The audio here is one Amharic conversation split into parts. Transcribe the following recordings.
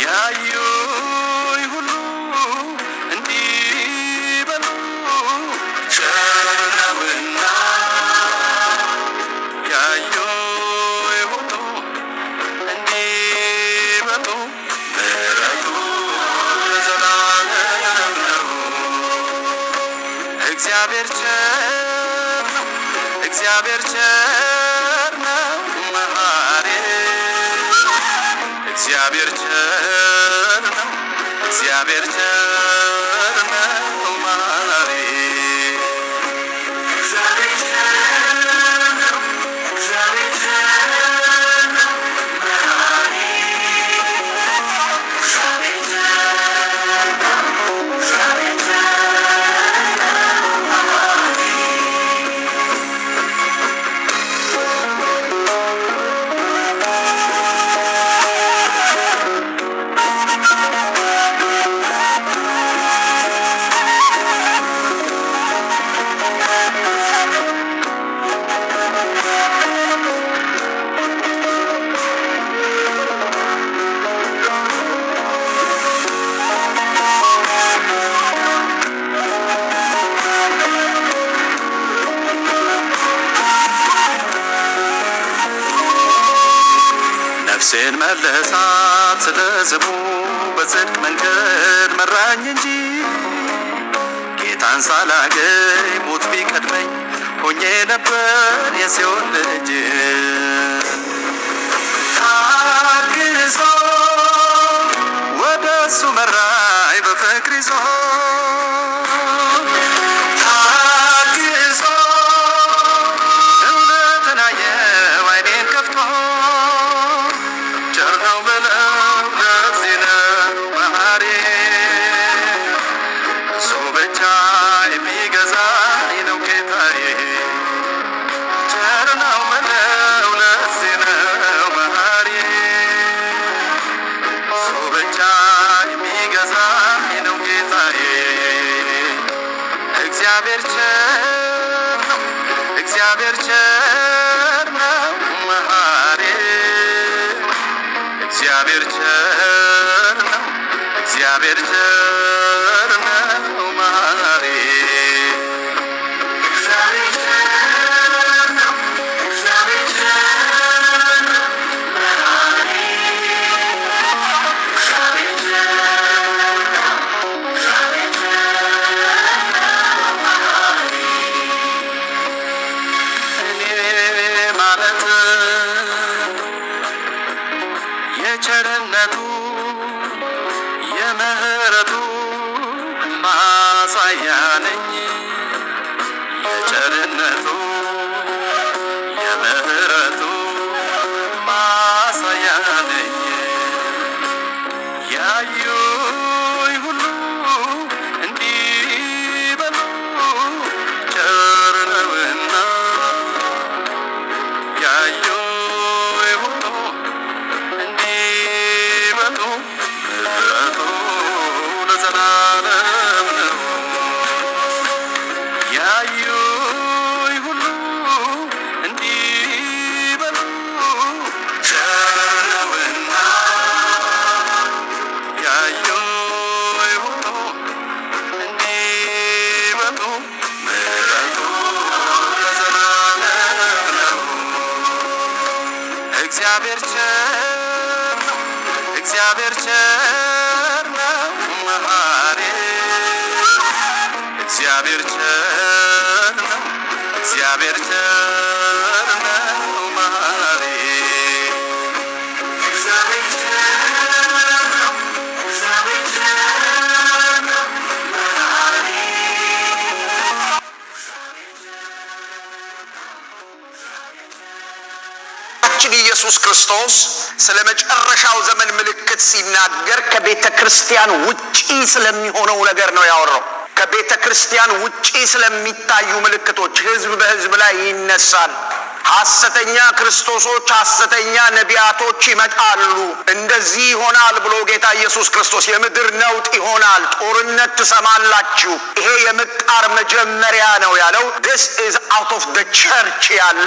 ያዩኝ ሁሉ እንዲበሉ ቸር ነውና ያዩኝ ሁሉ እንዲበሉ ምሕረቱ ለዘላለም ነው። እግዚአብሔር ቸር ነው፣ እግዚአብሔር ቸር ነው መሐሪ፣ እግዚአብሔር ቸር ነው፣ እግዚአብሔር ቸር ነው መሐሪ፣ እግዚአብሔር ቸር ነው፣ እግዚአብሔር ቸር ነው መሐሪ፣ እግዚአብሔር ቸር ነው፣ እግዚአብሔር ቸር ነው መሐሪ። ነፍሴን መለሳት ስለ ስሙ በጽድቅ መንገድ መራኝ እንጂ ጌታን ሳላገኝ ሞት ቢቀድመኝ ሆኜ ነበር የሲኦል ልጅ። ታግሶ ወደ እሱ መራኝ በፍቅር ይዞ ታግሶ እውነትን አየሁ ዓይኔን ከፍቶ ቸር ነው ብለው ለዚህ ነው መሐሪ እሱ ብቻ የሚገዛኝ ነው ጌታዬ። ቸር ነው ብለው ለዚህ ነው መሐሪ እሱ ብቻ የሚገዛኝ ነው ጌታዬ። እግዚአብሔር ቸር ነው፣ እግዚአብሔር ቸር ነው መሐሪ፣ እግዚአብሔር ቸር ነው፣ እግዚአብሔር ቸር ነው መሐሪ፣ እግዚአብሔር ቸር ነው፣ እግዚአብሔር ቸር ነው መሐሪ፣ እግዚአብሔር ቸር ነው፣ እግዚአብሔር ቸር ነው መሐሪ። እኔ ማለት የቸርነቱ የምህረቱ ማሳያ ነኝ። የቸርነቱ የምህረቱ ማሳያ ነኝ። ያዩኝ ሁሉ እንዲበሉ ቸር ነውና ያዩኝ ሁሉ እንዲበሉ ምሕረቱ ለዘላለም ነው። ያዩኝ ሁሉ እንዲበሉ ቸር ነውና ያዩኝ ሁሉ እንዲበሉ ምሕረቱ ለዘላለም ነው። እግዚአብሔር ቸር ነው፣ እግዚአብሔር ቸር ነው መሐሪ፣ እግዚአብሔር ቸር ነው፣ እግዚአብሔር ቸር ነው መሐሪ፣ እግዚአብሔር ቸር ነው፣ እግዚአብሔር ቸር ነው መሐሪ። ጌታችን ኢየሱስ ክርስቶስ ስለ መጨረሻው ዘመን ምልክት ሲናገር ከቤተ ክርስቲያን ውጪ ስለሚሆነው ነገር ነው ያወራው። ከቤተ ክርስቲያን ውጪ ስለሚታዩ ምልክቶች ህዝብ በህዝብ ላይ ይነሳል፣ ሐሰተኛ ክርስቶሶች ሐሰተኛ ነቢያቶች ይመጣሉ። እንደዚህ ይሆናል ብሎ ጌታ ኢየሱስ ክርስቶስ የምድር ነውጥ ይሆናል፣ ጦርነት ትሰማላችሁ፣ ይሄ የምጣር መጀመሪያ ነው ያለው this is out of the church ያለ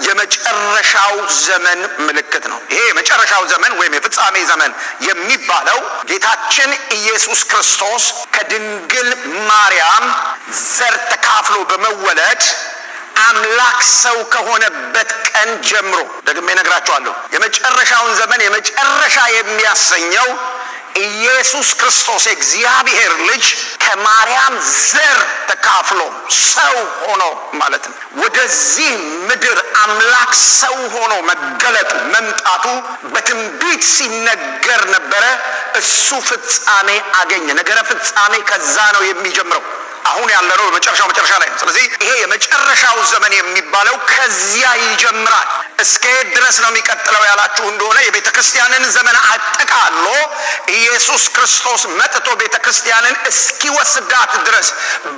የመጨረሻው ዘመን ምልክት ነው። ይሄ የመጨረሻው ዘመን ወይም የፍጻሜ ዘመን የሚባለው ጌታችን ኢየሱስ ክርስቶስ ከድንግል ማርያም ዘር ተካፍሎ በመወለድ አምላክ ሰው ከሆነበት ቀን ጀምሮ ደግሜ እነግራችኋለሁ። የመጨረሻውን ዘመን የመጨረሻ የሚያሰኘው ኢየሱስ ክርስቶስ እግዚአብሔር ልጅ ከማርያም ዘር ተካፍሎ ሰው ሆኖ ማለት ነው ወደዚህ ምድር አምላክ ሰው ሆኖ መገለጡ መምጣቱ በትንቢት ሲነገር ነበረ። እሱ ፍጻሜ አገኘ። ነገረ ፍጻሜ ከዛ ነው የሚጀምረው። አሁን ያለነው መጨረሻ ላይ ነው። ስለዚህ ይሄ የመጨረሻው ዘመን የሚባለው ከዚያ ይጀምራል። እስከ ድረስ ነው የሚቀጥለው ያላችሁ እንደሆነ የቤተክርስቲያንን ዘመን አጠቃሎ ኢየሱስ ክርስቶስ መጥቶ ቤተክርስቲያንን እስኪወስዳት ድረስ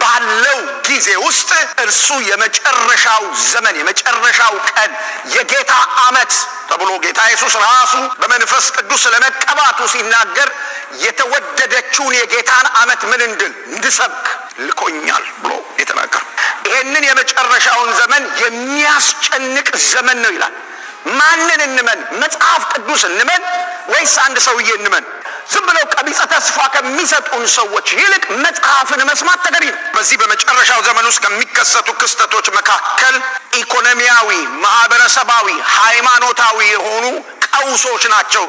ባለው ጊዜ ውስጥ እርሱ የመጨረሻው ዘመን የመጨረሻው ቀን የጌታ ዓመት ተብሎ ጌታ ኢየሱስ ራሱ በመንፈስ ቅዱስ ለመቀባቱ ሲናገር የተወደደችውን የጌታን ዓመት ምን እንድሰብክ ልኮኛል ብሎ የተናገረ ይሄንን የመጨረሻውን ዘመን የሚያስጨንቅ ዘመን ነው ይላል። ማንን እንመን? መጽሐፍ ቅዱስ እንመን ወይስ አንድ ሰውዬ እንመን? ዝም ብለው ቀቢጸ ተስፋ ከሚሰጡን ሰዎች ይልቅ መጽሐፍን መስማት ተገቢ ነው። በዚህ በመጨረሻው ዘመን ውስጥ ከሚከሰቱ ክስተቶች መካከል ኢኮኖሚያዊ፣ ማህበረሰባዊ፣ ሃይማኖታዊ የሆኑ ቀውሶች ናቸው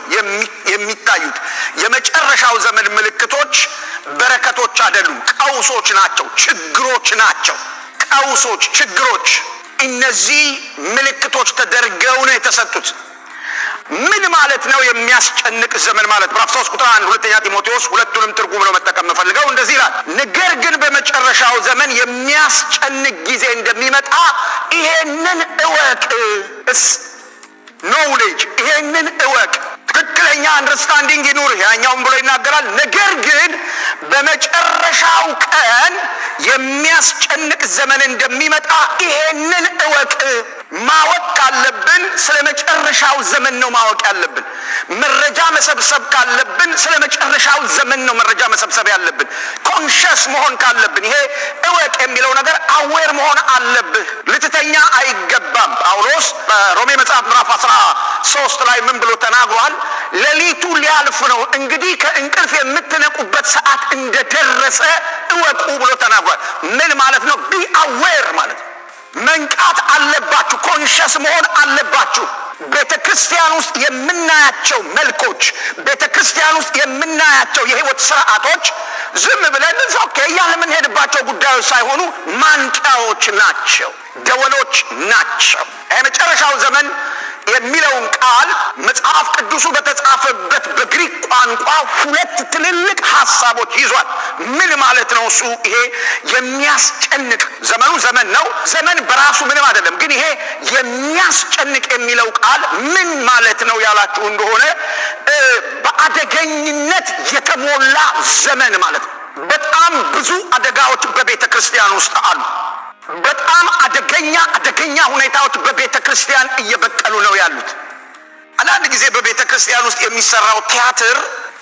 የሚታዩት። የመጨረሻው ዘመን ምልክቶች በረከቶች አይደሉም፣ ቀውሶች ናቸው፣ ችግሮች ናቸው። ቀውሶች፣ ችግሮች እነዚህ ምልክቶች ተደርገው ነው የተሰጡት። ምን ማለት ነው የሚያስጨንቅ ዘመን ማለት? ምዕራፍ 3 ቁጥር 1 ሁለተኛ ጢሞቴዎስ ሁለቱንም ትርጉም ነው መጠቀም ፈልገው እንደዚህ ይላል። ነገር ግን በመጨረሻው ዘመን የሚያስጨንቅ ጊዜ እንደሚመጣ ይሄንን እወቅ። ኖውሌጅ ይሄንን እወቅ። ትክክለኛ አንደርስታንዲንግ ይኑር። ያኛውም ብሎ ይናገራል። ነገር ግን በመጨረሻው ቀን የሚያስጨንቅ ዘመን እንደሚመጣ ይሄንን እወቅ። ማወቅ ካለብን ስለ መጨረሻው ዘመን ነው ማወቅ ያለብን። መረጃ መሰብሰብ ካለብን ስለ መጨረሻው ዘመን ነው መረጃ መሰብሰብ ያለብን። ኮንሸስ መሆን ካለብን ይሄ እወቅ የሚለው ነገር አዌር መሆን አለብህ። ልትተኛ አይገባም። ጳውሎስ በሮሜ መጽሐፍ ምዕራፍ 13 ላይ ምን ብሎ ተናግሯል? ሌሊቱ ሊያልፍ ነው፣ እንግዲህ ከእንቅልፍ የምትነቁበት ሰዓት እንደደረሰ እወቁ ብሎ ተናግሯል። ምን ማለት ነው? ቢ አዌር ማለት ነው። መንቃት አለባችሁ። ኮንሸስ መሆን አለባችሁ። ቤተክርስቲያን ውስጥ የምናያቸው መልኮች፣ ቤተክርስቲያን ውስጥ የምናያቸው የህይወት ስርዓቶች ዝም ብለን እያልን የምንሄድባቸው ጉዳዮች ሳይሆኑ ማንቂያዎች ናቸው፣ ደወሎች ናቸው። የመጨረሻው ዘመን የሚለውን ቃል መጽሐፍ ቅዱሱ በተጻፈበት በግሪክ ቋንቋ ሁለት ትልልቅ ሐሳቦች ይዟል። ምን ማለት ነው እሱ? ይሄ የሚያስጨንቅ ዘመኑ ዘመን ነው። ዘመን በራሱ ምንም አይደለም። ግን ይሄ የሚያስጨንቅ የሚለው ቃል ምን ማለት ነው ያላችሁ እንደሆነ በአደገኝነት የተሞላ ዘመን ማለት ነው። በጣም ብዙ አደጋዎች በቤተ ክርስቲያን ውስጥ አሉ። በጣም አደገኛ ሁኔታዎች በቤተ ክርስቲያን እየበቀሉ ነው ያሉት። አንዳንድ ጊዜ በቤተ ክርስቲያን ውስጥ የሚሰራው ቲያትር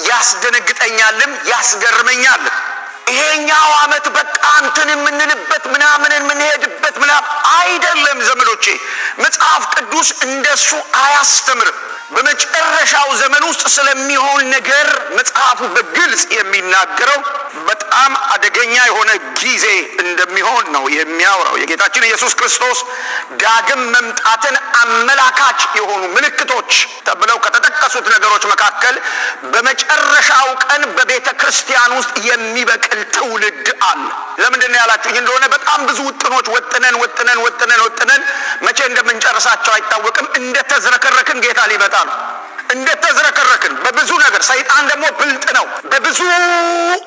ያስደነግጠኛልም ያስገርመኛልም። ይሄኛው ዓመት በቃ እንትን የምንልበት ምናምን የምንሄድበት ምናምን አይደለም ዘመዶቼ። መጽሐፍ ቅዱስ እንደሱ አያስተምርም። በመጨረሻው ዘመን ውስጥ ስለሚሆን ነገር መጽሐፉ በግልጽ የሚናገረው በጣም አደገኛ የሆነ ጊዜ እንደሚሆን ነው የሚያወራው። የጌታችን ኢየሱስ ክርስቶስ ዳግም መምጣትን አመላካች የሆኑ ምልክቶች ተብለው ከተጠቀሱት ነገሮች መካከል በመጨረሻው ቀን በቤተ ክርስቲያን ውስጥ የሚበቅል ትውልድ አለ። ለምንድን ነው ያላችሁ እንደሆነ በጣም ብዙ ውጥኖች ወጥነን መቼ እንደምንጨርሳቸው አይታወቅም። እንደተዝረከረክን ጌታ ሊመጣ ነው። እንደተዝረከረክን በብዙ ነገር ሰይጣን ደግሞ ብልጥ ነው። በብዙ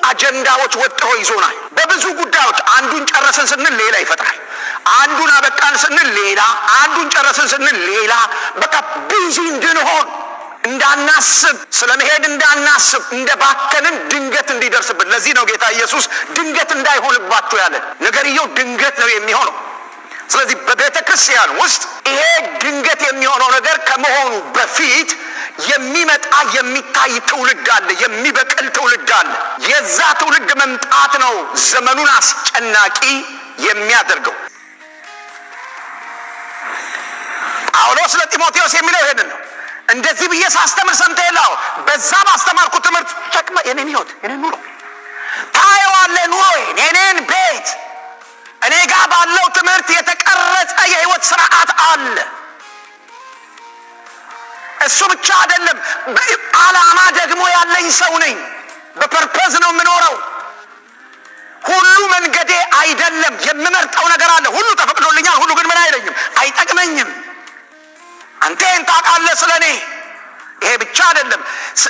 አጀንዳዎች ወጥሮ ይዞናል። በብዙ ጉዳዮች አንዱን ጨረስን ስንል ሌላ ይፈጥራል። አንዱን አበቃን ስንል ሌላ፣ አንዱን ጨረስን ስንል ሌላ። በቃ ቢዚ እንድንሆን እንዳናስብ፣ ስለመሄድ እንዳናስብ፣ እንደባከንን ድንገት እንዲደርስብን። ለዚህ ነው ጌታ ኢየሱስ ድንገት እንዳይሆንባችሁ ያለ። ነገርየው ድንገት ነው የሚሆነው። ስለዚህ በቤተ ክርስቲያን ውስጥ ይሄ ድንገት የሚሆነው ነገር ከመሆኑ በፊት የሚመጣ የሚታይ ትውልድ አለ፣ የሚበቅል ትውልድ አለ። የዛ ትውልድ መምጣት ነው ዘመኑን አስጨናቂ የሚያደርገው። ጳውሎስ ለጢሞቴዎስ የሚለው ይሄንን ነው። እንደዚህ ብዬ ሳስተምር ሰምተህ የለ? በዛ ባስተማርኩ ትምህርት ሸክመ የኔን ህይወት የኔን ኑሮ ታየዋለህ። ኑሮዬን፣ የኔን ቤት፣ እኔ ጋር ባለው ትምህርት የተቀረጸ የህይወት ስርዓት አለ። እሱ ብቻ አይደለም፣ ዓላማ ደግሞ ያለኝ ሰው ነኝ። በፐርፐዝ ነው የምኖረው። ሁሉ መንገዴ አይደለም፣ የምመርጠው ነገር አለ። ሁሉ ተፈቅዶልኛል፣ ሁሉ ግን ምን አይለኝም፣ አይጠቅመኝም። አንተ ታውቃለህ ስለኔ። ይሄ ብቻ አይደለም፣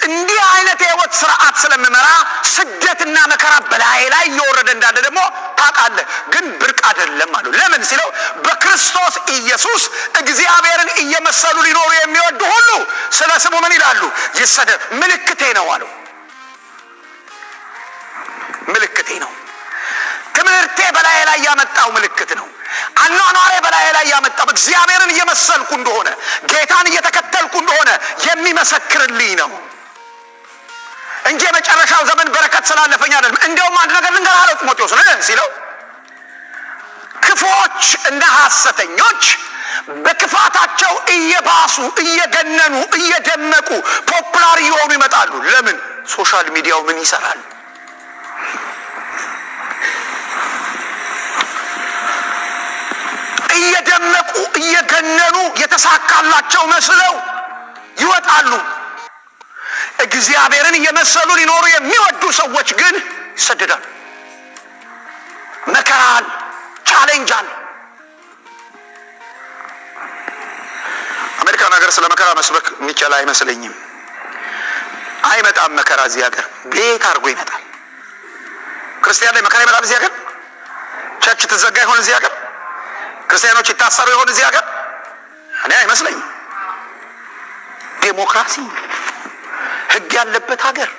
እንዲህ አይነት የህይወት ስርዓት ስለምመራ ስደትና መከራ በላይ ላይ እየወረደ እንዳለ ደግሞ ታውቃለህ። ግን ብርቅ አይደለም አሉ። ለምን ሲለው በክርስቶስ ኢየሱስ እግዚአብሔርን እየመሰሉ ሊኖሩ የሚወዱ ሁሉ ስለ ስሙ ምን ይላሉ? ይሰደድ። ምልክቴ ነው አሉ። ምልክቴ ነው። ትምህርቴ በላይ ላይ ያመጣው ምልክት ነው። አኗኗሬ በላይ ላይ ያመጣው እግዚአብሔርን እየመሰልኩ እንደሆነ፣ ጌታን እየተከተልኩ እንደሆነ የሚመሰክርልኝ ነው እንጂ የመጨረሻው ዘመን በረከት ስላለፈኝ አይደለም። እንደውም አንድ ነገር ልንገርህ አለው ጢሞቴዎስ ሲለው ክፉዎች እና ሐሰተኞች በክፋታቸው እየባሱ እየገነኑ እየደመቁ ፖፑላር እየሆኑ ይመጣሉ። ለምን? ሶሻል ሚዲያው ምን ይሰራል? እየደመቁ እየገነኑ የተሳካላቸው መስለው ይወጣሉ። እግዚአብሔርን እየመሰሉ ሊኖሩ የሚወዱ ሰዎች ግን ይሰደዳሉ። መከራን ቻሌንጃን አሜሪካን ሀገር ስለ መከራ መስበክ የሚቻል አይመስለኝም። አይመጣም መከራ እዚህ ሀገር። ቤት አድርጎ ይመጣል። ክርስቲያን ላይ መከራ ይመጣል እዚህ ሀገር። ቸርች ትዘጋ ይሆን እዚህ ሀገር? ክርስቲያኖች ይታሰሩ ይሆን እዚህ ሀገር? እኔ አይመስለኝም። ዴሞክራሲ ህግ ያለበት ሀገር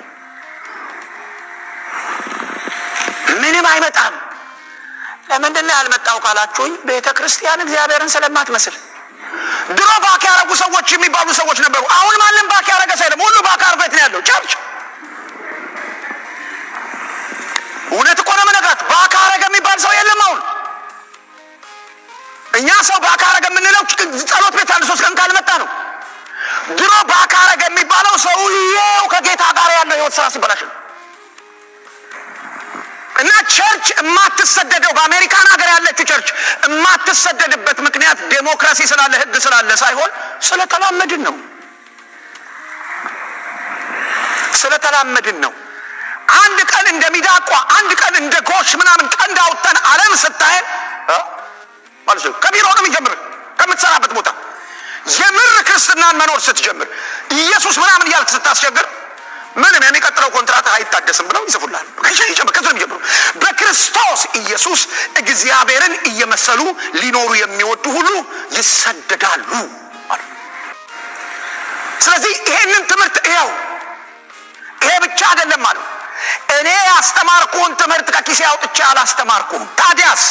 ምንም አይመጣም። ለምንድን ነው ያልመጣው ካላችሁኝ፣ ቤተ ክርስቲያን እግዚአብሔርን ስለማትመስል። ድሮ ባክ ያረጉ ሰዎች የሚባሉ ሰዎች ነበሩ። አሁን ማንም ባክ ያረገ ሳይለም ሁሉ ባክ አርጎት ነው ያለው ቸርች። እውነት እኮ ነው የምነግራችሁ። ባክ አረገ የሚባል ሰው የለም አሁን። እኛ ሰው ባክ አረገ የምንለው ጸሎት ቤት አንድ 3 ቀን ካልመጣ ነው። ድሮ ባክ አረገ የሚባለው ሰውዬው ከጌታ ጋር ያለው ህይወት ስራ ሲበላሽ ነው። እና ቸርች የማትሰደደው በአሜሪካን ሀገር ያለችው ቸርች የማትሰደድበት ምክንያት ዴሞክራሲ ስላለ ህግ ስላለ ሳይሆን ስለተላመድን ነው። ስለተላመድን ነው። አንድ ቀን እንደሚዳቋ አንድ ቀን እንደ ጎሽ ምናምን ቀንድ አውጥተን ዓለም ስታየን ማለት ነው። ከቢሮ ነው የሚጀምር፣ ከምትሰራበት ቦታ የምር ክርስትናን መኖር ስትጀምር ኢየሱስ ምናምን እያልክ ስታስቸግር ምንም የሚቀጥለው ኮንትራት አይታደስም ብለው ይጽፉላል። በክርስቶስ ኢየሱስ እግዚአብሔርን እየመሰሉ ሊኖሩ የሚወዱ ሁሉ ይሰደዳሉ። ስለዚህ ይሄንን ትምህርት ይኸው ይሄ ብቻ አይደለም ማለት እኔ ያስተማርኩን ትምህርት ከኪሴ አውጥቼ አላስተማርኩም። ታዲያስ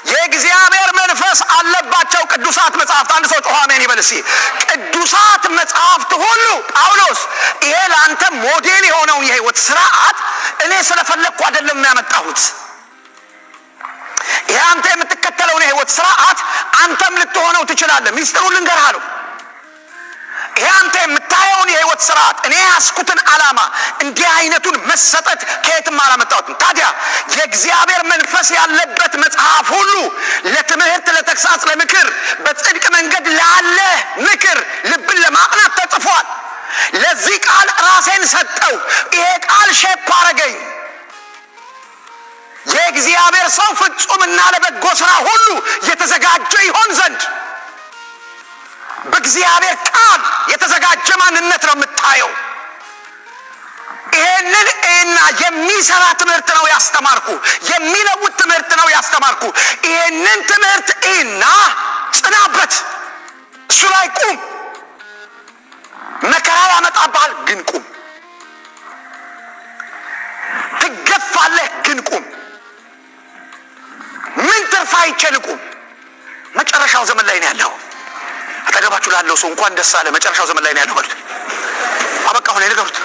የእግዚአብሔር መንፈስ አለባቸው ቅዱሳት መጽሐፍት። አንድ ሰው ጮኸ አሜን ይበል እስኪ። ቅዱሳት መጽሐፍት ሁሉ ጳውሎስ ይሄ ለአንተ ሞዴል የሆነውን የህይወት ስርዓት እኔ ስለፈለግኩ አይደለም ያመጣሁት። ይሄ አንተ የምትከተለውን የህይወት ስርዓት አንተም ልትሆነው ትችላለህ። ሚስጥሩን ልንገርህ አለው። ይሄ አንተ የምታየውን የህይወት ስርዓት እኔ ያስኩትን ዓላማ እንዲህ አይነቱን መሰጠት ከየትም አላመጣሁትም። ታዲያ የእግዚአብሔር መንፈስ ያለበት መጽሐፍ ሁሉ ለትምህርት፣ ለተግሳጽ፣ ለምክር፣ በጽድቅ መንገድ ላለ ምክር፣ ልብን ለማቅናት ተጽፏል። ለዚህ ቃል ራሴን ሰጠው። ይሄ ቃል ሼፕ አረገኝ። የእግዚአብሔር ሰው ፍጹምና ለበጎ ስራ ሁሉ የተዘጋጀ ይሆን ዘንድ በእግዚአብሔር ቃል የተዘጋጀ ማንነት ነው የምታየው። ይሄንን እና የሚሰራ ትምህርት ነው ያስተማርኩ፣ የሚለውጥ ትምህርት ነው ያስተማርኩ። ይሄንን ትምህርት እና ጽናበት፣ እሱ ላይ ቁም። መከራ ያመጣብሃል ግን ቁም። ትገፋለህ ግን ቁም። ምን ትርፍ አይቼ ልቁም? መጨረሻው ዘመን ላይ ነው ያለው። አጠገባችሁ ላለው ሰው እንኳን ደስ አለ መጨረሻው ዘመን ላይ ነው ያለው በሉት። አበቃ ሆነ ንገሩት።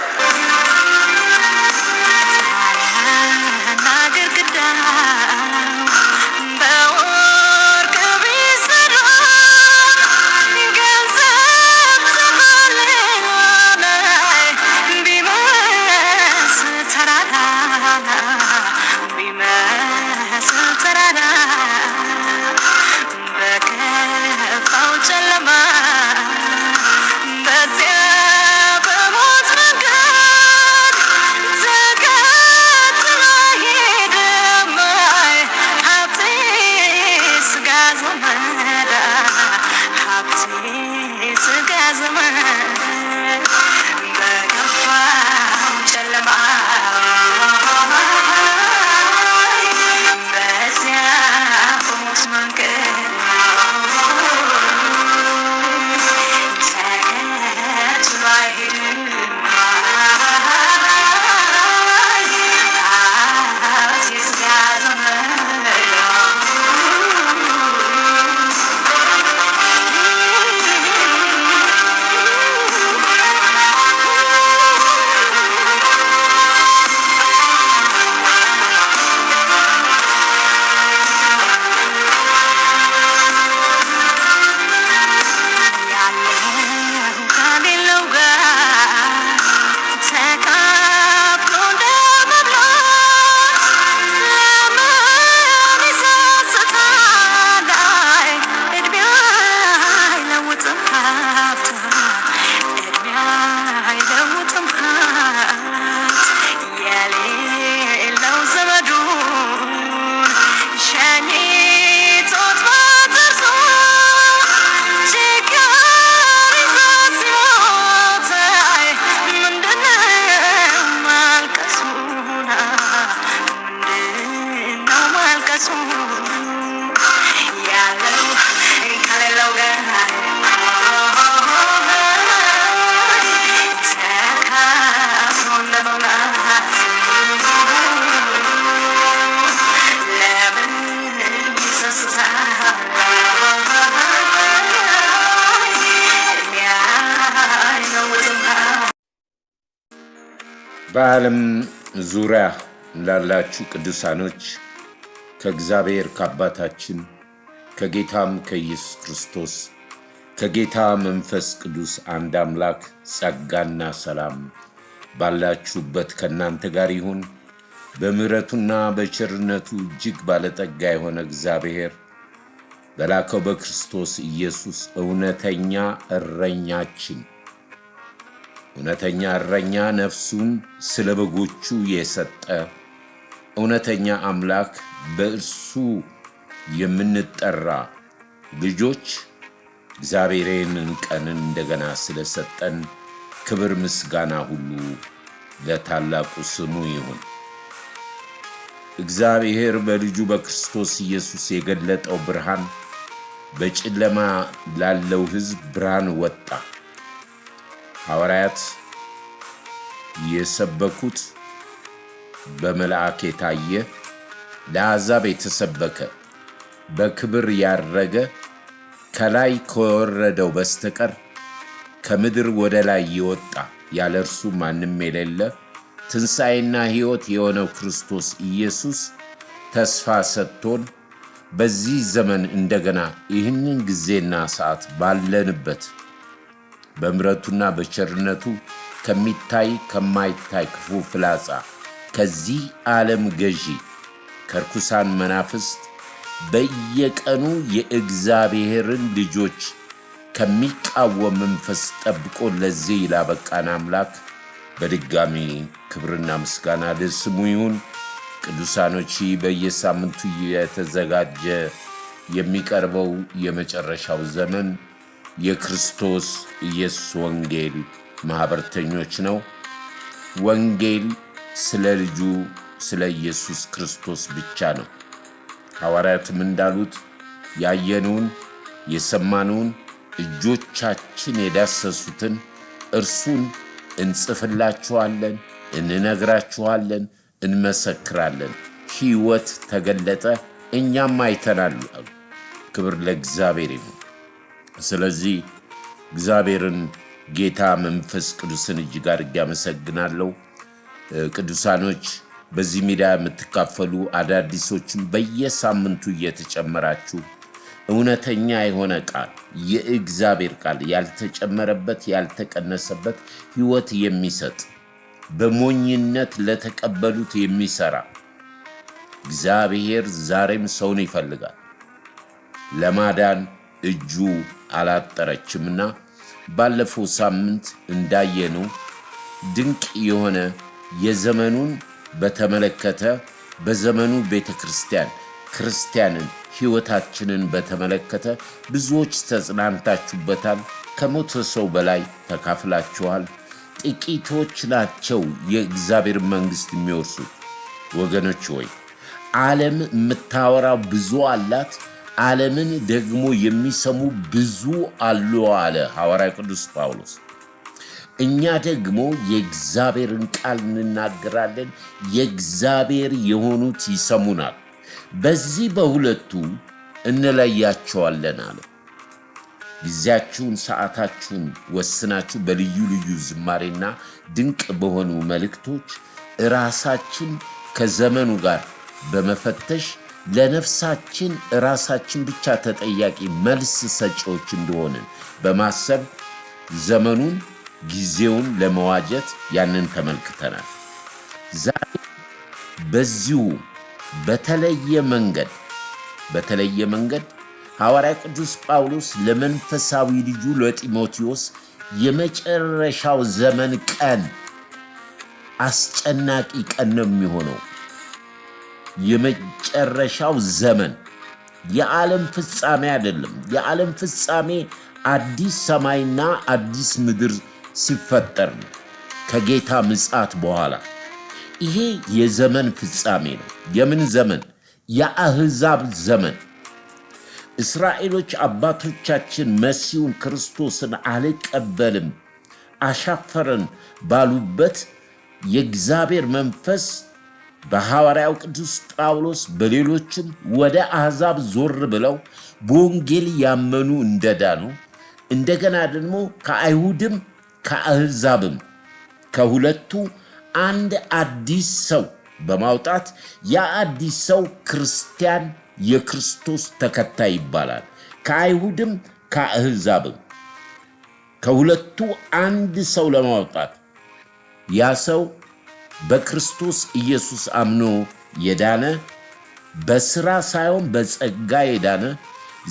በዓለም ዙሪያ ላላችሁ ቅዱሳኖች ከእግዚአብሔር ከአባታችን ከጌታም ከኢየሱስ ክርስቶስ ከጌታ መንፈስ ቅዱስ አንድ አምላክ ጸጋና ሰላም ባላችሁበት ከናንተ ጋር ይሁን። በምህረቱና በቸርነቱ እጅግ ባለጠጋ የሆነ እግዚአብሔር በላከው በክርስቶስ ኢየሱስ እውነተኛ እረኛችን እውነተኛ እረኛ ነፍሱን ስለ በጎቹ የሰጠ እውነተኛ አምላክ በእርሱ የምንጠራ ልጆች እግዚአብሔርን ቀን እንደገና ስለሰጠን ክብር ምስጋና ሁሉ ለታላቁ ስሙ ይሁን። እግዚአብሔር በልጁ በክርስቶስ ኢየሱስ የገለጠው ብርሃን በጨለማ ላለው ሕዝብ ብርሃን ወጣ። ሐዋርያት የሰበኩት በመልአክ የታየ ለአሕዛብ የተሰበከ በክብር ያረገ ከላይ ከወረደው በስተቀር ከምድር ወደ ላይ የወጣ ያለ እርሱ ማንም የሌለ ትንሣኤና ሕይወት የሆነው ክርስቶስ ኢየሱስ ተስፋ ሰጥቶን በዚህ ዘመን እንደገና ይህንን ጊዜና ሰዓት ባለንበት በምሕረቱና በቸርነቱ ከሚታይ ከማይታይ ክፉ ፍላጻ ከዚህ ዓለም ገዢ ከርኩሳን መናፍስት በየቀኑ የእግዚአብሔርን ልጆች ከሚቃወም መንፈስ ጠብቆ ለዚህ ላበቃን አምላክ በድጋሚ ክብርና ምስጋና ለስሙ ይሁን። ቅዱሳኖች በየሳምንቱ የተዘጋጀ የሚቀርበው የመጨረሻው ዘመን የክርስቶስ ኢየሱስ ወንጌል ማህበርተኞች ነው። ወንጌል ስለ ልጁ ስለ ኢየሱስ ክርስቶስ ብቻ ነው። ሐዋርያትም እንዳሉት ያየነውን የሰማነውን እጆቻችን የዳሰሱትን እርሱን እንጽፍላችኋለን፣ እንነግራችኋለን፣ እንመሰክራለን። ሕይወት ተገለጠ፣ እኛም አይተናል። ክብር ለእግዚአብሔር ይሁን። ስለዚህ እግዚአብሔርን ጌታ መንፈስ ቅዱስን እጅግ አድርጌ አመሰግናለሁ። ቅዱሳኖች በዚህ ሚዲያ የምትካፈሉ አዳዲሶችን በየሳምንቱ እየተጨመራችሁ እውነተኛ የሆነ ቃል የእግዚአብሔር ቃል ያልተጨመረበት ያልተቀነሰበት ሕይወት የሚሰጥ በሞኝነት ለተቀበሉት የሚሰራ እግዚአብሔር ዛሬም ሰውን ይፈልጋል። ለማዳን እጁ አላጠረችምና ባለፈው ሳምንት እንዳየነው ድንቅ የሆነ የዘመኑን በተመለከተ በዘመኑ ቤተክርስቲያን ክርስቲያንን ሕይወታችንን በተመለከተ ብዙዎች ተጽናንታችሁበታል። ከሞተ ሰው በላይ ተካፍላችኋል። ጥቂቶች ናቸው የእግዚአብሔር መንግሥት የሚወርሱት። ወገኖች ሆይ ዓለም የምታወራው ብዙ አላት፣ ዓለምን ደግሞ የሚሰሙ ብዙ አሉ አለ ሐዋርያ ቅዱስ ጳውሎስ። እኛ ደግሞ የእግዚአብሔርን ቃል እንናገራለን፣ የእግዚአብሔር የሆኑት ይሰሙናል። በዚህ በሁለቱ እንለያቸዋለን አለ። ጊዜያችሁን ሰዓታችሁን ወስናችሁ በልዩ ልዩ ዝማሬና ድንቅ በሆኑ መልእክቶች ራሳችን ከዘመኑ ጋር በመፈተሽ ለነፍሳችን ራሳችን ብቻ ተጠያቂ መልስ ሰጪዎች እንደሆንን በማሰብ ዘመኑን ጊዜውን ለመዋጀት ያንን ተመልክተናል። ዛሬ በዚሁ በተለየ መንገድ ሐዋርያ ቅዱስ ጳውሎስ ለመንፈሳዊ ልጁ ለጢሞቴዎስ የመጨረሻው ዘመን ቀን አስጨናቂ ቀን ነው የሚሆነው። የመጨረሻው ዘመን የዓለም ፍጻሜ አይደለም። የዓለም ፍጻሜ አዲስ ሰማይና አዲስ ምድር ሲፈጠር ነው፣ ከጌታ ምጽአት በኋላ። ይሄ የዘመን ፍጻሜ ነው። የምን ዘመን? የአሕዛብ ዘመን። እስራኤሎች አባቶቻችን መሲሁን ክርስቶስን አልቀበልም አሻፈረን ባሉበት የእግዚአብሔር መንፈስ በሐዋርያው ቅዱስ ጳውሎስ በሌሎችም ወደ አሕዛብ ዞር ብለው በወንጌል ያመኑ እንደዳኑ እንደገና ደግሞ ከአይሁድም ከአሕዛብም ከሁለቱ አንድ አዲስ ሰው በማውጣት ያ አዲስ ሰው ክርስቲያን የክርስቶስ ተከታይ ይባላል። ከአይሁድም ከአሕዛብም ከሁለቱ አንድ ሰው ለማውጣት ያ ሰው በክርስቶስ ኢየሱስ አምኖ የዳነ በሥራ ሳይሆን በጸጋ የዳነ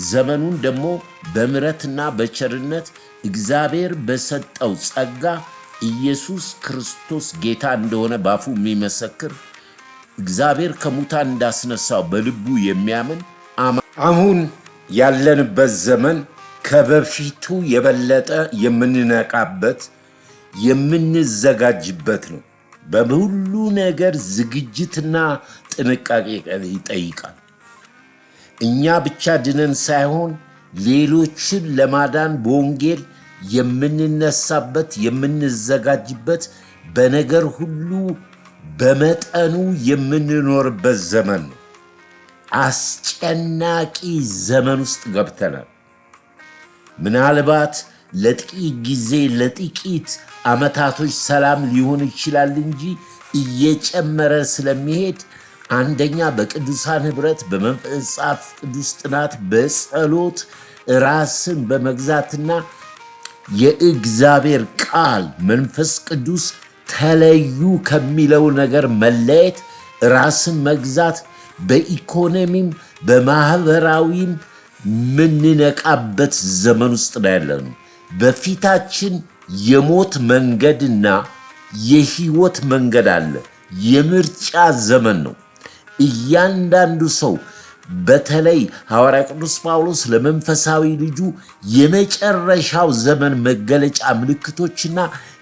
ዘመኑን ደግሞ በምሕረትና በቸርነት እግዚአብሔር በሰጠው ጸጋ ኢየሱስ ክርስቶስ ጌታ እንደሆነ ባፉ የሚመሰክር እግዚአብሔር ከሙታን እንዳስነሳው በልቡ የሚያምን አሁን ያለንበት ዘመን ከበፊቱ የበለጠ የምንነቃበት የምንዘጋጅበት ነው። በሁሉ ነገር ዝግጅትና ጥንቃቄ ይጠይቃል። እኛ ብቻ ድነን ሳይሆን ሌሎችን ለማዳን በወንጌል የምንነሳበት የምንዘጋጅበት በነገር ሁሉ በመጠኑ የምንኖርበት ዘመን ነው። አስጨናቂ ዘመን ውስጥ ገብተናል። ምናልባት ለጥቂት ጊዜ ለጥቂት ዓመታቶች ሰላም ሊሆን ይችላል እንጂ እየጨመረ ስለሚሄድ አንደኛ በቅዱሳን ኅብረት በመጽሐፍ ቅዱስ ጥናት በጸሎት ራስን በመግዛትና የእግዚአብሔር ቃል መንፈስ ቅዱስ ተለዩ ከሚለው ነገር መለየት ራስን መግዛት በኢኮኖሚም በማህበራዊም ምንነቃበት ዘመን ውስጥ ነው ያለነው። በፊታችን የሞት መንገድና የህይወት መንገድ አለ። የምርጫ ዘመን ነው። እያንዳንዱ ሰው በተለይ ሐዋርያ ቅዱስ ጳውሎስ ለመንፈሳዊ ልጁ የመጨረሻው ዘመን መገለጫ ምልክቶችና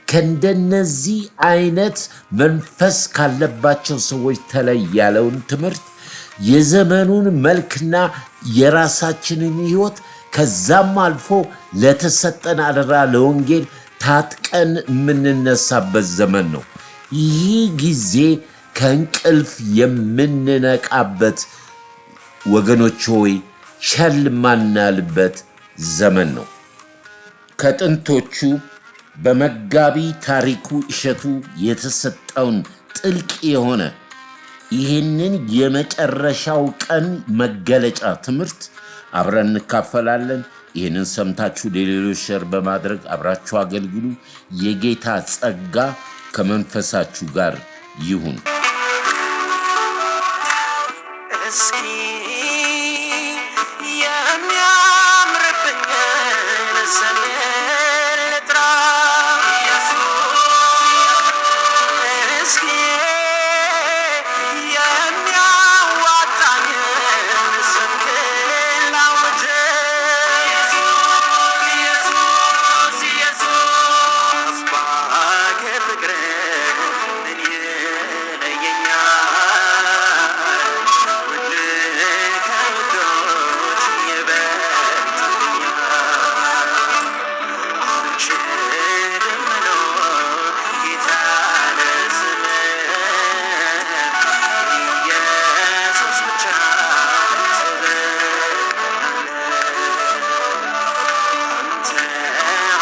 ከእንደነዚህ አይነት መንፈስ ካለባቸው ሰዎች ተለይ ያለውን ትምህርት የዘመኑን መልክና የራሳችንን ህይወት ከዛም አልፎ ለተሰጠን አደራ ለወንጌል ታጥቀን የምንነሳበት ዘመን ነው። ይህ ጊዜ ከእንቅልፍ የምንነቃበት ወገኖች ሆይ ቸል ማናልበት ዘመን ነው። ከጥንቶቹ በመጋቢ ታሪኩ እሸቱ የተሰጠውን ጥልቅ የሆነ ይህንን የመጨረሻው ቀን መገለጫ ትምህርት አብረን እንካፈላለን። ይህንን ሰምታችሁ ለሌሎች ሸር በማድረግ አብራችሁ አገልግሉ። የጌታ ጸጋ ከመንፈሳችሁ ጋር ይሁን። እስኪ የሚያምርብኝን ስምህን ልጥራ፣ እስኪ የሚያዋጣኝን ስምህን ላውጅ። አባ ከፍቅርህ ምን ይለየኛል? ውድህ ከውዶች ይበልጥብኛል። አልችልም መኖር ጌታ ለስምህ፣ ኢየሱስ ብቻ ትበልጣለህ። አንተ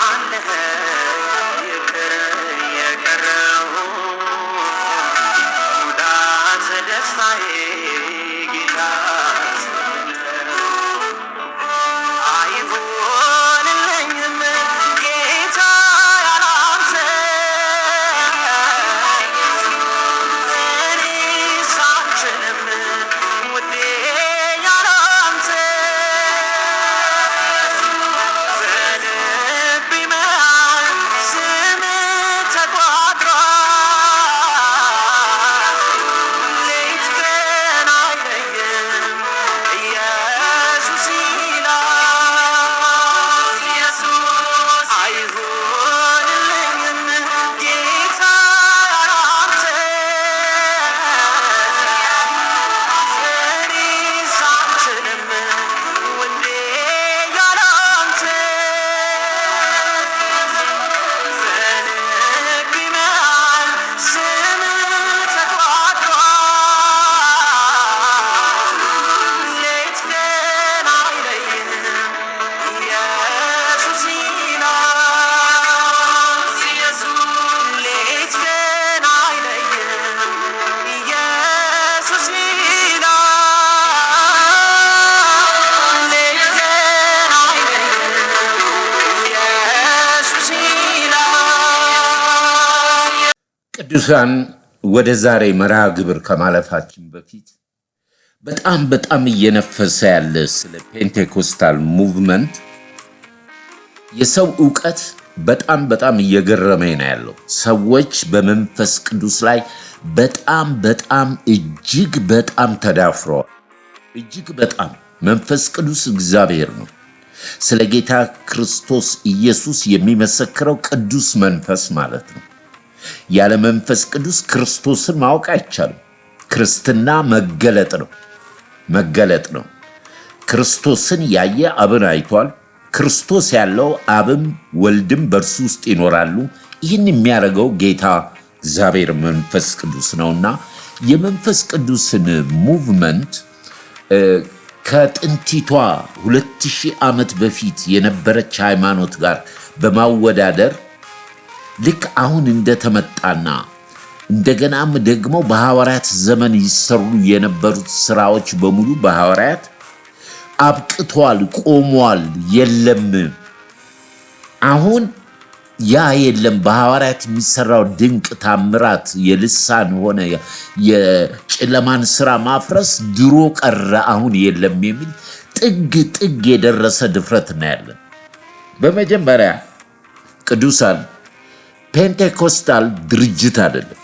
አለኸኝ ይቅር የቀረው ጉዳት ደስታዬ ጌታ ስለሆነ አይሆንልኝም ጌታ ያላንተ፣ እኔስ አልችልም ውዴ ያላንተ። በልቤ መሃል ስምህ ተቋጥሯል፣ ሌት ቀን አይለይም ኢየሱስ ይላል። አይሆንልኝም ጌታ ያላንተ፣ እኔስ አልችልም ውዴ ያላንተ። በልቤ መሃል ስምህ ተቋጥሯል፣ ሌት ቀን አይለይም ኢየሱስ ይላል። ሌት ቀን አይለይም ኢየሱስ ይላል። ሌት ቀን አይለይም ኢየሱስ ይላል። ቅዱሳን ወደ ዛሬ መርሃ ግብር ከማለፋችን በፊት በጣም እየነፈሰ ያለ ስለ ፔንቴኮስታል ሙቭመንት የሰው ዕውቀት በጣም እየገረመኝ ነው ያለው። ሰዎች በመንፈስ ቅዱስ ላይ በጣም እጅግ በጣም ተዳፍረዋል። እጅግ በጣም መንፈስ ቅዱስ እግዚአብሔር ነው። ስለ ጌታ ክርስቶስ ኢየሱስ የሚመሰክረው ቅዱስ መንፈስ ማለት ነው። ያለ መንፈስ ቅዱስ ክርስቶስን ማወቅ አይቻልም። ክርስትና መገለጥ ነው። ክርስቶስን ያየ አብን አይቷል። ክርስቶስ ያለው አብም ወልድም በእርሱ ውስጥ ይኖራሉ። ይህን የሚያደርገው ጌታ እግዚአብሔር መንፈስ ቅዱስ ነውና የመንፈስ ቅዱስን ሙቭመንት ከጥንቲቷ 2000 ዓመት በፊት የነበረች ሃይማኖት ጋር በማወዳደር ልክ አሁን እንደተመጣና እንደገናም ደግሞ በሐዋርያት ዘመን ይሰሩ የነበሩት ስራዎች በሙሉ በሐዋርያት አብቅቷል፣ ቆሟል፣ የለም። አሁን ያ የለም። በሐዋርያት የሚሰራው ድንቅ ታምራት የልሳን ሆነ የጨለማን ስራ ማፍረስ ድሮ ቀረ፣ አሁን የለም የሚል ጥግ የደረሰ ድፍረት እናያለን። በመጀመሪያ ቅዱሳን ፔንቴኮስታል ድርጅት አይደለም፣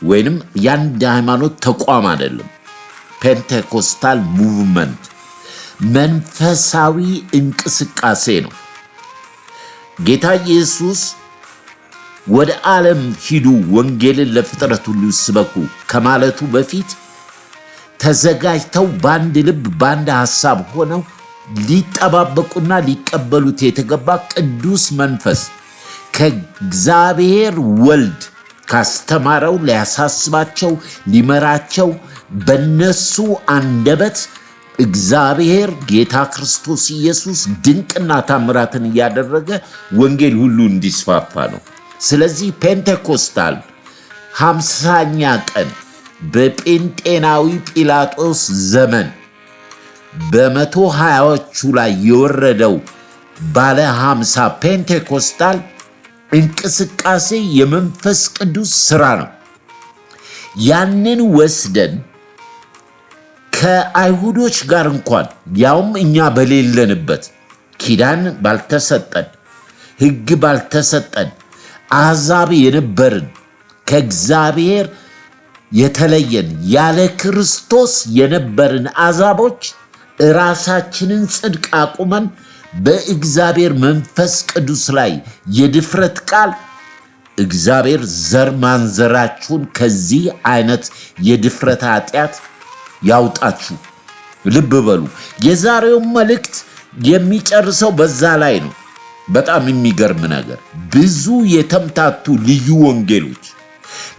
ወይንም የአንድ ሃይማኖት ተቋም አይደለም። ፔንቴኮስታል ሙቭመንት መንፈሳዊ እንቅስቃሴ ነው። ጌታ ኢየሱስ ወደ ዓለም ሂዱ ወንጌልን ለፍጥረት ሁሉ ስበኩ ከማለቱ በፊት ተዘጋጅተው በአንድ ልብ በአንድ ሐሳብ ሆነው ሊጠባበቁና ሊቀበሉት የተገባ ቅዱስ መንፈስ ከእግዚአብሔር ወልድ ካስተማረው ሊያሳስባቸው ሊመራቸው በነሱ አንደበት እግዚአብሔር ጌታ ክርስቶስ ኢየሱስ ድንቅና ታምራትን እያደረገ ወንጌል ሁሉ እንዲስፋፋ ነው። ስለዚህ ፔንቴኮስታል 50ኛ ቀን በጴንጤናዊ ጲላጦስ ዘመን በ120ዎቹ ላይ የወረደው ባለ 50 ፔንቴኮስታል እንቅስቃሴ የመንፈስ ቅዱስ ሥራ ነው። ያንን ወስደን ከአይሁዶች ጋር እንኳን ያውም እኛ በሌለንበት ኪዳን ባልተሰጠን ሕግ ባልተሰጠን አሕዛብ የነበርን ከእግዚአብሔር የተለየን ያለ ክርስቶስ የነበርን አሕዛቦች ራሳችንን ጽድቅ አቁመን በእግዚአብሔር መንፈስ ቅዱስ ላይ የድፍረት ቃል እግዚአብሔር ዘር ማንዘራችሁን ከዚህ አይነት የድፍረት ኃጢአት ያውጣችሁ። ልብ በሉ። የዛሬው መልእክት የሚጨርሰው በዛ ላይ ነው። በጣም የሚገርም ነገር ብዙ የተምታቱ ልዩ ወንጌሎች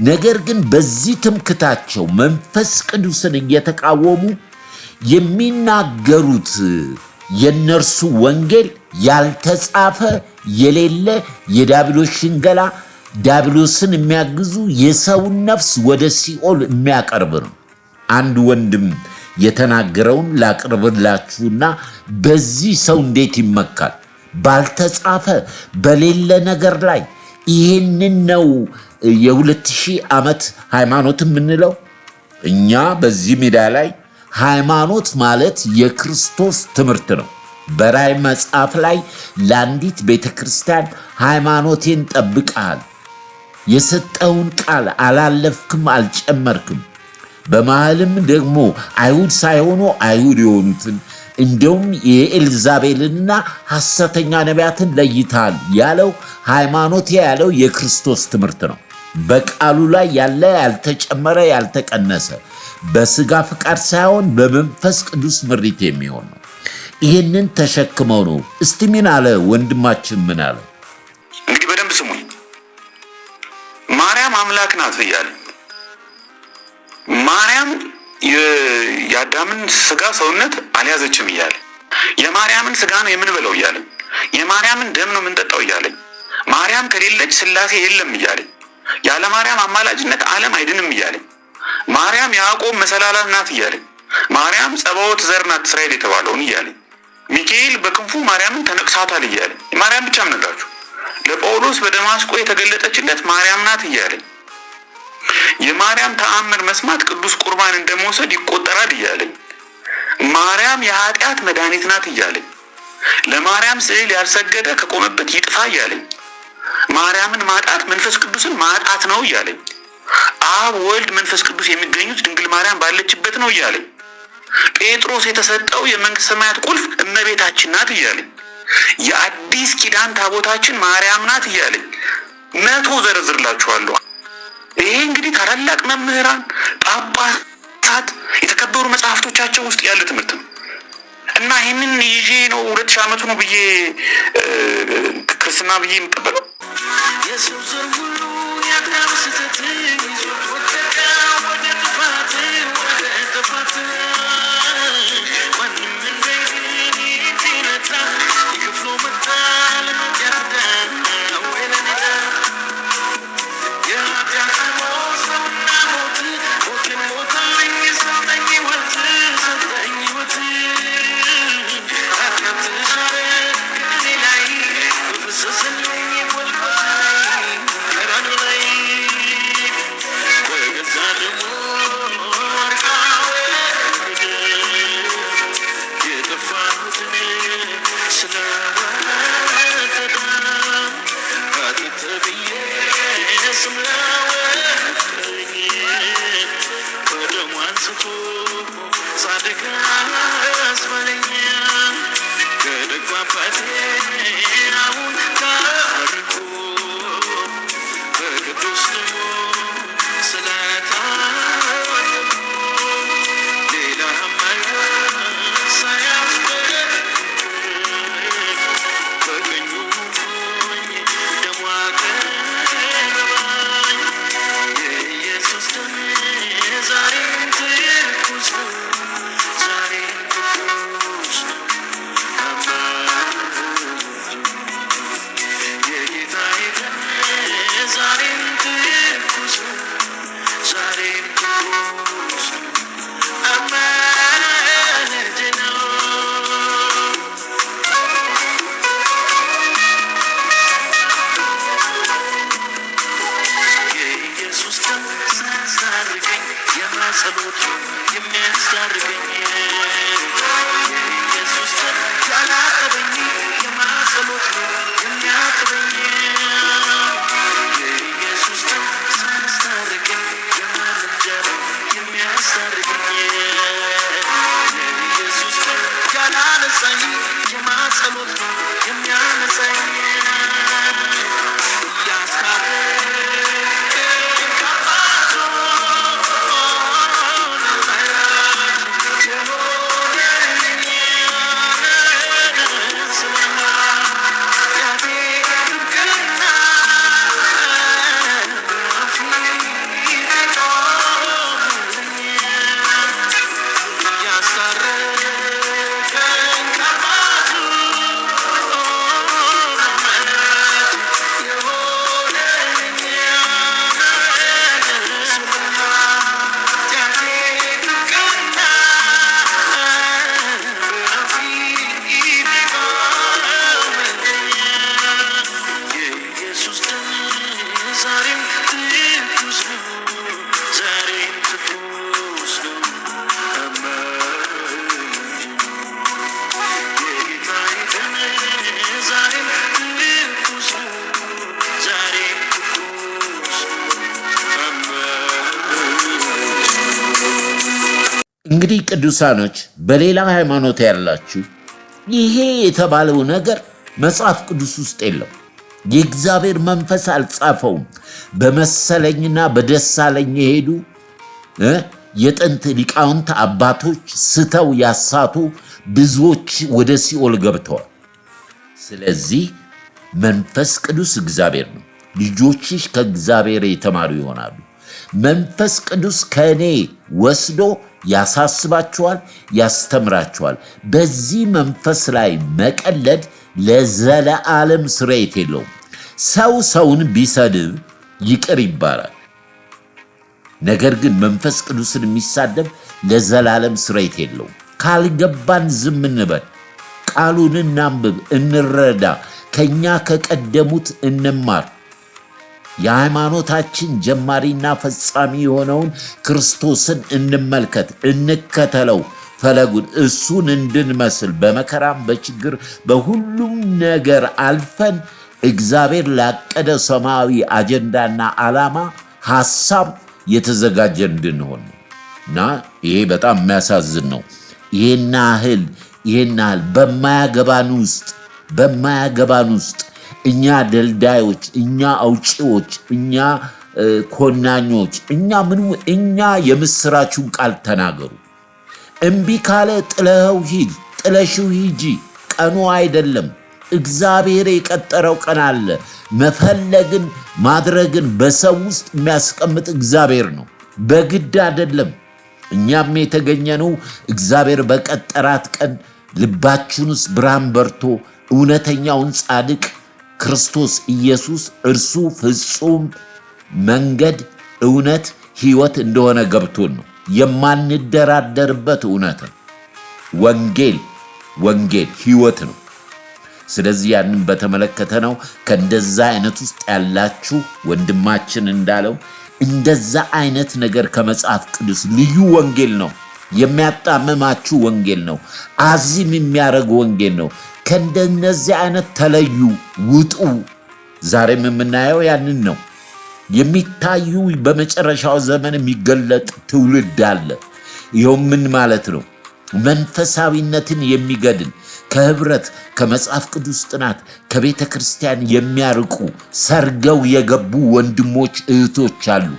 ነገር ግን በዚህ ትምክታቸው መንፈስ ቅዱስን እየተቃወሙ የሚናገሩት የነርሱ ወንጌል ያልተጻፈ የሌለ የዲያብሎስ ሽንገላ ዲያብሎስን የሚያግዙ የሰውን ነፍስ ወደ ሲኦል የሚያቀርብ ነው። አንድ ወንድም የተናገረውን ላቅርብላችሁና በዚህ ሰው እንዴት ይመካል? ባልተጻፈ በሌለ ነገር ላይ ይህንን ነው የ2000 ዓመት ሃይማኖት የምንለው። እኛ በዚህ ሜዳ ላይ ሃይማኖት ማለት የክርስቶስ ትምህርት ነው። በራእይ መጽሐፍ ላይ ለአንዲት ቤተክርስቲያን ሃይማኖቴን ጠብቀሃል፣ የሰጠውን ቃል አላለፍክም፣ አልጨመርክም፣ በመሃልም ደግሞ አይሁድ ሳይሆኑ አይሁድ የሆኑትን እንደውም የኤልዛቤልና ሐሰተኛ ነቢያትን ለይታል ያለው ሃይማኖት ያለው የክርስቶስ ትምህርት ነው። በቃሉ ላይ ያለ ያልተጨመረ ያልተቀነሰ በስጋ ፍቃድ ሳይሆን በመንፈስ ቅዱስ ምሪት የሚሆን ነው። ይህንን ተሸክመው ነው። እስቲ ምን አለ ወንድማችን? ምን አለ? እንግዲህ በደንብ ስሙኝ። ማርያም አምላክ ናት እያለ ማርያም የአዳምን ስጋ ሰውነት አልያዘችም እያለ የማርያምን ስጋ ነው የምንበለው እያለ የማርያምን ደም ነው የምንጠጣው እያለ ማርያም ከሌለች ስላሴ የለም እያለ ያለ ማርያም አማላጅነት ዓለም አይድንም እያለ ማርያም ያዕቆብ መሰላላት ናት እያለ ማርያም ጸባዖት ዘር ናት እስራኤል የተባለውን እያለ ሚካኤል በክንፉ ማርያምን ተነቅሳታል እያለ ማርያም ብቻ ምንላችሁ ለጳውሎስ በደማስቆ የተገለጠችለት ማርያም ናት እያለ የማርያም ተአምር መስማት ቅዱስ ቁርባን እንደመውሰድ ይቆጠራል እያለ ማርያም የኃጢአት መድኃኒት ናት እያለ ለማርያም ስዕል ያልሰገደ ከቆመበት ይጥፋ እያለ ማርያምን ማጣት መንፈስ ቅዱስን ማጣት ነው እያለ አብ ወልድ መንፈስ ቅዱስ የሚገኙት ድንግል ማርያም ባለችበት ነው እያለ ጴጥሮስ የተሰጠው የመንግስተ ሰማያት ቁልፍ እመቤታችን ናት እያለ የአዲስ ኪዳን ታቦታችን ማርያም ናት እያለ 100 ዘረዝርላችኋለሁ። ይሄ እንግዲህ ታላላቅ መምህራን ጳጳሳት የተከበሩ መጽሐፍቶቻቸው ውስጥ ያለ ትምህርት ነው እና ይህንን ይዤ ነው 2000 ዓመቱ ነው ብዬ ክርስትና ብዬ የምቀበለው። የሰው ዘር ሁሉ ያዳም ስተት ይዞ ወደቀ ወደ ጥፋት ማንም እንደግን ይትነታ ይክፍሎ መጣ ለመጃዳ ወለነዳ የኃጢአት ሞት ነውና ሞትን ሞተልኝ ሰጠኝ ሕይወት ኃጢአት ተሻረ ከእኔ ላይ በፈሰሰልኝ ጎልጎታ ላይ ቀራንዮ ላይ ጸሎት የሚያስታርቀኝ ኢየሱስ ያላጠበኝ የማጸሎት የሚያጥበኝ ኢየሱስ ሳያስታርቀኝ የማልንጀራ የሚያስታርቀኝ ኢየሱስ ያላነሳኝ የማጸሎት የሚያነሳኝ እንግዲህ ቅዱሳኖች በሌላ ሃይማኖት ያላችሁ ይሄ የተባለው ነገር መጽሐፍ ቅዱስ ውስጥ የለም። የእግዚአብሔር መንፈስ አልጻፈውም። በመሰለኝና በደሳለኝ የሄዱ የጥንት ሊቃውንት አባቶች ስተው ያሳቱ ብዙዎች ወደ ሲኦል ገብተዋል። ስለዚህ መንፈስ ቅዱስ እግዚአብሔር ነው። ልጆችሽ ከእግዚአብሔር የተማሩ ይሆናሉ። መንፈስ ቅዱስ ከእኔ ወስዶ ያሳስባችኋል፣ ያስተምራችኋል። በዚህ መንፈስ ላይ መቀለድ ለዘለዓለም ስርየት የለውም። ሰው ሰውን ቢሰድብ ይቅር ይባላል። ነገር ግን መንፈስ ቅዱስን የሚሳደብ ለዘላለም ስርየት የለውም። ካልገባን ዝም እንበል። ቃሉን እናንብብ፣ እንረዳ፣ ከኛ ከቀደሙት እንማር። የሃይማኖታችን ጀማሪና ፈጻሚ የሆነውን ክርስቶስን እንመልከት፣ እንከተለው ፈለጉን። እሱን እንድንመስል በመከራም በችግር በሁሉም ነገር አልፈን እግዚአብሔር ላቀደ ሰማያዊ አጀንዳና ዓላማ ሐሳብ የተዘጋጀ እንድንሆን ነው። እና ይሄ በጣም የሚያሳዝን ነው። ይሄን ያህል በማያገባን ውስጥ እኛ ደልዳዮች፣ እኛ አውጪዎች፣ እኛ ኮናኞች፣ እኛ የምስራቹን ቃል ተናገሩ። እምቢ ካለ ጥለሽው ሂጂ። ቀኑ አይደለም። እግዚአብሔር የቀጠረው ቀን አለ። መፈለግን ማድረግን በሰው ውስጥ የሚያስቀምጥ እግዚአብሔር ነው፣ በግድ አይደለም። እኛም የተገኘነው እግዚአብሔር በቀጠራት ቀን ልባችን ውስጥ ብርሃን በርቶ እውነተኛውን ጻድቅ ክርስቶስ ኢየሱስ እርሱ ፍጹም መንገድ፣ እውነት፣ ሕይወት እንደሆነ ገብቶን ነው። የማንደራደርበት እውነት ነው። ወንጌል ሕይወት ነው። ስለዚህ ያንን በተመለከተ ነው። ከእንደዛ አይነት ውስጥ ያላችሁ ወንድማችን እንዳለው እንደዛ አይነት ነገር ከመጽሐፍ ቅዱስ ልዩ ወንጌል ነው። የሚያጣምማችሁ ወንጌል ነው። አዚም የሚያደርግ ወንጌል ነው። ከእንደነዚህ አይነት ተለዩ፣ ውጡ። ዛሬም የምናየው ያንን ነው። የሚታዩ በመጨረሻው ዘመን የሚገለጥ ትውልድ አለ። ይኸው ምን ማለት ነው? መንፈሳዊነትን የሚገድል ከህብረት፣ ከመጽሐፍ ቅዱስ ጥናት፣ ከቤተ ክርስቲያን የሚያርቁ ሰርገው የገቡ ወንድሞች እህቶች አሉ።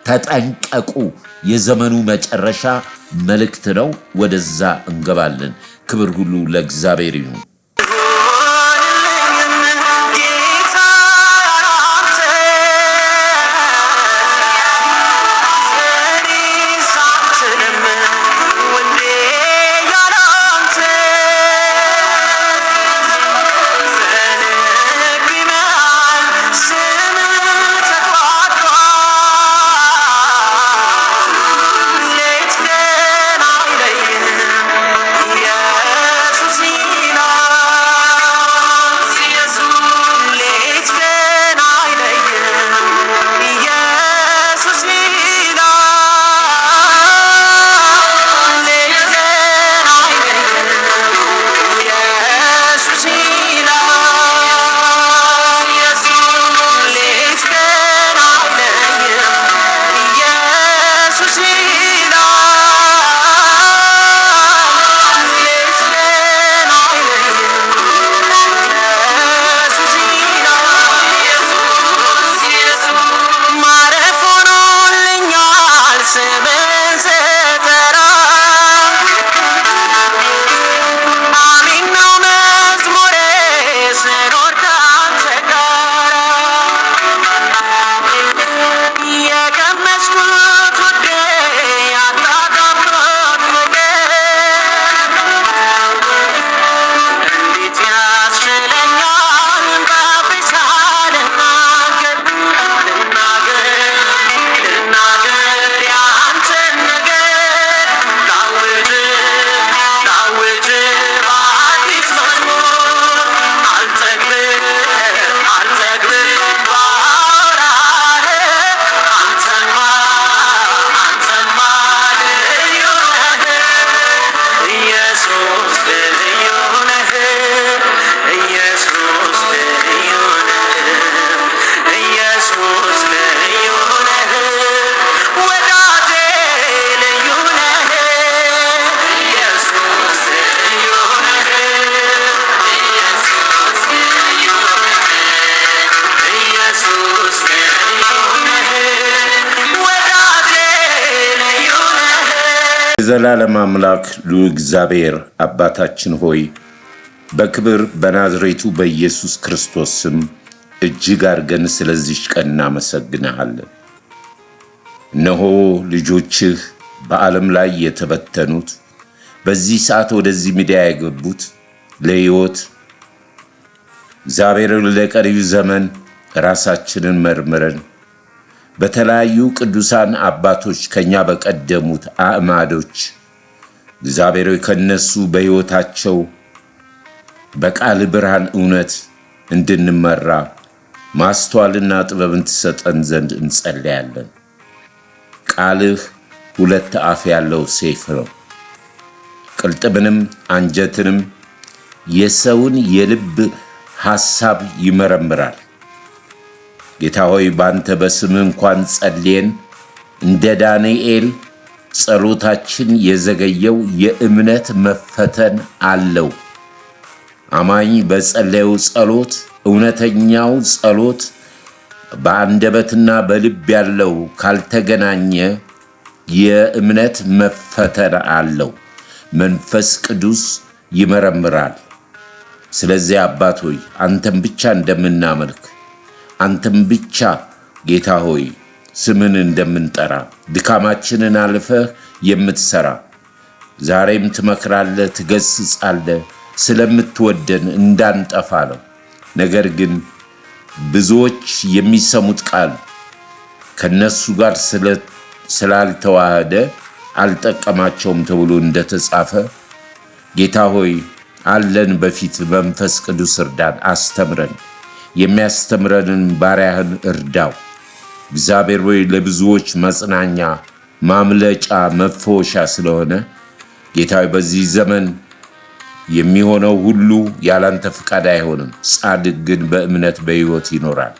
ተጠንቀቁ። የዘመኑ መጨረሻ መልእክት ነው። ወደዛ እንገባለን። ክብር ሁሉ ለእግዚአብሔር ይሁን። Yes, የዘላለም አምላክ ልዑል እግዚአብሔር አባታችን ሆይ በክብር በናዝሬቱ በኢየሱስ ክርስቶስ ስም እጅግ አድርገን ስለዚህ ቀን እናመሰግንሃለን። እነሆ ልጆችህ በዓለም ላይ የተበተኑት በዚህ ሰዓት ወደዚህ ሚዲያ የገቡት ለሕይወት እግዚአብሔር ለቀሪው ዘመን ራሳችንን መርምረን በተለያዩ ቅዱሳን አባቶች ከኛ በቀደሙት አእማዶች እግዚአብሔር ከነሱ በሕይወታቸው በቃል ብርሃን እውነት እንድንመራ ማስተዋልና ጥበብን ትሰጠን ዘንድ እንጸልያለን። ቃልህ ሁለት አፍ ያለው ሰይፍ ነው፣ ቅልጥምንም አንጀትንም የሰውን የልብ ሐሳብ ይመረምራል። ጌታ ሆይ ባንተ በስም እንኳን ጸልየን እንደ ዳንኤል ጸሎታችን የዘገየው የእምነት መፈተን አለው። አማኝ በጸለየው ጸሎት እውነተኛው ጸሎት በአንደበትና በልብ ያለው ካልተገናኘ የእምነት መፈተን አለው። መንፈስ ቅዱስ ይመረምራል። ስለዚህ አባት ሆይ አንተም ብቻ እንደምናመልክ አንተም ብቻ ጌታ ሆይ ስምን እንደምንጠራ ድካማችንን አልፈህ የምትሰራ ዛሬም ትመክራለህ፣ ትገስጻለህ ስለምትወደን እንዳንጠፋ ነው። ነገር ግን ብዙዎች የሚሰሙት ቃል ከነሱ ጋር ስላልተዋሃደ አልጠቀማቸውም ተብሎ እንደተጻፈ ጌታ ሆይ አለን በፊት መንፈስ ቅዱስ እርዳን፣ አስተምረን፣ የሚያስተምረንን ባሪያህን እርዳው። እግዚአብሔር ሆይ ለብዙዎች መጽናኛ ማምለጫ መፈወሻ ስለሆነ ጌታ ሆይ በዚህ ዘመን የሚሆነው ሁሉ ያላንተ ፍቃድ አይሆንም። ጻድቅ ግን በእምነት በሕይወት ይኖራል።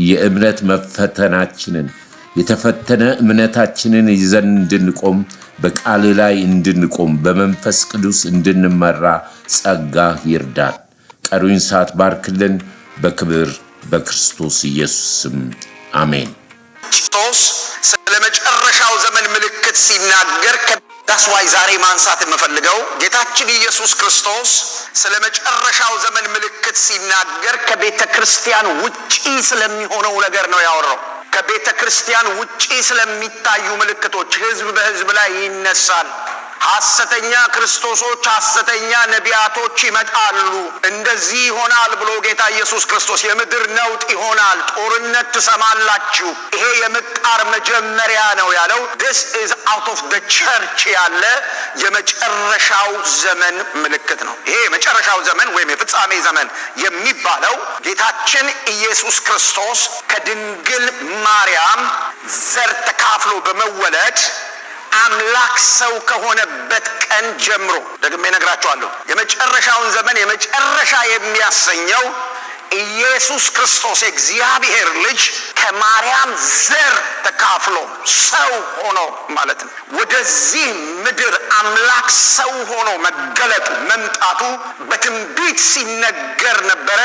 የእምነት መፈተናችንን የተፈተነ እምነታችንን ይዘን እንድንቆም በቃል ላይ እንድንቆም በመንፈስ ቅዱስ እንድንመራ ጸጋህ ይርዳል። ቀሪውን ሰዓት ባርክልን። በክብር በክርስቶስ ኢየሱስ ስም አሜን። ክርስቶስ ስለ መጨረሻው ዘመን ምልክት ሲናገር ዳስዋይ ዛሬ ማንሳት የምፈልገው ጌታችን ኢየሱስ ክርስቶስ ስለ መጨረሻው ዘመን ምልክት ሲናገር ከቤተ ክርስቲያን ውጪ ስለሚሆነው ነገር ነው ያወራው። ከቤተ ክርስቲያን ውጪ ስለሚታዩ ምልክቶች ህዝብ በህዝብ ላይ ይነሳል። ሐሰተኛ ክርስቶሶች፣ ሐሰተኛ ነቢያቶች ይመጣሉ። እንደዚህ ይሆናል ብሎ ጌታ ኢየሱስ ክርስቶስ የምድር ነውጥ ይሆናል፣ ጦርነት ትሰማላችሁ፣ ይሄ የምጣር መጀመሪያ ነው ያለው። this is out of the church ያለ የመጨረሻው ዘመን ምልክት ነው። ይሄ የመጨረሻው ዘመን ወይም የፍጻሜ ዘመን የሚባለው ጌታችን ኢየሱስ ክርስቶስ ከድንግል ማርያም ዘር ተካፍሎ በመወለድ አምላክ ሰው ከሆነበት ቀን ጀምሮ ደግሜ እነግራችኋለሁ። የመጨረሻውን ዘመን የመጨረሻ የሚያሰኘው ኢየሱስ ክርስቶስ የእግዚአብሔር ልጅ ከማርያም ዘር ተካፍሎ ሰው ሆኖ ማለት ነው ወደዚህ ምድር አምላክ ሰው ሆኖ መገለጡ መምጣቱ በትንቢት ሲነገር ነበረ።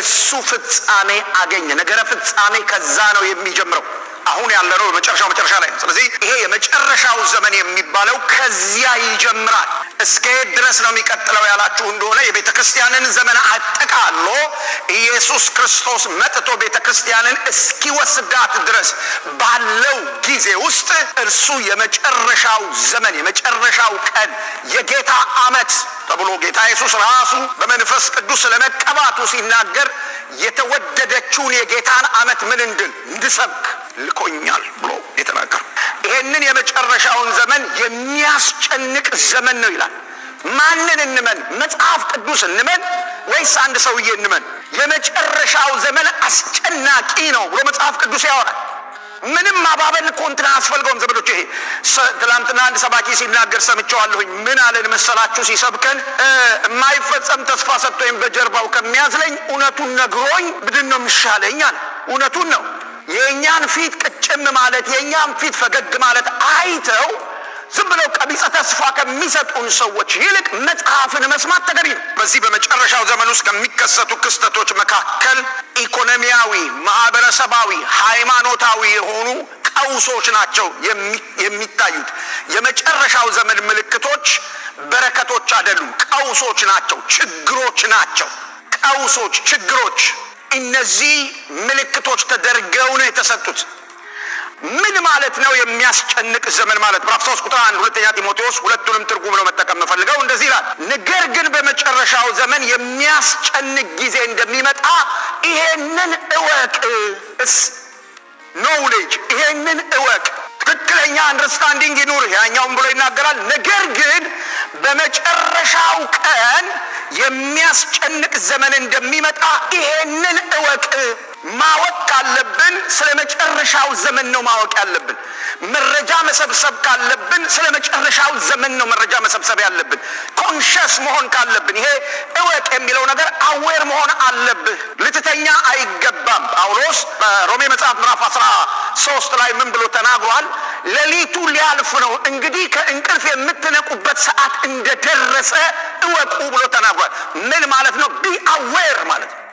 እሱ ፍጻሜ አገኘ። ነገረ ፍጻሜ ከዛ ነው የሚጀምረው። አሁን ያለነው በመጨረሻው መጨረሻ ላይ ነው። ስለዚህ ይሄ የመጨረሻው ዘመን የሚባለው ከዚያ ይጀምራል። እስከ የት ድረስ ነው የሚቀጥለው ያላችሁ እንደሆነ የቤተ ክርስቲያንን ዘመን አጠቃሎ ኢየሱስ ክርስቶስ መጥቶ ቤተ ክርስቲያንን እስኪወስዳት ድረስ ባለው ጊዜ ውስጥ እርሱ የመጨረሻው ዘመን የመጨረሻው ቀን የጌታ ዓመት ተብሎ ጌታ ኢየሱስ ራሱ በመንፈስ ቅዱስ ስለመቀባቱ ሲናገር የተወደደችውን የጌታን ዓመት ምን እንድሰብክ ልኮኛል ብሎ የተናገረ ይሄንን የመጨረሻውን ዘመን የሚያስጨንቅ ዘመን ነው ይላል። ማንን እንመን? መጽሐፍ ቅዱስ እንመን ወይስ አንድ ሰውዬ እንመን? የመጨረሻው ዘመን አስጨናቂ ነው ብሎ መጽሐፍ ቅዱስ ያወራል። ምንም ማባበል እኮ እንትን አያስፈልገውም ዘመዶች። ይሄ ትላንትና አንድ ሰባኪ ሲናገር ሰምቼዋለሁኝ። ምን አለን መሰላችሁ? ሲሰብከን የማይፈጸም ተስፋ ሰጥቶኝ በጀርባው ከሚያዝለኝ እውነቱን ነግሮኝ ብድን ነው የሚሻለኝ አለ። እውነቱን ነው። የእኛን ፊት ቅጭም ማለት የእኛን ፊት ፈገግ ማለት አይተው ዝም ብለው ቀቢጸ ተስፋ ከሚሰጡን ሰዎች ይልቅ መጽሐፍን መስማት ተገቢ ነው። በዚህ በመጨረሻው ዘመን ውስጥ ከሚከሰቱ ክስተቶች መካከል ኢኮኖሚያዊ፣ ማህበረሰባዊ፣ ሃይማኖታዊ የሆኑ ቀውሶች ናቸው የሚታዩት። የመጨረሻው ዘመን ምልክቶች በረከቶች አይደሉም፣ ቀውሶች ናቸው፣ ችግሮች ናቸው። ቀውሶች፣ ችግሮች፣ እነዚህ ምልክቶች ተደርገው ነው የተሰጡት። ምን ማለት ነው የሚያስጨንቅ ዘመን ማለት? ምዕራፍ 3 ቁጥር 1 ሁለተኛ ጢሞቴዎስ ሁለቱንም ትርጉም ነው መጠቀም ፈልገው እንደዚህ ይላል። ነገር ግን በመጨረሻው ዘመን የሚያስጨንቅ ጊዜ እንደሚመጣ ይሄንን እወቅ። ኖውሌጅ፣ ይሄንን እወቅ። ትክክለኛ አንደርስታንዲንግ ይኑር። ያኛውን ብሎ ይናገራል። ነገር ግን በመጨረሻው ቀን የሚያስጨንቅ ዘመን እንደሚመጣ ይሄንን እወቅ። ማወቅ ካለብን ስለ መጨረሻው ዘመን ነው ማወቅ ያለብን። መረጃ መሰብሰብ ካለብን ስለ መጨረሻው ዘመን ነው መረጃ መሰብሰብ ያለብን። ኮንሸስ መሆን ካለብን ይሄ እወቅ የሚለው ነገር አዌር መሆን አለብህ። ልትተኛ አይገባም። ጳውሎስ በሮሜ መጽሐፍ ምዕራፍ 13 ላይ ምን ብሎ ተናግሯል? ሌሊቱ ሊያልፍ ነው፣ እንግዲህ ከእንቅልፍ የምትነቁበት ሰዓት እንደደረሰ እወቁ ብሎ ተናግሯል። ምን ማለት ነው? ቢ አዌር ማለት ነው።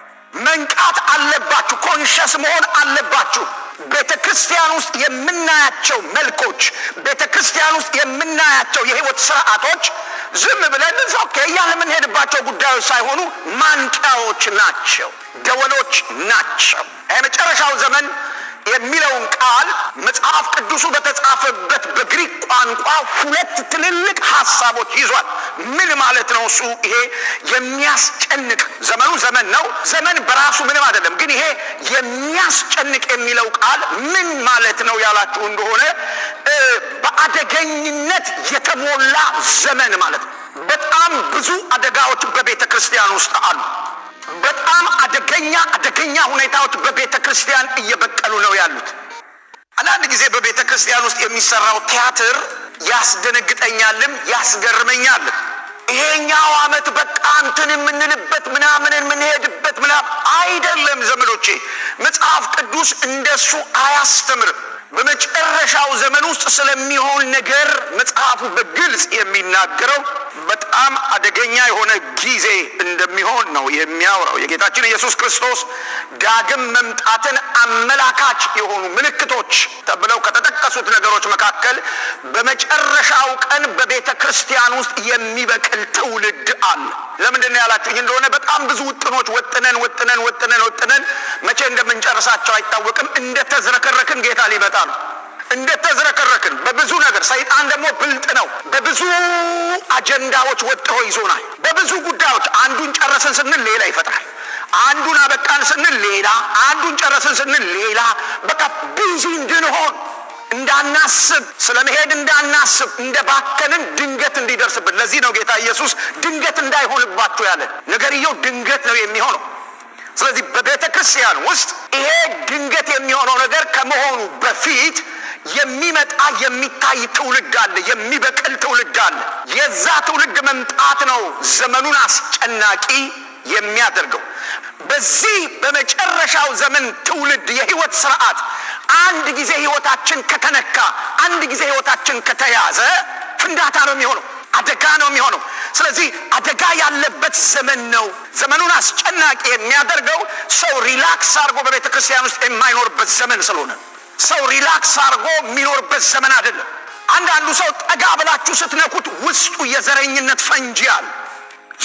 መንቃት አለባችሁ፣ ኮንሸስ መሆን አለባችሁ። ቤተ ክርስቲያን ውስጥ የምናያቸው መልኮች፣ ቤተ ክርስቲያን ውስጥ የምናያቸው የህይወት ስርዓቶች ዝም ብለን ኦኬ እያለ የምንሄድባቸው ጉዳዮች ሳይሆኑ ማንቂያዎች ናቸው፣ ደወሎች ናቸው። የመጨረሻው ዘመን የሚለውን ቃል መጽሐፍ ቅዱሱ በተጻፈበት በግሪክ ቋንቋ ሁለት ትልልቅ ሐሳቦች ይዟል። ምን ማለት ነው እሱ? ይሄ የሚያስጨንቅ ዘመኑ ዘመን ነው። ዘመን በራሱ ምንም አይደለም። ግን ይሄ የሚያስጨንቅ የሚለው ቃል ምን ማለት ነው ያላችሁ እንደሆነ በአደገኝነት የተሞላ ዘመን ማለት ነው። በጣም ብዙ አደጋዎች በቤተ ክርስቲያን ውስጥ አሉ። በጣም አደገኛ ሁኔታዎች በቤተ ክርስቲያን እየበቀሉ ነው ያሉት። አንዳንድ ጊዜ በቤተ ክርስቲያን ውስጥ የሚሰራው ቲያትር ያስደነግጠኛልም ያስገርመኛልም። ይሄኛው ዓመት በቃ እንትን የምንልበት ምናምን የምንሄድበት ምናምን አይደለም ዘመዶቼ። መጽሐፍ ቅዱስ እንደሱ አያስተምርም። በመጨረሻው ዘመን ውስጥ ስለሚሆን ነገር መጽሐፉ በግልጽ የሚናገረው በጣም አደገኛ የሆነ ጊዜ እንደሚሆን ነው የሚያወራው። የጌታችን ኢየሱስ ክርስቶስ ዳግም መምጣትን አመላካች የሆኑ ምልክቶች ተብለው ከተጠቀሱት ነገሮች መካከል በመጨረሻው ቀን በቤተ ክርስቲያን ውስጥ የሚበቅል ትውልድ አለ። ለምንድን ነው ያላችሁኝ እንደሆነ በጣም ብዙ ውጥኖች ወጥነን መቼ እንደምንጨርሳቸው አይታወቅም። እንደተዝረከረክን ጌታ ሊመጣ ነው። እንደተዝረከረክን በብዙ ነገር። ሰይጣን ደግሞ ብልጥ ነው። በብዙ አጀንዳዎች ወጥሮ ይዞናል። በብዙ ጉዳዮች አንዱን ጨረስን ስንል ሌላ ይፈጥራል። አንዱን አበቃን ስንል ሌላ፣ አንዱን ጨረስን ስንል ሌላ። በቃ ቢዚ እንድንሆን እንዳናስብ፣ ስለመሄድ እንዳናስብ፣ እንደባከንን ድንገት እንዲደርስብን። ለዚህ ነው ጌታ ኢየሱስ ድንገት እንዳይሆንባችሁ ያለ። ነገርየው ድንገት ነው የሚሆነው። ስለዚህ በቤተ ክርስቲያን ውስጥ ይሄ ድንገት የሚሆነው ነገር ከመሆኑ በፊት የሚመጣ የሚታይ ትውልድ አለ፣ የሚበቅል ትውልድ አለ። የዛ ትውልድ መምጣት ነው ዘመኑን አስጨናቂ የሚያደርገው። በዚህ በመጨረሻው ዘመን ትውልድ የህይወት ስርዓት አንድ ጊዜ ህይወታችን ከተነካ፣ አንድ ጊዜ ህይወታችን ከተያዘ ፍንዳታ ነው የሚሆነው፣ አደጋ ነው የሚሆነው። ስለዚህ አደጋ ያለበት ዘመን ነው። ዘመኑን አስጨናቂ የሚያደርገው ሰው ሪላክስ አድርጎ በቤተ ክርስቲያን ውስጥ የማይኖርበት ዘመን ስለሆነ፣ ሰው ሪላክስ አድርጎ የሚኖርበት ዘመን አይደለም። አንዳንዱ ሰው ጠጋ ብላችሁ ስትነኩት ውስጡ የዘረኝነት ፈንጂ አለ፣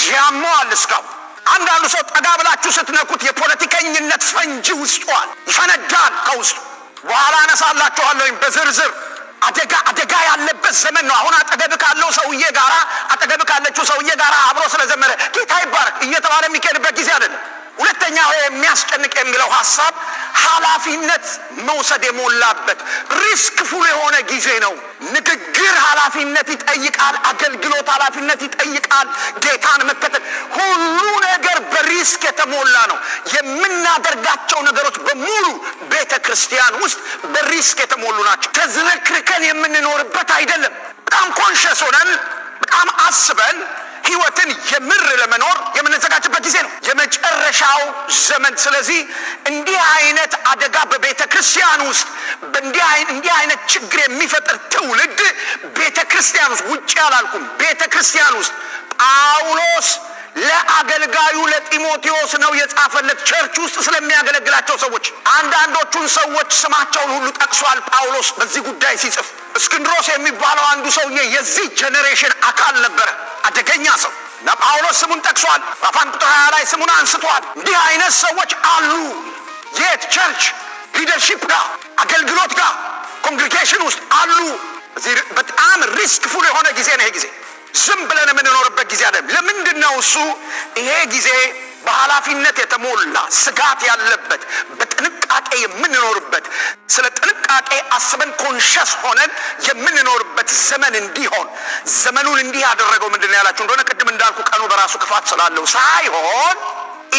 ያመዋል እስካሁን። አንዳንዱ ሰው ጠጋ ብላችሁ ስትነኩት የፖለቲከኝነት ፈንጂ ውስጡ አለ፣ ይፈነዳል ከውስጡ። በኋላ አነሳላችኋለሁ በዝርዝር። አደጋ ያለበት ዘመን ነው። አሁን አጠገብ ካለው ሰውዬ ጋራ፣ አጠገብ ካለችው ሰውዬ ጋራ አብሮ ስለዘመረ ጌታ ይባረክ እየተባለ የሚካሄድበት ጊዜ አይደለም። ሁለተኛው የሚያስጨንቅ የሚለው ሐሳብ ኃላፊነት መውሰድ የሞላበት ሪስክፉል የሆነ ጊዜ ነው። ንግግር ኃላፊነት ይጠይቃል። አገልግሎት ኃላፊነት ይጠይቃል። ጌታን መከተል፣ ሁሉ ነገር በሪስክ የተሞላ ነው። የምናደርጋቸው ነገሮች በሙሉ ቤተ ክርስቲያን ውስጥ በሪስክ የተሞሉ ናቸው። ተዝረክርከን የምንኖርበት አይደለም። በጣም ኮንሸስ ሆነን በጣም አስበን ህይወትን የምር ለመኖር የምንዘጋጅበት ጊዜ ነው የመጨረሻው ዘመን። ስለዚህ እንዲህ አይነት አደጋ በቤተ ክርስቲያን ውስጥ እንዲህ አይነት ችግር የሚፈጥር ትውልድ ቤተ ክርስቲያን ውስጥ፣ ውጭ አላልኩም፣ ቤተ ክርስቲያን ውስጥ ጳውሎስ ለአገልጋዩ ለጢሞቴዎስ ነው የጻፈለት፣ ቸርች ውስጥ ስለሚያገለግላቸው ሰዎች። አንዳንዶቹን ሰዎች ስማቸውን ሁሉ ጠቅሷል ጳውሎስ በዚህ ጉዳይ ሲጽፍ። እስክንድሮስ የሚባለው አንዱ ሰውዬ የዚህ ጄኔሬሽን አካል ነበረ፣ አደገኛ ሰው እና ጳውሎስ ስሙን ጠቅሷል። በአፋን ቁጥር 20 ላይ ስሙን አንስቷል። እንዲህ አይነት ሰዎች አሉ። የት ቸርች ሊደርሺፕ ጋር አገልግሎት ጋር ኮንግሪጌሽን ውስጥ አሉ። እዚህ በጣም ሪስክፉል የሆነ ጊዜ ነው ይሄ ጊዜ። ዝም ብለን የምንኖርበት ጊዜ አይደለም። ለምንድን ነው እሱ? ይሄ ጊዜ በኃላፊነት የተሞላ ስጋት ያለበት በጥንቃቄ የምንኖርበት፣ ስለ ጥንቃቄ አስበን ኮንሸስ ሆነን የምንኖርበት ዘመን እንዲሆን። ዘመኑን እንዲህ ያደረገው ምንድን ነው ያላችሁ እንደሆነ ቅድም እንዳልኩ ቀኑ በራሱ ክፋት ስላለው ሳይሆን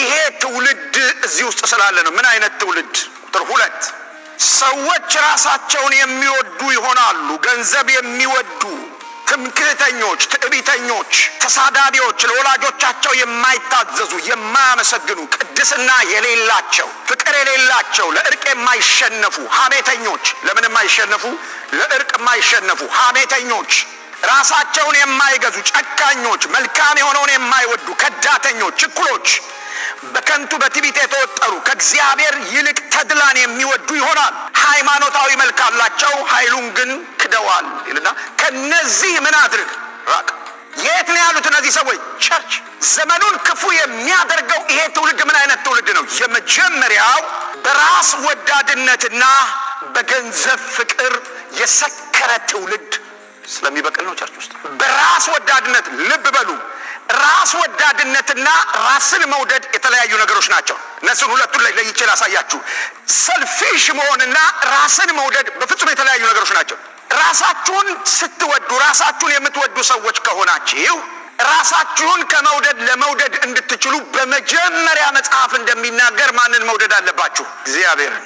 ይሄ ትውልድ እዚህ ውስጥ ስላለ ነው። ምን አይነት ትውልድ? ቁጥር 2 ሰዎች ራሳቸውን የሚወዱ ይሆናሉ፣ ገንዘብ የሚወዱ፣ ትምክህተኞች፣ ትዕቢተኞች፣ ተሳዳቢዎች፣ ለወላጆቻቸው የማይታዘዙ፣ የማያመሰግኑ፣ ቅድስና የሌላቸው፣ ፍቅር የሌላቸው፣ ለእርቅ የማይሸነፉ፣ ሐሜተኞች። ለምን የማይሸነፉ? ለእርቅ የማይሸነፉ ሐሜተኞች፣ ራሳቸውን የማይገዙ፣ ጨካኞች፣ መልካም የሆነውን የማይወዱ፣ ከዳተኞች፣ ችኩሎች፣ በከንቱ በትዕቢት የተወጠሩ፣ ከእግዚአብሔር ይልቅ ተድላን የሚወዱ ይሆናል። ሃይማኖታዊ መልክ አላቸው፣ ኃይሉን ግን ክደዋል ይልና ከነዚህ ምን አድርግ? ራቅ። የት ነው ያሉት እነዚህ ሰዎች? ቸርች። ዘመኑን ክፉ የሚያደርገው ይሄ ትውልድ ምን አይነት ትውልድ ነው? የመጀመሪያው በራስ ወዳድነትና በገንዘብ ፍቅር የሰከረ ትውልድ ስለሚበቅል ነው። ቸርች ውስጥ በራስ ወዳድነት፣ ልብ በሉ፣ ራስ ወዳድነትና ራስን መውደድ የተለያዩ ነገሮች ናቸው። እነሱን ሁለቱን ላይ ለይቼ ላሳያችሁ። ሰልፊሽ መሆንና ራስን መውደድ በፍጹም የተለያዩ ነገሮች ናቸው። ራሳችሁን ስትወዱ፣ ራሳችሁን የምትወዱ ሰዎች ከሆናችሁ ራሳችሁን ከመውደድ ለመውደድ እንድትችሉ በመጀመሪያ መጽሐፍ እንደሚናገር ማንን መውደድ አለባችሁ? እግዚአብሔርን።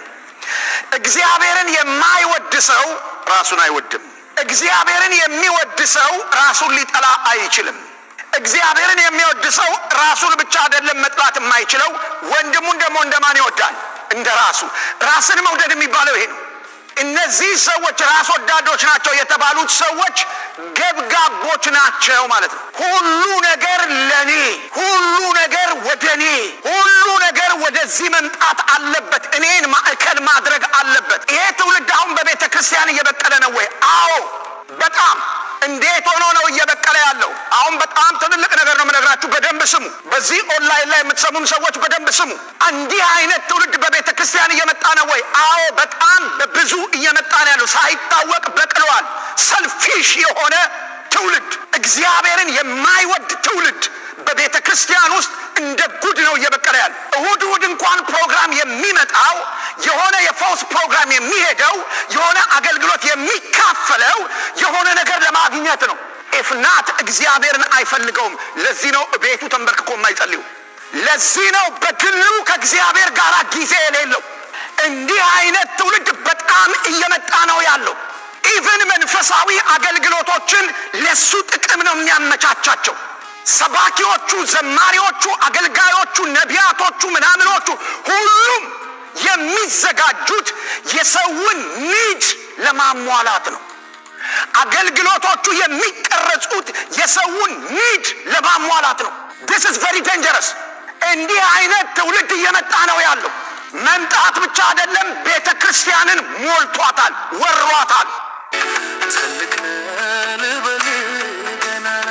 እግዚአብሔርን የማይወድ ሰው ራሱን አይወድም። እግዚአብሔርን የሚወድ ሰው ራሱን ሊጠላ አይችልም። እግዚአብሔርን የሚወድ ሰው ራሱን ብቻ አይደለም መጥላት የማይችለው፣ ወንድሙን ደግሞ እንደማን ይወዳል? እንደ ራሱ። ራስን መውደድ የሚባለው ይሄ ነው። እነዚህ ሰዎች ራስ ወዳዶች ናቸው የተባሉት ሰዎች ገብጋቦች ናቸው ማለት ነው። ሁሉ ነገር ለኔ፣ ሁሉ ነገር ወደኔ፣ ሁሉ ነገር ወደዚህ መምጣት አለበት፣ እኔን ማዕከል ማድረግ አለበት። ይሄ ትውልድ አሁን በቤተ ክርስቲያን እየበቀለ ነው ወይ? አዎ በጣም። እንዴት ሆኖ ነው እየበቀለ ያለው? አሁን በጣም ትልልቅ ነገር ነው የምነግራችሁ፣ በደንብ ስሙ። በዚህ ኦንላይን ላይ የምትሰሙን ሰዎች በደንብ ስሙ። እንዲህ አይነት ትውልድ በቤተ ክርስቲያን እየመጣ ነው ወይ? አዎ በጣም በብዙ እየመጣ ነው ያለው። ሳይታወቅ በቅሏል። ሰልፊሽ የሆነ ትውልድ፣ እግዚአብሔርን የማይወድ ትውልድ በቤተ ክርስቲያን ውስጥ እንደ ጉድ ነው እየበቀለ ያለ። እሁድ እሁድ እንኳን ፕሮግራም የሚመጣው፣ የሆነ የፈውስ ፕሮግራም የሚሄደው፣ የሆነ አገልግሎት የሚካፈለው የሆነ ነገር ለማግኘት ነው። ኢፍናት እግዚአብሔርን አይፈልገውም። ለዚህ ነው ቤቱ ተንበርክኮ የማይጸልዩ። ለዚህ ነው በግሉ ከእግዚአብሔር ጋር ጊዜ የሌለው። እንዲህ አይነት ትውልድ በጣም እየመጣ ነው ያለው። ኢቭን መንፈሳዊ አገልግሎቶችን ለሱ ጥቅም ነው የሚያመቻቻቸው። ሰባኪዎቹ፣ ዘማሪዎቹ፣ አገልጋዮቹ፣ ነቢያቶቹ፣ ምናምኖቹ ሁሉም የሚዘጋጁት የሰውን ኒድ ለማሟላት ነው። አገልግሎቶቹ የሚቀረጹት የሰውን ኒድ ለማሟላት ነው። this is very dangerous። እንዲህ አይነት ትውልድ እየመጣ ነው ያለው። መምጣት ብቻ አይደለም፣ ቤተ ክርስቲያንን ሞልቷታል፣ ወሯታል። ትልቅ ልበል ገናና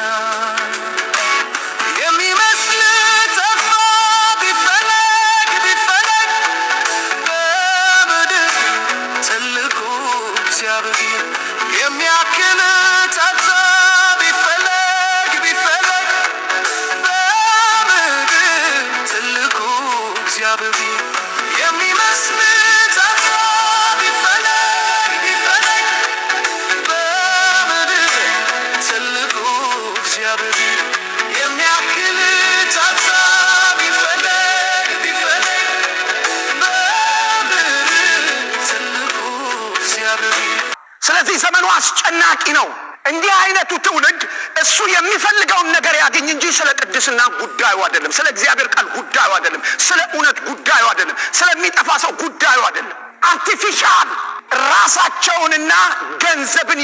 የሚመስል ጠፋ ቢፈለግ ቢፈለግ በምድር ትልቁ እግዚአብሔር የሚያክል ጠፋ ቢፈለግ ቢፈለግ በምድር ትልቁ እግዚአብሔር የሚመስል ጠፋ ቢፈለግ ቢፈለግ በምድር ትልቁ እግዚአብሔር የሚያክል ጠፋ ቢፈለግ ቢፈለግ በምድር ትልቁ እግዚአብሔር። ስለዚህ ዘመኑ አስጨናቂ ነው። እንዲህ አይነቱ ትውልድ እሱ የሚፈልገውን ነገር ያገኝ እንጂ ስለ ቅድስና ጉዳዩ አይደለም፣ ስለ እግዚአብሔር ቃል ጉዳዩ አይደለም፣ ስለ እውነት ጉዳዩ አይደለም፣ ስለሚጠፋ ሰው ጉዳዩ አይደለም። አርቲፊሻል ራሳቸውንና ገንዘብን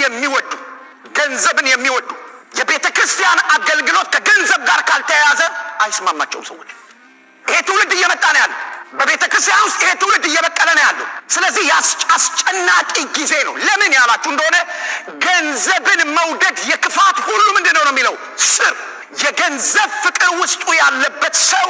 የሚወዱ የቤተ ክርስቲያን አገልግሎት ከገንዘብ ጋር ካልተያያዘ አይስማማቸውም ሰዎች። ይሄ ትውልድ እየመጣ ነው ያለው። በቤተ ክርስቲያን ውስጥ ይሄ ትውልድ እየበቀለ ነው ያለው። ስለዚህ አስጨናቂ ጊዜ ነው። ለምን ያላችሁ እንደሆነ ገንዘብን መውደድ የክፋት ሁሉ ምንድነው ነው የሚለው ስር። የገንዘብ ፍቅር ውስጡ ያለበት ሰው፣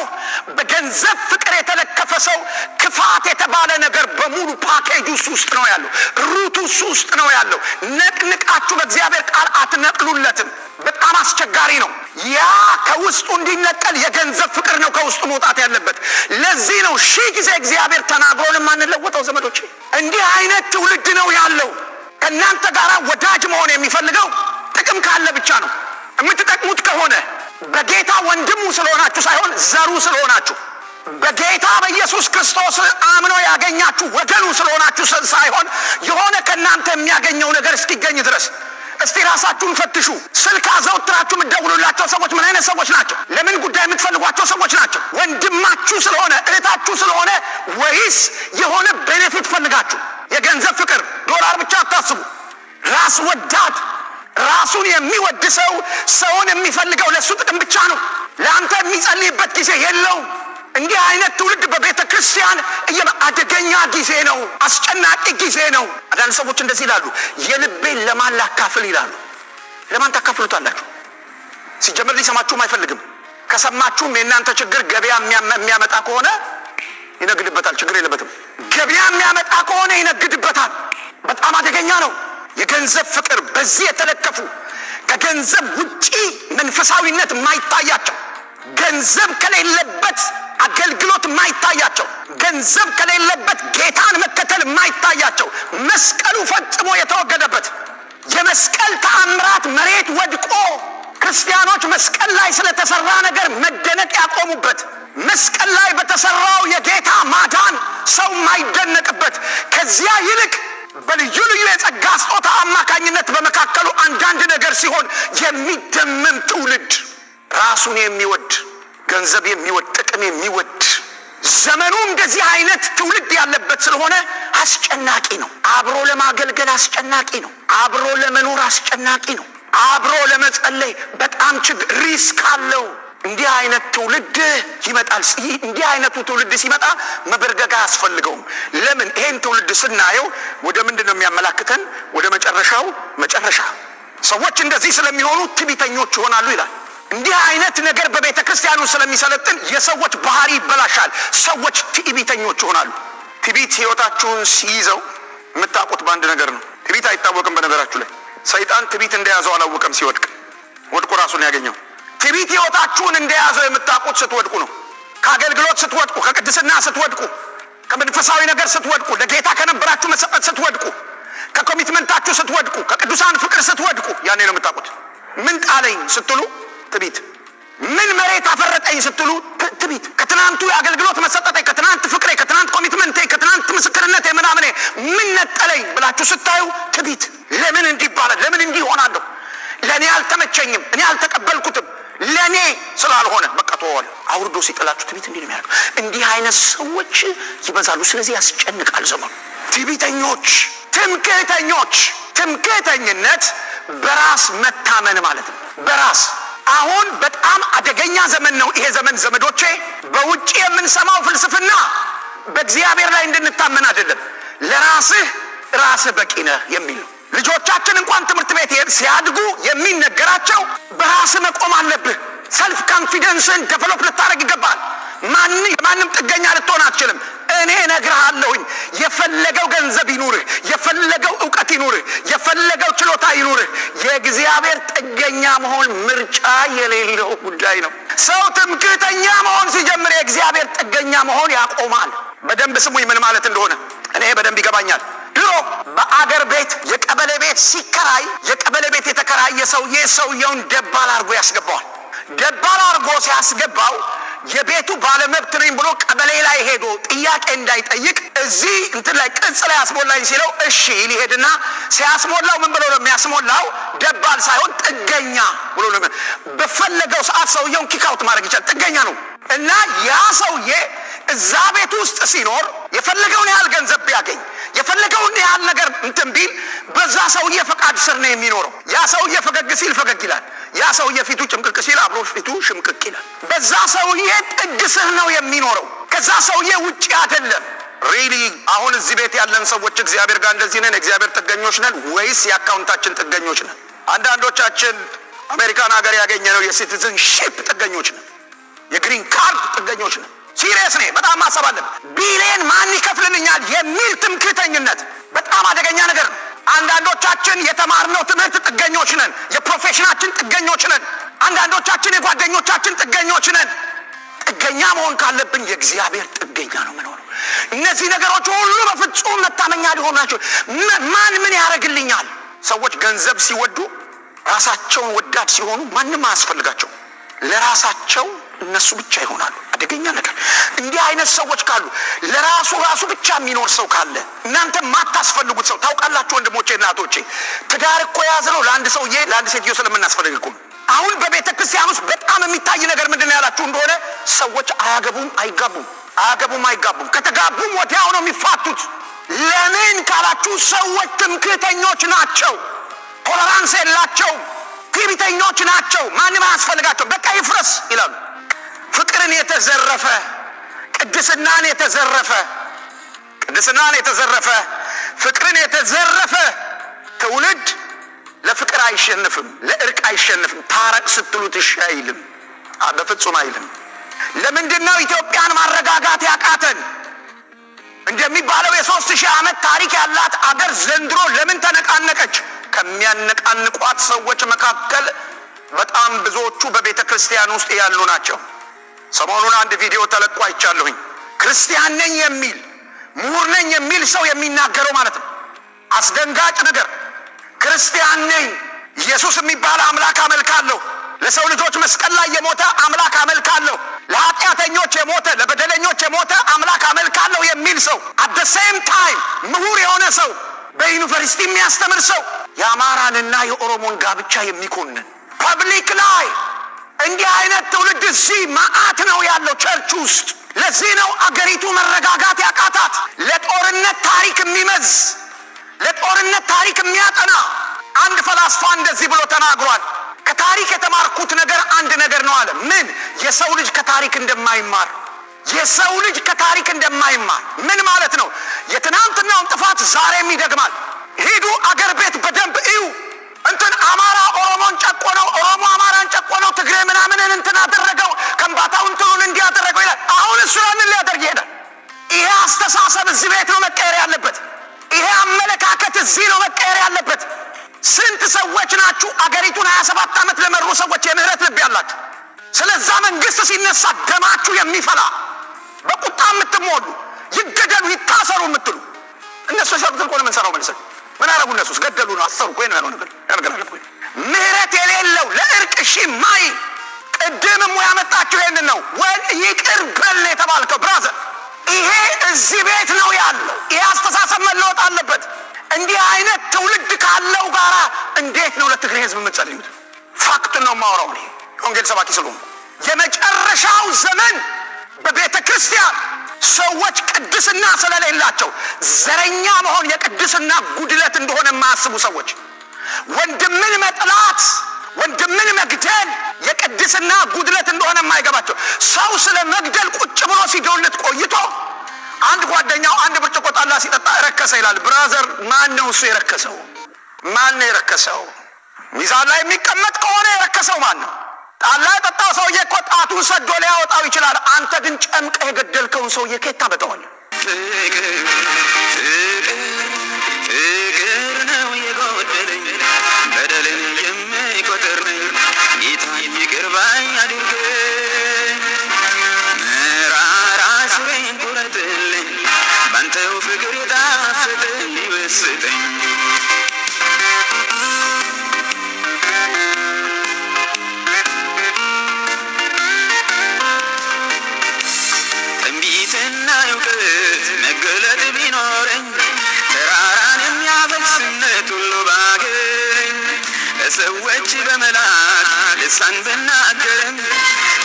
በገንዘብ ፍቅር የተለከፈ ሰው ክፋት የተባለ ነገር በሙሉ ፓኬጅ ውስጥ ነው ያለው። ሩቱ ውስጥ ነው ያለው። ነቅንቃችሁ በእግዚአብሔር ቃል አትነቅሉለትም። በጣም አስቸጋሪ ነው። ያ ከውስጡ እንዲነቀል የገንዘብ ፍቅር ነው ከውስጡ መውጣት ያለበት። ለዚህ ነው ሺህ ጊዜ እግዚአብሔር ተናግሮን የማንለወጠው ዘመዶቼ። እንዲህ አይነት ትውልድ ነው ያለው። ከእናንተ ጋር ወዳጅ መሆን የሚፈልገው ጥቅም ካለ ብቻ ነው። የምትጠቅሙት ከሆነ በጌታ ወንድሙ ስለሆናችሁ ሳይሆን ዘሩ ስለሆናችሁ፣ በጌታ በኢየሱስ ክርስቶስ አምኖ ያገኛችሁ ወገኑ ስለሆናችሁ ሳይሆን የሆነ ከእናንተ የሚያገኘው ነገር እስኪገኝ ድረስ እስቲ ራሳችሁን ፈትሹ። ስልክ አዘውትራችሁ የምትደውሉላቸው ሰዎች ምን አይነት ሰዎች ናቸው? ለምን ጉዳይ የምትፈልጓቸው ሰዎች ናቸው? ወንድማችሁ ስለሆነ እህታችሁ ስለሆነ ወይስ የሆነ ቤኔፊት ፈልጋችሁ? የገንዘብ ፍቅር፣ ዶላር ብቻ አታስቡ። ራስ ወዳድ፣ ራሱን የሚወድ ሰው ሰውን የሚፈልገው ለሱ ጥቅም ብቻ ነው። ለአንተ የሚጸልይበት ጊዜ የለውም። እንዲህ አይነት ትውልድ በቤተ ክርስቲያን አደገኛ ጊዜ ነው። አስጨናቂ ጊዜ ነው። አንዳንድ ሰዎች እንደዚህ ይላሉ፣ የልቤን ለማን ላካፍል ይላሉ። ለማን ታካፍሉታላችሁ? ሲጀመር ሊሰማችሁም አይፈልግም። ከሰማችሁም የእናንተ ችግር ገበያ የሚያመጣ ከሆነ ይነግድበታል። ችግር የለበትም። ገበያ የሚያመጣ ከሆነ ይነግድበታል። በጣም አደገኛ ነው። የገንዘብ ፍቅር በዚህ የተለከፉ ከገንዘብ ውጪ መንፈሳዊነት የማይታያቸው፣ ገንዘብ ከሌለበት አገልግሎት የማይታያቸው፣ ገንዘብ ከሌለበት ጌታን መከተል የማይታያቸው፣ መስቀሉ ፈጽሞ የተወገደበት የመስቀል ተአምራት መሬት ወድቆ ክርስቲያኖች መስቀል ላይ ስለተሰራ ነገር መደነቅ ያቆሙበት፣ መስቀል ላይ በተሰራው የጌታ ማዳን ሰው የማይደነቅበት፣ ከዚያ ይልቅ በልዩ ልዩ የጸጋ ስጦታ አማካኝነት በመካከሉ አንዳንድ ነገር ሲሆን የሚደመም ትውልድ፣ ራሱን የሚወድ ገንዘብ የሚወድ ጥቅም የሚወድ ዘመኑ እንደዚህ አይነት ትውልድ ያለበት ስለሆነ አስጨናቂ ነው። አብሮ ለማገልገል አስጨናቂ ነው። አብሮ ለመኖር አስጨናቂ ነው። አብሮ ለመጸለይ በጣም ሪስክ አለው። እንዲህ አይነት ትውልድ ይመጣል። እንዲህ አይነቱ ትውልድ ሲመጣ መበርገግ አያስፈልገውም። ለምን? ይሄን ትውልድ ስናየው ወደ ምንድን ነው የሚያመላክተን? ወደ መጨረሻ ሰዎች እንደዚህ ስለሚሆኑ ትዕቢተኞች ይሆናሉ ይላል። እንዲህ አይነት ነገር በቤተ ክርስቲያኑ ስለሚሰለጥን የሰዎች ባህሪ ይበላሻል። ሰዎች ትዕቢተኞች ይሆናሉ። ትዕቢት ህይወታችሁን ሲይዘው የምታውቁት በአንድ ነገር ነው። ትዕቢት አይታወቅም። በነገራችሁ ላይ ሰይጣን ትዕቢት እንደያዘው አላወቀም። ሲወድቅ ወድቆ ራሱን ያገኘው። ትዕቢት ህይወታችሁን እንደያዘው የምታውቁት ስትወድቁ ነው። ከአገልግሎት ስትወድቁ፣ ከቅድስና ስትወድቁ፣ ከመንፈሳዊ ነገር ስትወድቁ፣ ለጌታ ከነበራችሁ መሰጠት ስትወድቁ፣ ከኮሚትመንታችሁ ስትወድቁ፣ ከቅዱሳን ፍቅር ስትወድቁ፣ ያኔ ነው የምታውቁት። ምን ጣለኝ ስትሉ ትዕቢት፣ ምን መሬት አፈረጠኝ ስትሉ ትዕቢት፣ ከትናንቱ የአገልግሎት መሰጠቴ፣ ከትናንት ፍቅሬ፣ ከትናንት ኮሚትመንቴ፣ ከትናንት ምስክርነቴ ምናምኔ ምን ነጠለኝ ብላችሁ ስታዩ ትዕቢት። ለምን እንዲህ ይባላል? ለምን እንዲህ ሆናለሁ? ለእኔ አልተመቸኝም፣ እኔ አልተቀበልኩትም፣ ለእኔ ስላልሆነ በቃ ተወዋል። አውርዶ ሲጥላችሁ ትዕቢት እንዲህ ነው የሚያደርገው። እንዲህ አይነት ሰዎች ይበዛሉ። ስለዚህ ያስጨንቃል ዘመኑ። ትዕቢተኞች፣ ትምክህተኞች። ትምክህተኝነት በራስ መታመን ማለት ነው። በራስ አሁን በጣም አደገኛ ዘመን ነው ይሄ ዘመን ዘመዶቼ። በውጭ የምንሰማው ፍልስፍና በእግዚአብሔር ላይ እንድንታመን አይደለም። ራስህ በቂ ነህ የሚል ነው። ልጆቻችን እንኳን ትምህርት ቤት ሲያድጉ የሚነገራቸው በራስህ መቆም አለብህ። ሰልፍ ኮንፊደንስን ዴቨሎፕ ልታደርግ ይገባል። የማንም ጥገኛ ልትሆን አትችልም። እኔ እነግርሃለሁኝ፣ የፈለገው ገንዘብ ይኑርህ፣ የፈለገው እውቀት ይኑርህ፣ የፈለገው ችሎታ ይኑርህ፣ የእግዚአብሔር ጥገኛ መሆን ምርጫ የሌለው ጉዳይ ነው። ሰው ትምክህተኛ መሆን ሲጀምር የእግዚአብሔር ጥገኛ መሆን ያቆማል። በደንብ ስሙኝ ምን ማለት እንደሆነ እኔ በደንብ ይገባኛል። ድሮ በአገር ቤት የቀበሌ ቤት ሲከራይ የቀበሌ ቤት የተከራየ ሰውየውን ደባል አድርጎ ያስገባዋል። ደባል አድርጎ ሲያስገባው የቤቱ ባለመብት ነኝ ብሎ ቀበሌ ላይ ሄዶ ጥያቄ እንዳይጠይቅ እዚህ እንትን ላይ ቅጽ ላይ አስሞላኝ ሲለው እሺ ሊሄድና ሲያስሞላው ምን ብሎ ነው የሚያስሞላው? ደባል ሳይሆን ጥገኛ ብሎ ነው። በፈለገው ሰዓት ሰውየውን ኪካውት ማድረግ ይችላል። ጥገኛ ነው። እና ያ ሰውዬ እዛ ቤት ውስጥ ሲኖር የፈለገውን ያህል ገንዘብ ቢያገኝ የፈለገውን ያህል ነገር እንትን ቢል በዛ ሰውዬ ፈቃድ ስር ነው የሚኖረው። ያ ሰውዬ ፈገግ ሲል ፈገግ ይላል፣ ያ ሰውዬ ፊቱ ጭምቅቅ ሲል አብሮ ፊቱ ሽምቅቅ ይላል። በዛ ሰውዬ ቅድስህ ነው የሚኖረው፣ ከዛ ሰውዬ ውጪ አይደለም። ሪሊ አሁን እዚህ ቤት ያለን ሰዎች እግዚአብሔር ጋር እንደዚህ ነን? እግዚአብሔር ጥገኞች ነን ወይስ የአካውንታችን ጥገኞች ነን? አንዳንዶቻችን አሜሪካን ሀገር ያገኘነው የሲቲዝንሺፕ ጥገኞች ነን፣ የግሪን ካርድ ጥገኞች ነን። ሲሪየስ ነኝ። በጣም ማሰብ አለብን። ቢሊየን ማን ይከፍልልኛል የሚል ትምክህተኝነት በጣም አደገኛ ነገር ነው። አንዳንዶቻችን የተማርነው ትምህርት ጥገኞች ነን፣ የፕሮፌሽናችን ጥገኞች ነን። አንዳንዶቻችን የጓደኞቻችን ጥገኞች ነን። ጥገኛ መሆን ካለብን የእግዚአብሔር ጥገኛ ነው የምንሆነው። እነዚህ ነገሮች ሁሉ በፍጹም መታመኛ ሊሆኑ ናቸው። ማን ምን ያደርግልኛል? ሰዎች ገንዘብ ሲወዱ ራሳቸውን ወዳድ ሲሆኑ ማንም አያስፈልጋቸው፣ ለራሳቸው እነሱ ብቻ ይሆናሉ። አደገኛ ነገር። እንዲህ አይነት ሰዎች ካሉ፣ ለራሱ ብቻ የሚኖር ሰው ካለ፣ እናንተ ማታስፈልጉት ሰው ታውቃላችሁ። ወንድሞቼ እናቶቼ፣ ትዳር እኮ የያዝነው ለአንድ ሰውዬ ለአንድ ሴትዮ ስለምናስፈልግ እኮ። አሁን በቤተ ክርስቲያን ውስጥ በጣም የሚታይ ነገር ምንድን ነው ያላችሁ እንደሆነ ሰዎች አያገቡም አይጋቡም። ከተጋቡም ወዲያው ነው የሚፋቱት። ለምን ካላችሁ ሰዎች ትምክህተኞች ናቸው፣ ቶለራንስ የላቸውም፣ ትዕቢተኞች ናቸው። ማንም አያስፈልጋቸው፣ በቃ ይፍረስ ይላሉ። ፍቅርን የተዘረፈ ቅድስናን የተዘረፈ ፍቅርን የተዘረፈ ትውልድ ለፍቅር አይሸንፍም፣ ለእርቅ አይሸንፍም። ታረቅ ስትሉት እሺ አይልም፣ በፍጹም አይልም። ለምንድን ነው ኢትዮጵያን ማረጋጋት ያቃተን? እንደሚባለው የ3000 ዓመት ታሪክ ያላት አገር ዘንድሮ ለምን ተነቃነቀች? ከሚያነቃንቋት ሰዎች መካከል በጣም ብዙዎቹ በቤተ ክርስቲያን ውስጥ ያሉ ናቸው። ሰሞኑን አንድ ቪዲዮ ተለቆ አይቻለሁኝ። ክርስቲያን ነኝ የሚል ምሁር ነኝ የሚል ሰው የሚናገረው ማለት ነው። አስደንጋጭ ነገር። ክርስቲያን ነኝ፣ ኢየሱስ የሚባል አምላክ አመልካለሁ፣ ለሰው ልጆች መስቀል ላይ የሞተ አምላክ አመልካለሁ፣ ለኃጢአተኞች የሞተ ለበደለኞች የሞተ አምላክ አመልካለሁ የሚል ሰው አት ዘ ሴም ታይም ምሁር የሆነ ሰው፣ በዩኒቨርሲቲ የሚያስተምር ሰው የአማራንና የኦሮሞን ጋብቻ የሚኮንን ፐብሊክ ላይ እንዲህ አይነት ትውልድ እዚህ መዓት ነው ያለው ቸርች ውስጥ። ለዚህ ነው አገሪቱ መረጋጋት ያቃታት። ለጦርነት ታሪክ የሚመዝ ለጦርነት ታሪክ የሚያጠና አንድ ፈላስፋ እንደዚህ ብሎ ተናግሯል። ከታሪክ የተማርኩት ነገር አንድ ነገር ነው አለ። ምን? የሰው ልጅ ከታሪክ እንደማይማር። ምን ማለት ነው? የትናንትናውን ጥፋት ዛሬም ይደግማል። ሂዱ አገር ቤት በደንብ እዩ። እንትን አማራ ኦሮሞን ጨቆነው፣ ኦሮሞ አማራን ጨቆነው፣ ትግሬ ምናምንን እንትን አደረገው፣ ከምባታው እንትኑን እንዲያደረገው ይላል። አሁን እሱ ያንን ሊያደርግ ይሄዳል። ይሄ አስተሳሰብ እዚህ ቤት ነው መቀየር ያለበት። ይሄ አመለካከት እዚህ ነው መቀየር ያለበት። ስንት ሰዎች ናችሁ አገሪቱን 27 ዓመት ለመሩ ሰዎች የምህረት ልብ ያላችሁ? ስለዛ መንግስት ሲነሳ ደማችሁ የሚፈላ በቁጣ የምትሞሉ ይገደሉ ይታሰሩ የምትሉ እነሱ የሰሩትን እኮ ነው የምንሰራው። መልሰን ምን አረጉ? እነሱስ ገደሉ ነው አሰሩ እኮ ነው ነገር ያርገናል። ምህረት የሌለው ለእርቅ እሺ ማይ ቅድምም ያመጣችሁ ይሄንን ነው። ይቅር በል የተባልከው ብራዘር፣ ይሄ እዚህ ቤት ነው ያለው። ይሄ አስተሳሰብ መለወጥ አለበት። እንዲህ አይነት ትውልድ ካለው ጋራ እንዴት ነው ለትግሬ ህዝብ የምትጸልዩት? ፋክት ነው የማወራው። ወንጌል ሰባኪ ስለሆንኩ የመጨረሻው ዘመን በቤተ ክርስቲያን ሰዎች ቅድስና ስለሌላቸው ዘረኛ መሆን የቅድስና ጉድለት እንደሆነ የማያስቡ ሰዎች፣ ወንድምን መጥላት፣ ወንድምን መግደል የቅድስና ጉድለት እንደሆነ የማይገባቸው ሰው ስለ መግደል ቁጭ ብሎ ሲዶልት ቆይቶ አንድ ጓደኛው አንድ ብርጭቆ ጠላ ሲጠጣ ረከሰ ይላል። ብራዘር፣ ማን ነው እሱ የረከሰው? ሚዛን ላይ የሚቀመጥ ከሆነ የረከሰው ማን ነው? ጠላ የጠጣው ሰውዬ እኮ ጣቱን ሰዶ ሊያወጣው ይችላል። አንተ ግን ጨምቀህ የገደልከውን ሰውዬ ከየት ታመጣዋለህ? ፍቅር ነው የጎደለኝ፣ በደልን የሚቆጥር ጌታ ይቅር ባይ አድርገኝ፣ መራራ ስሬን ቁረጥልኝ፣ ባንተው ፍቅር የጣፈጠ ይወስደኝ። ትንቢትና እውቀት መገለጥ ቢኖረኝ፣ ተራራን የሚያፈልስ እምነት ሁሉ ባገኝ፣ ለሰዎች በመላክ ልሳን ብናገርም፣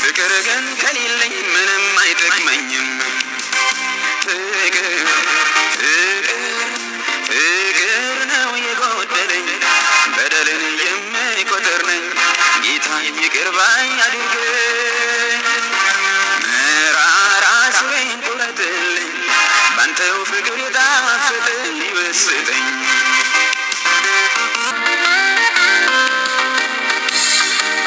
ፍቅር ግን ከሌለኝ ምንም አይጠቅመኝም። ፍቅር ነው የጎደለኝ፣ በደልን የሚቆጥር ነኝ፣ ጌታ ባይ አድርገኝ መራራ ሥሬን ቁረጥልኝ ባንተው ፍቅር የጣፈጠ ይወስደኝ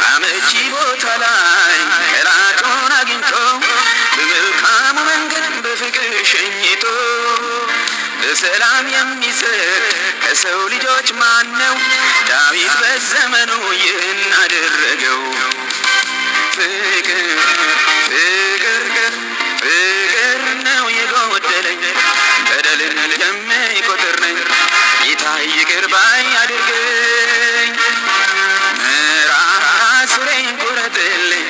አመቺ ቦታ ላይ ጠላቱን አግኝቶ በመልካሙ መንገድ በፍቅር ሸኝቶ በሰላም የሚሰጥ ከሰው ልጆች ማን ነው? ዳዊት በዘመኑ ይህን አደረገው። ፍቅር ፍቅር ፍቅር ነው የጎደለኝ በደልን የሚቆጥር ነኝ ጌታ ይቅር ባይ አድርገኝ መራራ ሥሬን ቁረጥልኝ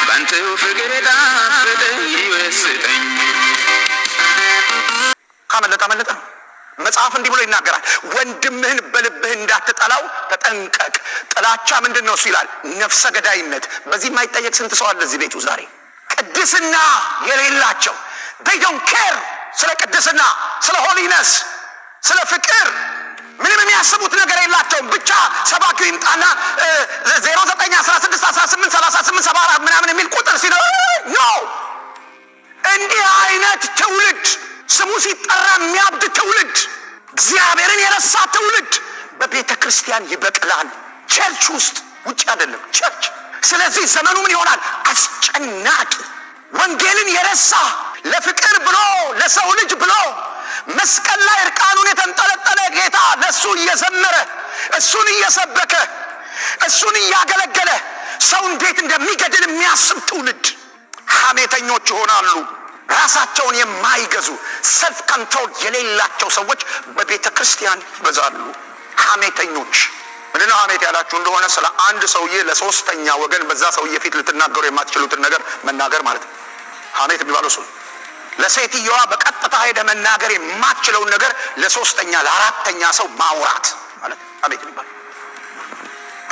ባንተው ፍቅር የጣፈጠ ይወስደኝ አመለጠ መጽሐፍ እንዲህ ብሎ ይናገራል። ወንድምህን በልብህ እንዳትጠላው ተጠንቀቅ። ጥላቻ ምንድን ነው እሱ ይላል? ነፍሰ ገዳይነት። በዚህ የማይጠየቅ ስንት ሰው አለ እዚህ ቤቱ ዛሬ? ቅድስና የሌላቸው they don't care ስለ ቅድስና፣ ስለ ሆሊነስ፣ ስለ ፍቅር ምንም የሚያስቡት ነገር የላቸውም። ብቻ ሰባኪው ይምጣና 0916183874 ምናምን የሚል ቁጥር ሲለው ነው። እንዲህ አይነት ትውልድ ስሙ ሲጠራ የሚያብድ ትውልድ፣ እግዚአብሔርን የረሳ ትውልድ በቤተ ክርስቲያን ይበቅላል። ቸርች ውስጥ፣ ውጭ አይደለም ቸርች። ስለዚህ ዘመኑ ምን ይሆናል? አስጨናቂ። ወንጌልን የረሳ ለፍቅር ብሎ ለሰው ልጅ ብሎ መስቀል ላይ እርቃኑን የተንጠለጠለ ጌታ ለእሱ እየዘመረ እሱን እየሰበከ እሱን እያገለገለ ሰው እንዴት እንደሚገድል የሚያስብ ትውልድ። ሐሜተኞች ይሆናሉ። ራሳቸውን የማይገዙ ሰልፍ ኮንትሮል የሌላቸው ሰዎች በቤተ ክርስቲያን ይበዛሉ። ሐሜተኞች። ምንድነው ሐሜት ያላችሁ እንደሆነ ስለ አንድ ሰውዬ ለሶስተኛ ወገን በዛ ሰውዬ ፊት ልትናገሩ የማትችሉትን ነገር መናገር ማለት ነው። ሐሜት የሚባለው እሱ። ለሴትየዋ በቀጥታ ሄደ መናገር የማትችለውን ነገር ለሶስተኛ ለአራተኛ ሰው ማውራት ማለት ሐሜት የሚባለው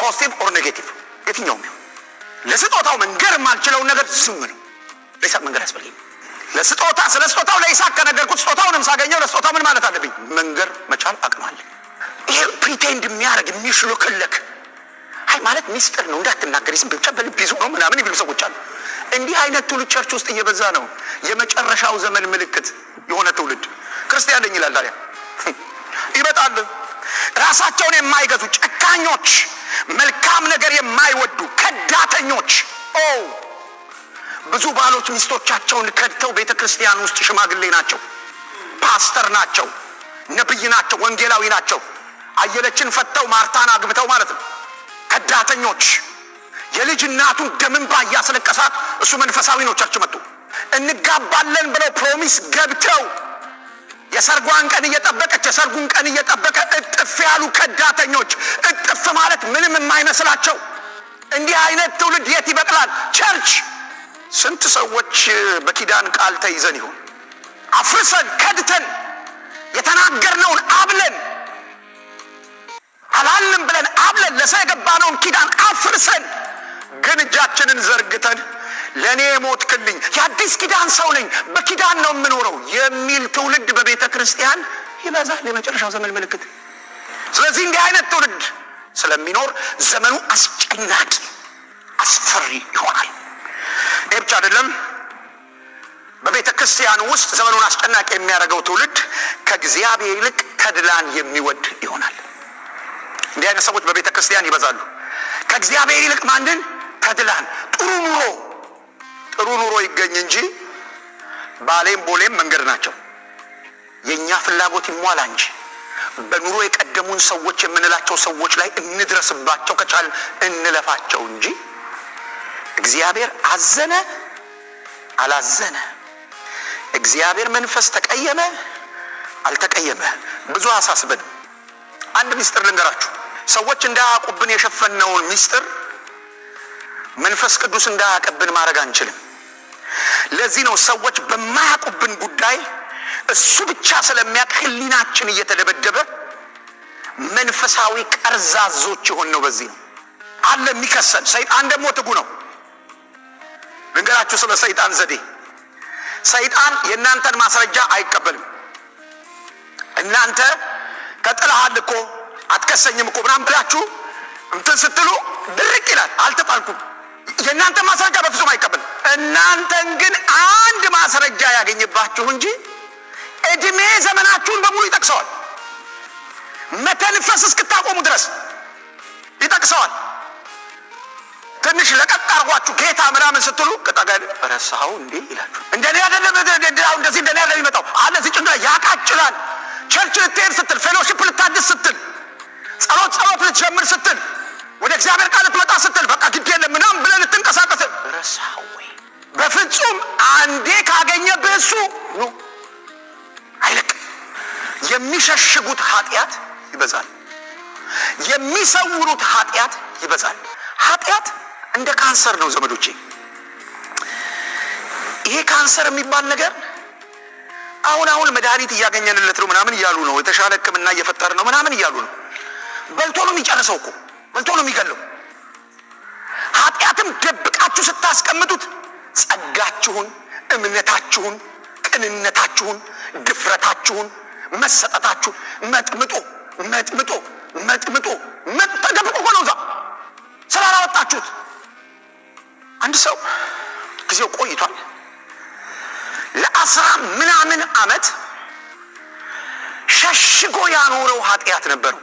ፖዚቲቭ ኦር ኔጌቲቭ የትኛውም ይሁን። ለስጦታው መንገር የማልችለውን ነገር ዝም ነው። ለይስሐቅ መንገር ያስፈልግ። ለስጦታ ስለ ስጦታው ለይስሐቅ ከነገርኩት ስጦታውንም ሳገኘው ለስጦታው ምን ማለት አለብኝ? መንገር መቻል አቅም አለኝ። ይሄ ፕሪቴንድ የሚያደርግ የሚሽሎከለክ አይ ማለት ሚስጥር ነው እንዳትናገሪ ዝም ብቻ በልብ ይዞ ነው ምናምን የሚሉ ሰዎች አሉ። እንዲህ አይነት ትውልድ ቸርች ውስጥ እየበዛ ነው። የመጨረሻው ዘመን ምልክት የሆነ ትውልድ ክርስቲያን ነኝ ይላል። ታዲያ ይመጣል። ራሳቸውን የማይገዙ ጨካኞች፣ መልካም ነገር የማይወዱ ከዳተኞች። ብዙ ባሎች ሚስቶቻቸውን ከድተው ቤተ ክርስቲያን ውስጥ ሽማግሌ ናቸው፣ ፓስተር ናቸው፣ ነብይ ናቸው፣ ወንጌላዊ ናቸው። አየለችን ፈተው ማርታን አግብተው ማለት ነው። ከዳተኞች። የልጅ እናቱን ደምንባ እያስለቀሳት እሱ መንፈሳዊ ነው ቸርች መጡ። እንጋባለን ብለው ፕሮሚስ ገብተው የሰርጓን ቀን እየጠበቀች የሰርጉን ቀን እየጠበቀ እጥፍ ያሉ ከዳተኞች። እጥፍ ማለት ምንም የማይመስላቸው። እንዲህ አይነት ትውልድ የት ይበቅላል? ቸርች። ስንት ሰዎች በኪዳን ቃል ተይዘን ይሆን? አፍርሰን ከድተን የተናገርነውን አብለን አላልንም ብለን አብለን ለሰው የገባነውን ኪዳን አፍርሰን ግን እጃችንን ዘርግተን ለኔ ሞትክልኝ የአዲስ ኪዳን ሰው ነኝ በኪዳን ነው የምኖረው የሚል ትውልድ በቤተ ክርስቲያን ይበዛል። የመጨረሻው ዘመን ምልክት። ስለዚህ እንዲህ አይነት ትውልድ ስለሚኖር ዘመኑ አስጨናቂ አስፈሪ ይሆናል። ይህ ብቻ አይደለም። በቤተ ክርስቲያን ውስጥ ዘመኑን አስጨናቂ የሚያደርገው ትውልድ ከእግዚአብሔር ይልቅ ተድላን የሚወድ ይሆናል። እንዲህ አይነት ሰዎች በቤተ ክርስቲያን ይበዛሉ። ከእግዚአብሔር ይልቅ ማንን? ተድላን። ጥሩ ኑሮ ይገኝ እንጂ ባሌም ቦሌም መንገድ ናቸው። የኛ ፍላጎት ይሟላ እንጂ በኑሮ የቀደሙን ሰዎች የምንላቸው ሰዎች ላይ እንድረስባቸው ከቻል እንለፋቸው እንጂ እግዚአብሔር አዘነ አላዘነ፣ እግዚአብሔር መንፈስ ተቀየመ አልተቀየመ ብዙ አሳስበን። አንድ ሚስጥር ልንገራችሁ። ሰዎች እንዳያውቁብን የሸፈነውን ሚስጥር መንፈስ ቅዱስ እንዳያውቅብን ማድረግ አንችልም። ለዚህ ነው ሰዎች በማያውቁብን ጉዳይ እሱ ብቻ ስለሚያውቅ ሕሊናችን እየተደበደበ መንፈሳዊ ቀርዛዞች የሆነው በዚህ ነው። አለ የሚከሰን ሰይጣን ደግሞ ትጉ ነው። ልንገራችሁ ስለ ሰይጣን ዘዴ። ሰይጣን የእናንተን ማስረጃ አይቀበልም። እናንተ ተጥለሃል እኮ አትከሰኝም እኮ ምናምን ብላችሁ እንትን ስትሉ ድርቅ ይላል። አልተጣልኩም የእናንተ ማስረጃ በፍጹም አይቀበልም። እናንተን ግን አንድ ማስረጃ ያገኝባችሁ እንጂ እድሜ ዘመናችሁን በሙሉ ይጠቅሰዋል። መተንፈስ እስክታቆሙ ድረስ ይጠቅሰዋል። ትንሽ ለቀቅ አርጓችሁ ጌታ ምናምን ስትሉ ቅጠገል ረሳው እንዴ ይላችሁ። እንደኔ አይደለም እንደዚህ እንደኔ አይደለም ይመጣው አለ ሲጭንጋ ያቃጭላል። ቸርች ልትሄድ ስትል፣ ፌሎሺፕ ልታድስ ስትል፣ ጸሎት ልትጀምር ስትል፣ ወደ እግዚአብሔር ቃል ልትመጣ ስትል በቃ ግድ የለም ምናምን ብለህ ልትንቀሳቀስ ረሳው ወይ? በፍጹም አንዴ ካገኘብህ እሱ አይለቅም። የሚሸሽጉት ኃጢአት ይበዛል፣ የሚሰውሩት ኃጢአት ይበዛል። ኃጢአት እንደ ካንሰር ነው ዘመዶቼ። ይሄ ካንሰር የሚባል ነገር አሁን መድኃኒት እያገኘንለት ነው ምናምን እያሉ ነው፣ የተሻለ ሕክምና እየፈጠረ ነው ምናምን እያሉ ነው። በልቶ ነው የሚጨርሰው እኮ፣ በልቶ ነው የሚገለው። ኃጢአትም ደብቃችሁ ስታስቀምጡት ጸጋችሁን፣ እምነታችሁን፣ ቅንነታችሁን፣ ድፍረታችሁን፣ መሰጠታችሁን መጥምጦ ተደብቆ እኮ ነው እዛ ስላላወጣችሁት። አንድ ሰው ጊዜው ቆይቷል፣ ለ10 ምናምን ዓመት ሸሽጎ ያኖረው ኃጢአት ነበረው።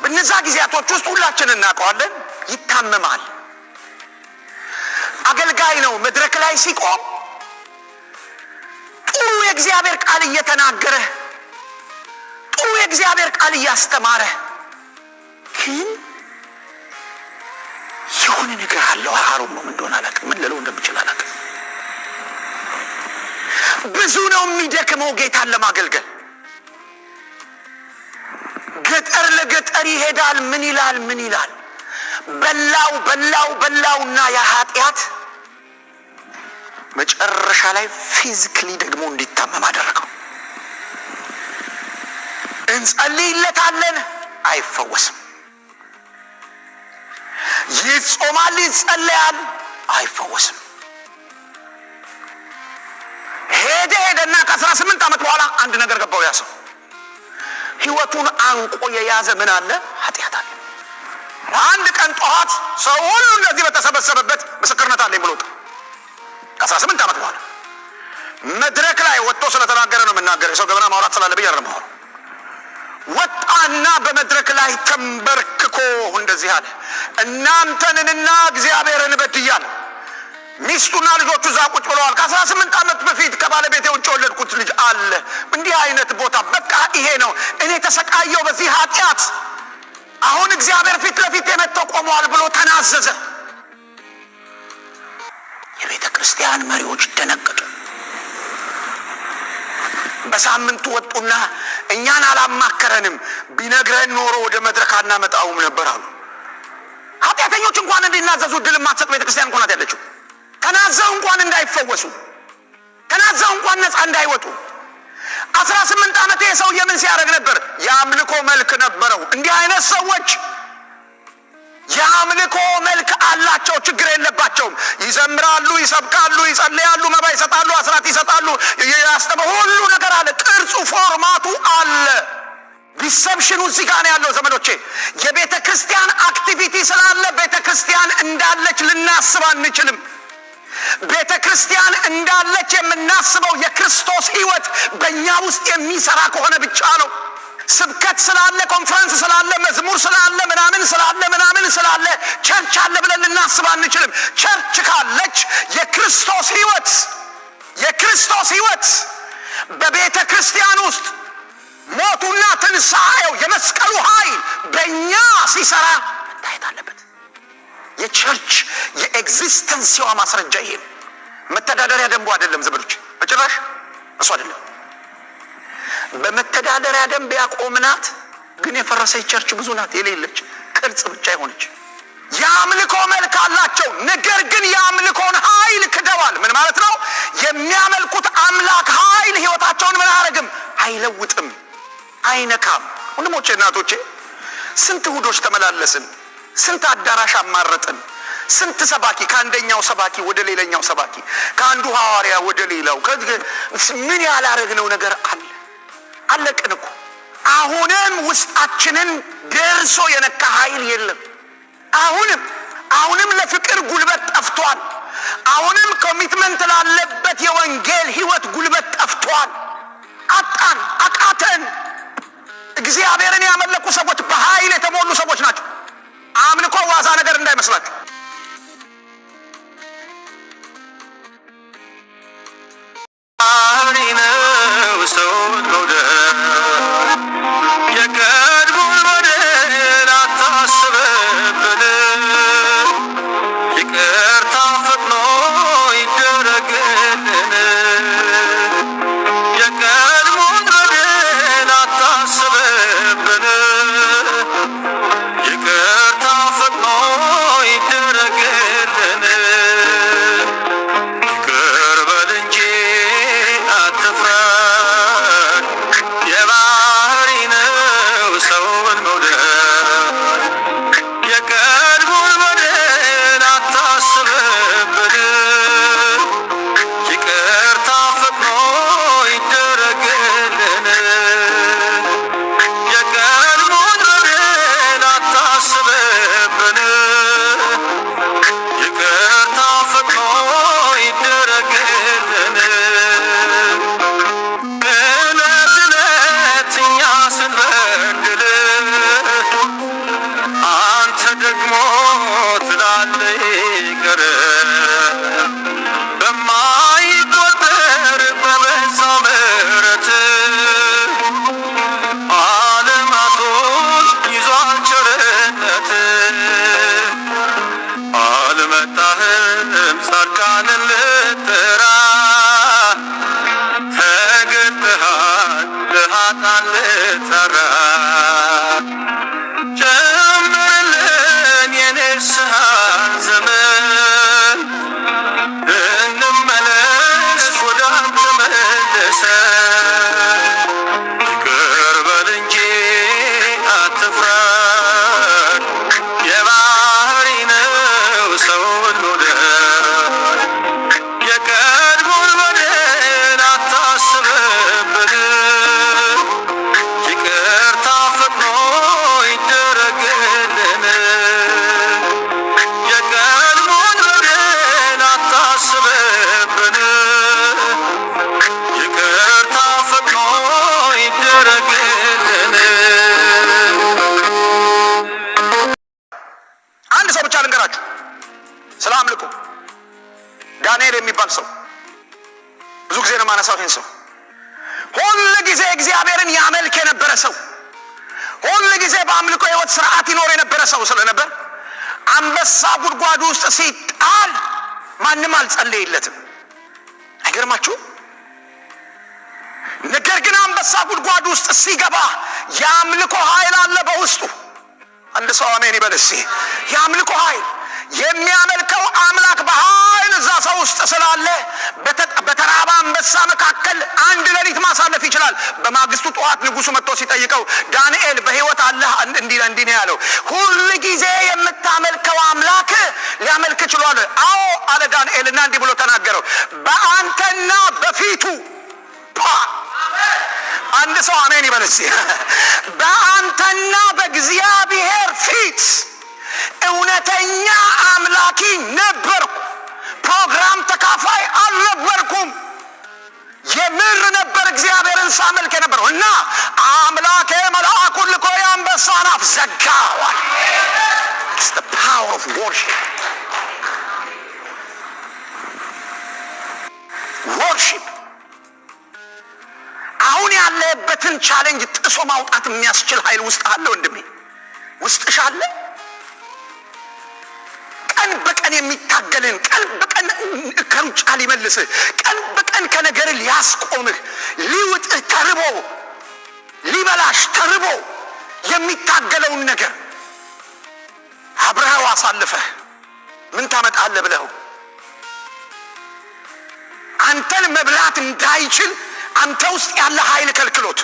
በእነዛ ጊዜያቶች ውስጥ ሁላችን እናውቀዋለን፣ ይታመማል። አገልጋይ ነው፣ መድረክ ላይ ሲቆም ጥሩ የእግዚአብሔር ቃል እየተናገረ ጥሩ የእግዚአብሔር ቃል እያስተማረ ግን የሆነ ነገር አለው። አሮም ነው እንደሆነ አላውቅም፣ ምን ልለው እንደምችል አላውቅም። ብዙ ነው የሚደክመው ጌታን ለማገልገል። ገጠር ለገጠር ይሄዳል። ምን ይላል? በላውና የኃጢአት መጨረሻ ላይ ፊዚካሊ ደግሞ እንዲታመም አደረገው። እንጸልይለታለን፣ አይፈወስም። ይጾማል፣ ይጸለያል፣ አይፈወስም። ሄደና ከ18 ዓመት በኋላ አንድ ነገር ገባው። ያ ሰው ህይወቱን አንቆ የያዘ ምን አለ? ኃጢአት አለ። አንድ ቀን ጠዋት ሰው ሁሉ እንደዚህ በተሰበሰበበት ምስክርነት አለኝ ብሎ ከ18 ዓመት በኋላ መድረክ ላይ ወጥቶ ስለተናገረ ነው የምናገረው። ሰው ገበና ማውራት ስላለብኝ አይደለም። ወጣና በመድረክ ላይ ተንበርክኮ እንደዚህ አለ፣ እናንተንና እግዚአብሔርን በድያለሁ። ሚስቱና ልጆቹ እዛ ቁጭ ብለዋል። ከ18 ዓመት በፊት ከባለቤቴ ውጭ የወለድኩት ልጅ አለ። እንዲህ አይነት ቦታ በቃ ይሄ ነው። እኔ ተሰቃየው በዚህ ኃጢአት። አሁን እግዚአብሔር ፊት ለፊት የመጣው ቆመዋል ብሎ ተናዘዘ። የቤተ ክርስቲያን መሪዎች ደነገጡ። በሳምንቱ ወጡና እኛን አላማከረንም፣ ቢነግረን ኖሮ ወደ መድረክ አናመጣውም ነበር አሉ። ኃጢአተኞች እንኳን እንዲናዘዙ ድል ማትሰጥ ቤተ ክርስቲያን እንኳን ያለችው፣ ተናዘው እንኳን እንዳይፈወሱ፣ ተናዘው እንኳን ነፃ እንዳይወጡ። 18 ዓመት ሰው የምን ሲያደርግ ነበር? የአምልኮ መልክ ነበረው። እንዲህ አይነት ሰዎች የአምልኮ መልክ አላቸው፣ ችግር የለባቸውም። ይዘምራሉ፣ ይሰብካሉ፣ ይጸልያሉ፣ መባ ይሰጣሉ፣ አስራት ይሰጣሉ፣ ሁሉ ነገር አለ። ቅርጹ ፎርማቱ አለ። ሪሰፕሽኑ እዚህ ጋር ነው ያለው ዘመዶቼ። የቤተ ክርስቲያን አክቲቪቲ ስላለ ቤተ ክርስቲያን እንዳለች ልናስብ አንችልም። ቤተ ክርስቲያን እንዳለች የምናስበው የክርስቶስ ሕይወት በእኛ ውስጥ የሚሰራ ከሆነ ብቻ ነው። ስብከት ስላለ፣ ኮንፈረንስ ስላለ፣ መዝሙር ስላለ፣ ምናምን ስላለ ቸርች አለ ብለን ልናስብ አንችልም። ቸርች ካለች የክርስቶስ ሕይወት በቤተ ክርስቲያን ውስጥ ሞቱና ትንሣኤው የመስቀሉ ኃይል በእኛ ሲሰራ መታየት አለበት። የቸርች የኤግዚስተንሲዋ ማስረጃ ይሄ ነው። መተዳደሪያ ደንቡ አይደለም ዘመዶች፣ በጭራሽ እሱ አይደለም። በመተዳደሪያ ደንብ ያቆምናት ግን የፈረሰች ቸርች ብዙ ናት። የሌለች ቅርጽ ብቻ የሆነች የአምልኮ መልክ አላቸው፣ ነገር ግን የአምልኮን ኃይል ክደዋል። ምን ማለት ነው? የሚያመልኩት አምላክ ኃይል ህይወታቸውን ምን አያደርግም? አይለውጥም፣ አይነካም። ወንድሞቼ እናቶቼ፣ ስንት እሑዶች ተመላለስን፣ ስንት አዳራሽ አማረጥን፣ ስንት ሰባኪ ከአንደኛው ሰባኪ ወደ ሌላኛው ሰባኪ፣ ከአንዱ ሐዋርያ ወደ ሌላው፣ ምን ያላረግነው ነገር አለ? አለቅን እኮ። አሁንም ውስጣችንን ደርሶ የነካ ኃይል የለም። አሁንም አሁንም ለፍቅር ጉልበት ጠፍቷል። አሁንም ኮሚትመንት ላለበት የወንጌል ህይወት ጉልበት ጠፍቷል። አጣን፣ አቃተን። እግዚአብሔርን ያመለኩ ሰዎች በኃይል የተሞሉ ሰዎች ናቸው። አምልኮ ዋዛ ነገር እንዳይመስላችሁ። ዳንኤል የሚባል ሰው ብዙ ጊዜ ነው ማነሳው። ይሄን ሰው ሁሉ ጊዜ እግዚአብሔርን ያመልክ የነበረ ሰው፣ ሁሉ ጊዜ በአምልኮ ህይወት ስርዓት ይኖር የነበረ ሰው ስለነበር አንበሳ ጉድጓድ ውስጥ ሲጣል ማንም አልጸለየለትም። አይገርማችሁ? ነገር ግን አንበሳ ጉድጓድ ውስጥ ሲገባ ያምልኮ ኃይል አለ በውስጡ። አንድ ሰው አሜን ይበል እስኪ። ያምልኮ ኃይል የሚያመልከው አምላክ በኃይል እዛ ሰው ውስጥ ስላለ በተራባ አንበሳ መካከል አንድ ሌሊት ማሳለፍ ይችላል። በማግስቱ ጠዋት ንጉሱ መጥቶ ሲጠይቀው ዳንኤል በህይወት አለህ? እንዲህ ነው ያለው። ሁሉ ጊዜ የምታመልከው አምላክ ሊያመልክ ችሏል። አዎ አለ ዳንኤልና እንዲህ ብሎ ተናገረው፣ በአንተና በፊቱ አንድ ሰው አሜን ይበል እስኪ። በአንተና በእግዚአብሔር ፊት እውነተኛ አምላኪ ነበርኩ። ፕሮግራም ተካፋይ አልነበርኩም። የምር ነበር እግዚአብሔርን ሳመልክ የነበረው እና አምላኬ መልአኩን ልኮ የአንበሳን አፍ ዘጋዋል። It's the power of worship. Worship አሁን ያለበትን ቻሌንጅ ጥሶ ማውጣት የሚያስችል ኃይል ውስጥ አለ። ወንድሜ ውስጥሽ አለ። ቀን በቀን የሚታገልን፣ ቀን በቀን ከሩጫ ሊመልስህ፣ ቀን በቀን ከነገር ሊያስቆምህ፣ ሊውጥህ ተርቦ ሊበላሽ ተርቦ የሚታገለውን ነገር አብረኸው አሳልፈህ ምን ታመጣለህ ብለው አንተን መብላት እንዳይችል አንተ ውስጥ ያለ ኃይል ከልክሎት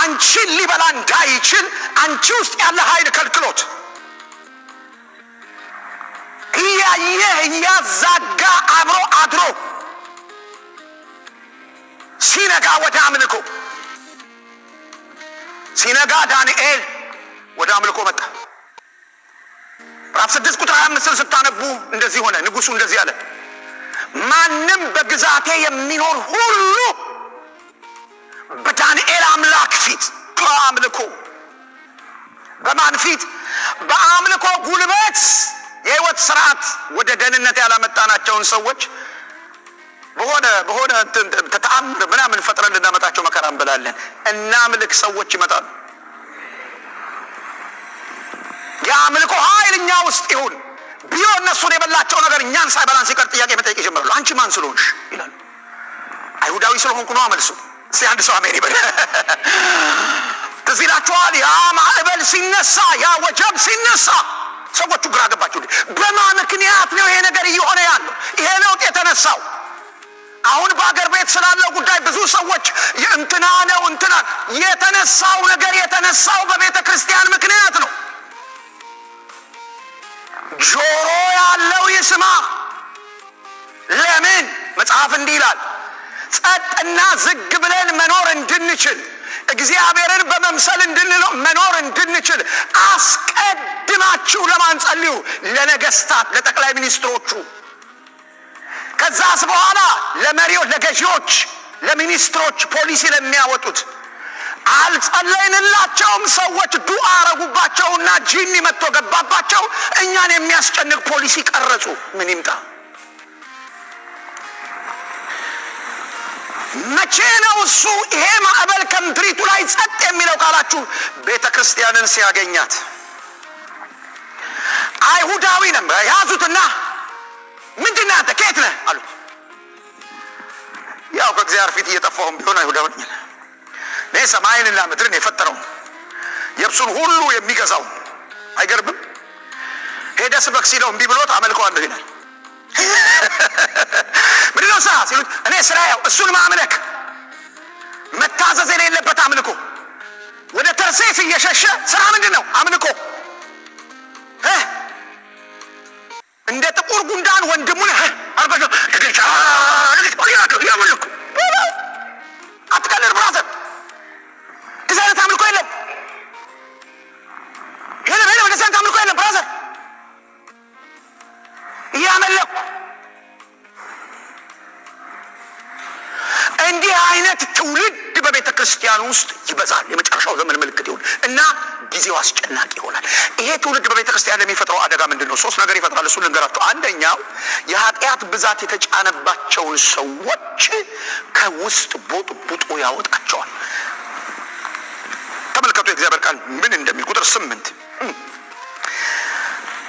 አንቺን ሊበላ እንዳይችል አንቺ ውስጥ ያለ ኃይል ከልክሎት እያየህ እያዛጋ አብሮ አድሮ ሲነጋ ወደ አምልኮ ሲነጋ ዳንኤል ወደ አምልኮ መጣ። ምዕራፍ 6 ቁጥር 25 ስታነቡ እንደዚህ ሆነ። ንጉሱ እንደዚህ አለ፣ ማንም በግዛቴ የሚኖር ሁሉ በዳንኤል አምላክ ፊት በአምልኮ በማን ፊት? በአምልኮ ጉልበት የህይወት ስርዓት ወደ ደህንነት ያላመጣናቸውን ሰዎች በሆነ ተአምር ምናምን ፈጥረን ልናመጣቸው መከራ እንበላለን። እናምልክ ሰዎች ይመጣሉ። የአምልኮ ኃይል እኛ ውስጥ ይሁን ቢሆን እነሱን የበላቸው ነገር እኛን ሳይበላን ሲቀር ጥያቄ መጠየቅ ይጀምራሉ። አንቺ ማን ስለሆንሽ ይላሉ። አይሁዳዊ ስለሆንኩ ነው አመልሱ። እስቲ አንድ ሰው አሜን ይበል። ትዝ ይላችኋል ያ ማዕበል ሲነሳ፣ ያ ወጀብ ሲነሳ ሰዎቹ ግራ ገባቸው። በማን ምክንያት ነው ይሄ ነገር እየሆነ ያለው? ይሄ ለውጥ የተነሳው አሁን በአገር ቤት ስላለው ጉዳይ ብዙ ሰዎች እንትና ነው እንትና የተነሳው ነገር የተነሳው በቤተ ክርስቲያን ምክንያት ነው። ጆሮ ያለው ይስማ። ለምን? መጽሐፍ እንዲህ ይላል፣ ጸጥና ዝግ ብለን መኖር እንድንችል እግዚአብሔርን በመምሰል መኖር እንድንችል አስቀድማችሁ ለማን ጸልዩ? ለነገስታት፣ ለጠቅላይ ሚኒስትሮቹ፣ ከዛስ በኋላ ለመሪዎች፣ ለገዢዎች፣ ለሚኒስትሮች፣ ፖሊሲ ለሚያወጡት አልጸለይንላቸውም። ሰዎች ዱዓ አረጉባቸውና ጂኒ መጥቶ ገባባቸው። እኛን የሚያስጨንቅ ፖሊሲ ቀረጹ። ምን ይምጣ? መቼ ነው እሱ ይሄ ማዕበል ከምድሪቱ ላይ ጸጥ የሚለው ካላችሁ፣ ቤተ ክርስቲያንን ሲያገኛት። አይሁዳዊ ነበር። ያዙትና ምንድን ነህ አንተ ከየት ነህ አሉት። ያው ከእግዚአብሔር ፊት እየጠፋሁም ቢሆን አይሁዳዊ ነኝ። እኔ ሰማይንና ምድርን የፈጠረው የብሱን ሁሉ የሚገዛው። አይገርምም? ሄደህ ስበክ ሲለው እምቢ ብሎት አመልከዋለሁ ይላል። ምንድን ነው ስራ ሲሉት፣ እኔ ስራ ያው እሱን ማምለክ፣ መታዘዝ የሌለበት አምልኮ። ወደ ተርሴስ እየሸሸ ስራ ምንድን ነው? አምልኮ። እንደ ጥቁር ጉንዳን ወንድሙን ያምልኩ። አትቀልድ ብራዘር፣ እንደዚህ አይነት አምልኮ የለም። እንደዚህ አይነት አምልኮ የለም ብራዘር። እያመለኩ እንዲህ አይነት ትውልድ በቤተ ክርስቲያን ውስጥ ይበዛል። የመጨረሻው ዘመን ምልክት ይሁን እና ጊዜው አስጨናቂ ይሆናል። ይሄ ትውልድ በቤተ ክርስቲያን የሚፈጥረው አደጋ ምንድን ነው? 3 ነገር ይፈጥራል። እሱ ልንገራችሁ። አንደኛው የኃጢአት ብዛት የተጫነባቸውን ሰዎች ከውስጥ ቦጥቡጦ ያወጣቸዋል። ተመልከቱ የእግዚአብሔር ቃል ምን እንደሚል ቁጥር 8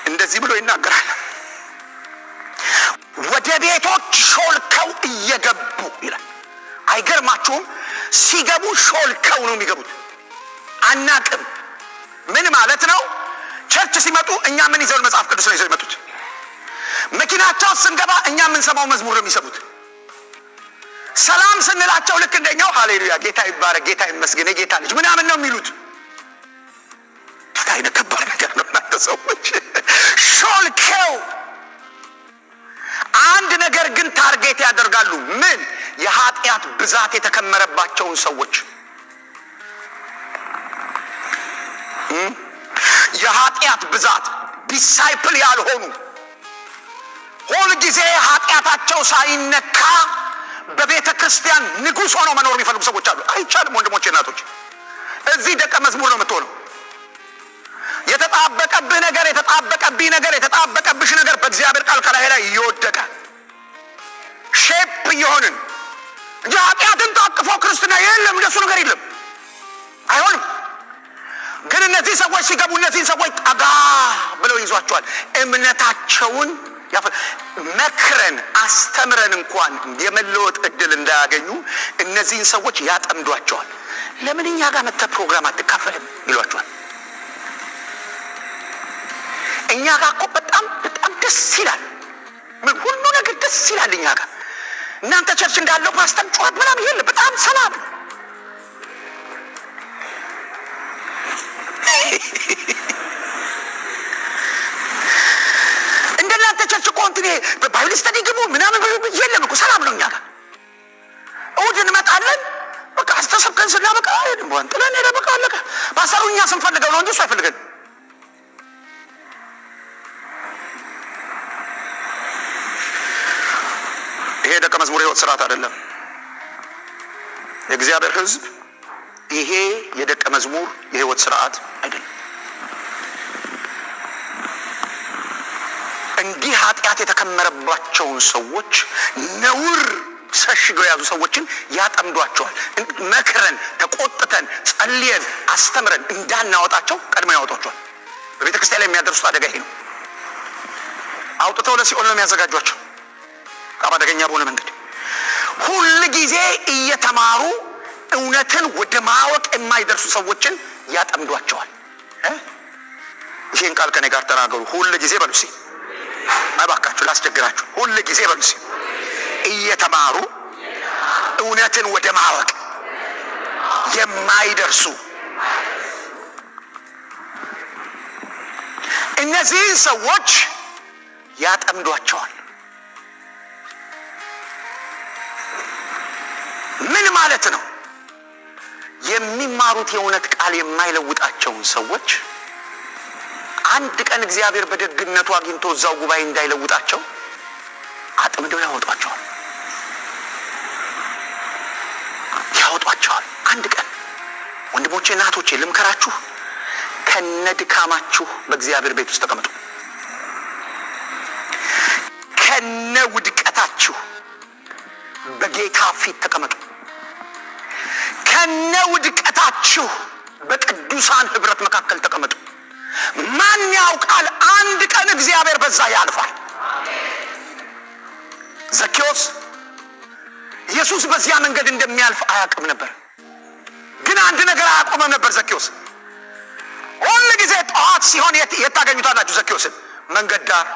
እንደዚህ ብሎ ይናገራል። ወደ ቤቶች ሾልከው እየገቡ ይላል። አይገርማችሁም? ሲገቡ ሾልከው ነው የሚገቡት። አናቅም። ምን ማለት ነው? ቸርች ሲመጡ እኛ ምን ይዘው መጽሐፍ ቅዱስ ነው ይዘው የመጡት። መኪናቸው ስንገባ እኛ የምንሰማው መዝሙር ነው የሚሰሙት። ሰላም ስንላቸው ልክ እንደኛው ሃሌሉያ፣ ጌታ ይባረክ፣ ጌታ ይመስገን፣ የጌታ ልጅ ምናምን ነው የሚሉት። ጌታ ይነከባር ነገር ነው። እናንተ ሰዎች ሾልከው አንድ ነገር ግን ታርጌት ያደርጋሉ። ምን? የኃጢአት ብዛት የተከመረባቸውን ሰዎች። የኃጢአት ብዛት ዲሳይፕል ያልሆኑ ሁል ጊዜ ኃጢአታቸው ሳይነካ በቤተ ክርስቲያን ንጉሥ ሆነው መኖር የሚፈልጉ ሰዎች አሉ። አይቻልም ወንድሞቼ እናቶች። እዚህ ደቀ መዝሙር ነው የምትሆነው። የተጣበቀብህ ነገር፣ የተጣበቀብኝ ነገር፣ የተጣበቀብሽ ነገር በእግዚአብሔር ቃል ከላይ ላይ እየወደቀ ሼፕ እየሆንን እንጂ ኃጢአትን ታቅፎ ክርስትና የለም። እንደሱ ነገር የለም፣ አይሆንም። ግን እነዚህ ሰዎች ሲገቡ እነዚህን ሰዎች ጠጋ ብለው ይዟቸዋል። እምነታቸውን መክረን አስተምረን እንኳን የመለወጥ እድል እንዳያገኙ እነዚህን ሰዎች ያጠምዷቸዋል። ለምን እኛ ጋር መጥተህ ፕሮግራም አትካፈልም ይሏቸዋል። እኛ ጋር እኮ በጣም ደስ ይላል። ሁሉ ነገር ደስ ይላል እኛ ጋር። እናንተ ቸርች እንዳለው ፓስተር ጨዋት ምናምን የለም። በጣም ሰላም ነው። እንደናንተ ቸርች እኮ እንትን ባይብል ስተዲ ግቡ ምናምን የለም እኮ። ሰላም ነው እኛ ጋር። እሑድ እንመጣለን፣ በቃ አስተሰብከን ስናበቃ እንኳን ጥለን ሄደ፣ በቃ አለቀ። ፓስተሩ እኛ ስንፈልገው ነው እንጂ እሱ አይፈልገን። ይሄ ደቀ መዝሙር ህይወት ስርዓት አይደለም። የእግዚአብሔር ህዝብ ይሄ የደቀ መዝሙር የህይወት ስርዓት አይደለም። እንዲህ ኃጢአት የተከመረባቸውን ሰዎች ነውር ሰሽገው የያዙ ሰዎችን ያጠምዷቸዋል። መክረን ተቆጥተን ጸልየን አስተምረን እንዳናወጣቸው ቀድሞ ያወጧቸዋል። በቤተ ክርስቲያን ላይ የሚያደርሱት አደጋ ይሄ ነው። አውጥተው ለሲኦል ነው የሚያዘጋጇቸው። በጣም አደገኛ በሆነ መንገድ ሁል ጊዜ እየተማሩ እውነትን ወደ ማወቅ የማይደርሱ ሰዎችን ያጠምዷቸዋል። ይህን ቃል ከኔ ጋር ተናገሩ። ሁል ጊዜ በሉሲ፣ እባካችሁ ላስቸግራችሁ። ሁል ጊዜ በሉሲ፣ እየተማሩ እውነትን ወደ ማወቅ የማይደርሱ እነዚህን ሰዎች ያጠምዷቸዋል። ምን ማለት ነው? የሚማሩት የእውነት ቃል የማይለውጣቸውን ሰዎች አንድ ቀን እግዚአብሔር በደግነቱ አግኝቶ እዛው ጉባኤ እንዳይለውጣቸው አጥምደው ያወጧቸዋል። አንድ ቀን ወንድሞቼ እና እህቶቼ ልምከራችሁ፣ ከነድካማችሁ በእግዚአብሔር ቤት ውስጥ ተቀመጡ። ከነ ውድቀታችሁ በጌታ ፊት ተቀመጡ። ከነ ውድቀታችሁ በቅዱሳን ህብረት መካከል ተቀመጡ። ማን ያውቃል? አንድ ቀን እግዚአብሔር በዛ ያልፋል። ዘኬዎስ ኢየሱስ በዚያ መንገድ እንደሚያልፍ አያውቅም ነበር። ግን አንድ ነገር አያቆመም ነበር። ዘኬዎስ ሁሉ ጊዜ ጠዋት ሲሆን የት ታገኙታላችሁ? ዘኬዎስን መንገድ ዳር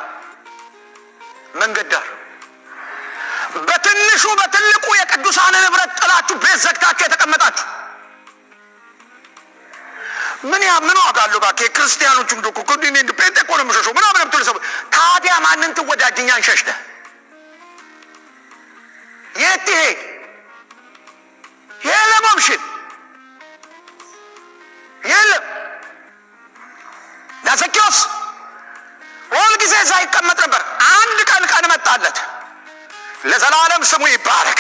በትንሹ በትልቁ የቅዱሳንን ህብረት ጥላችሁ ቤት ዘግታችሁ የተቀመጣችሁ ምን ዋጋ አለው? ባክ የክርስቲያኖቹ ጴንጤ እኮ ነው የምሸሸው ምናምን ብትሉ ሰው ታዲያ ማንን ትወዳጅኛን ሸሽተህ የት ትሄድ? የለም ኦፕሽን የለም። ዘኬዎስ ሁል ጊዜ እዛ ይቀመጥ ነበር። አንድ ቀን መጣለት። ለዘላለም ስሙ ይባረክ።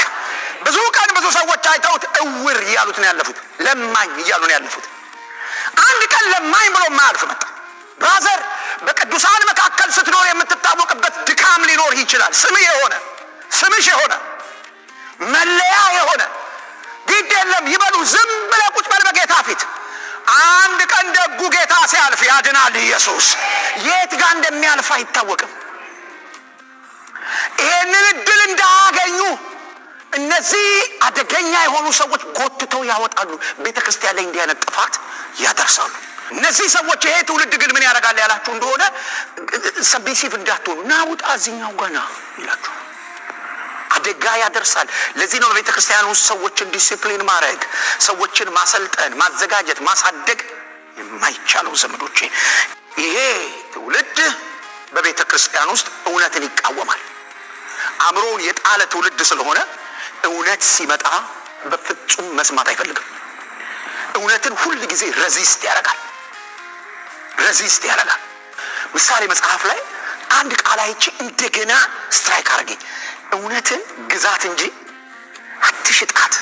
ብዙ ቀን ብዙ ሰዎች አይተውት እውር እያሉት ነው ያለፉት፣ ለማኝ እያሉ ነው ያለፉት። አንድ ቀን ለማኝ ብሎ ማያልፍ መጣ። ብራዘር፣ በቅዱሳን መካከል ስትኖር የምትታወቅበት ድካም ሊኖር ይችላል። ስምሽ የሆነ መለያ የሆነ ግድ የለም ይበሉ። ዝም ብለህ ቁጭ በል በጌታ ፊት። አንድ ቀን ደጉ ጌታ ሲያልፍ ያድናል ኢየሱስ። የት ጋር እንደሚያልፍ አይታወቅም። ይሄንን እድል እንዳያገኙ እነዚህ አደገኛ የሆኑ ሰዎች ጎትተው ያወጣሉ። ቤተ ክርስቲያን ላይ እንዲህ አይነት ጥፋት ያደርሳሉ። እነዚህ ሰዎች ይሄ ትውልድ ግን ምን ያደርጋል ያላችሁ እንደሆነ ሰብሲቭ እንዳትሆኑ ናውጣ እዚህኛው ገና ይላችሁ አደጋ ያደርሳል። ለዚህ ነው በቤተ ክርስቲያን ውስጥ ሰዎችን ዲሲፕሊን ማድረግ፣ ሰዎችን ማሰልጠን፣ ማዘጋጀት፣ ማሳደግ የማይቻለው ዘመዶቼ። ይሄ ትውልድ በቤተ ክርስቲያን ውስጥ እውነትን ይቃወማል። አእምሮውን የጣለ ትውልድ ስለሆነ እውነት ሲመጣ በፍጹም መስማት አይፈልግም። እውነትን ሁል ጊዜ ረዚስት ያደርጋል። ምሳሌ መጽሐፍ ላይ አንድ ቃል አይቼ እንደገና ስትራይክ አድርገኝ። እውነትን ግዛት እንጂ አትሽጣት።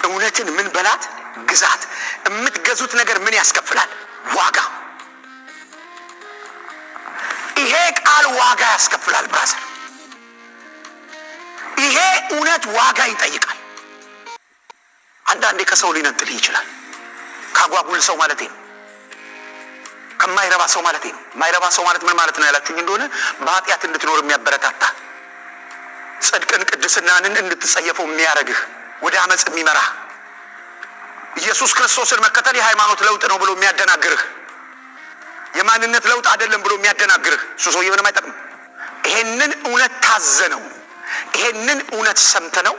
እውነትን ምን በላት? ግዛት። የምትገዙት ነገር ምን ያስከፍላል? ዋጋ። ይሄ ቃል ዋጋ ያስከፍላል ብራዘር። ይሄ እውነት ዋጋ ይጠይቃል። አንዳንዴ ከሰው ሊነጥልህ ይችላል። ካጓጉል ሰው ማለት ነው፣ ከማይረባ ሰው ማለት ነው። ማይረባ ሰው ማለት ምን ማለት ነው ያላችሁኝ እንደሆነ በኃጢአት እንድትኖር የሚያበረታታ፣ ጽድቅን ቅድስናንን እንድትጸየፈው የሚያረግህ፣ ወደ አመጽ የሚመራህ፣ ኢየሱስ ክርስቶስን መከተል የሃይማኖት ለውጥ ነው ብሎ የሚያደናግርህ፣ የማንነት ለውጥ አይደለም ብሎ የሚያደናግርህ እሱ ሰውዬ ምንም አይጠቅም። ይሄንን እውነት ታዘነው፣ ይሄንን እውነት ሰምተነው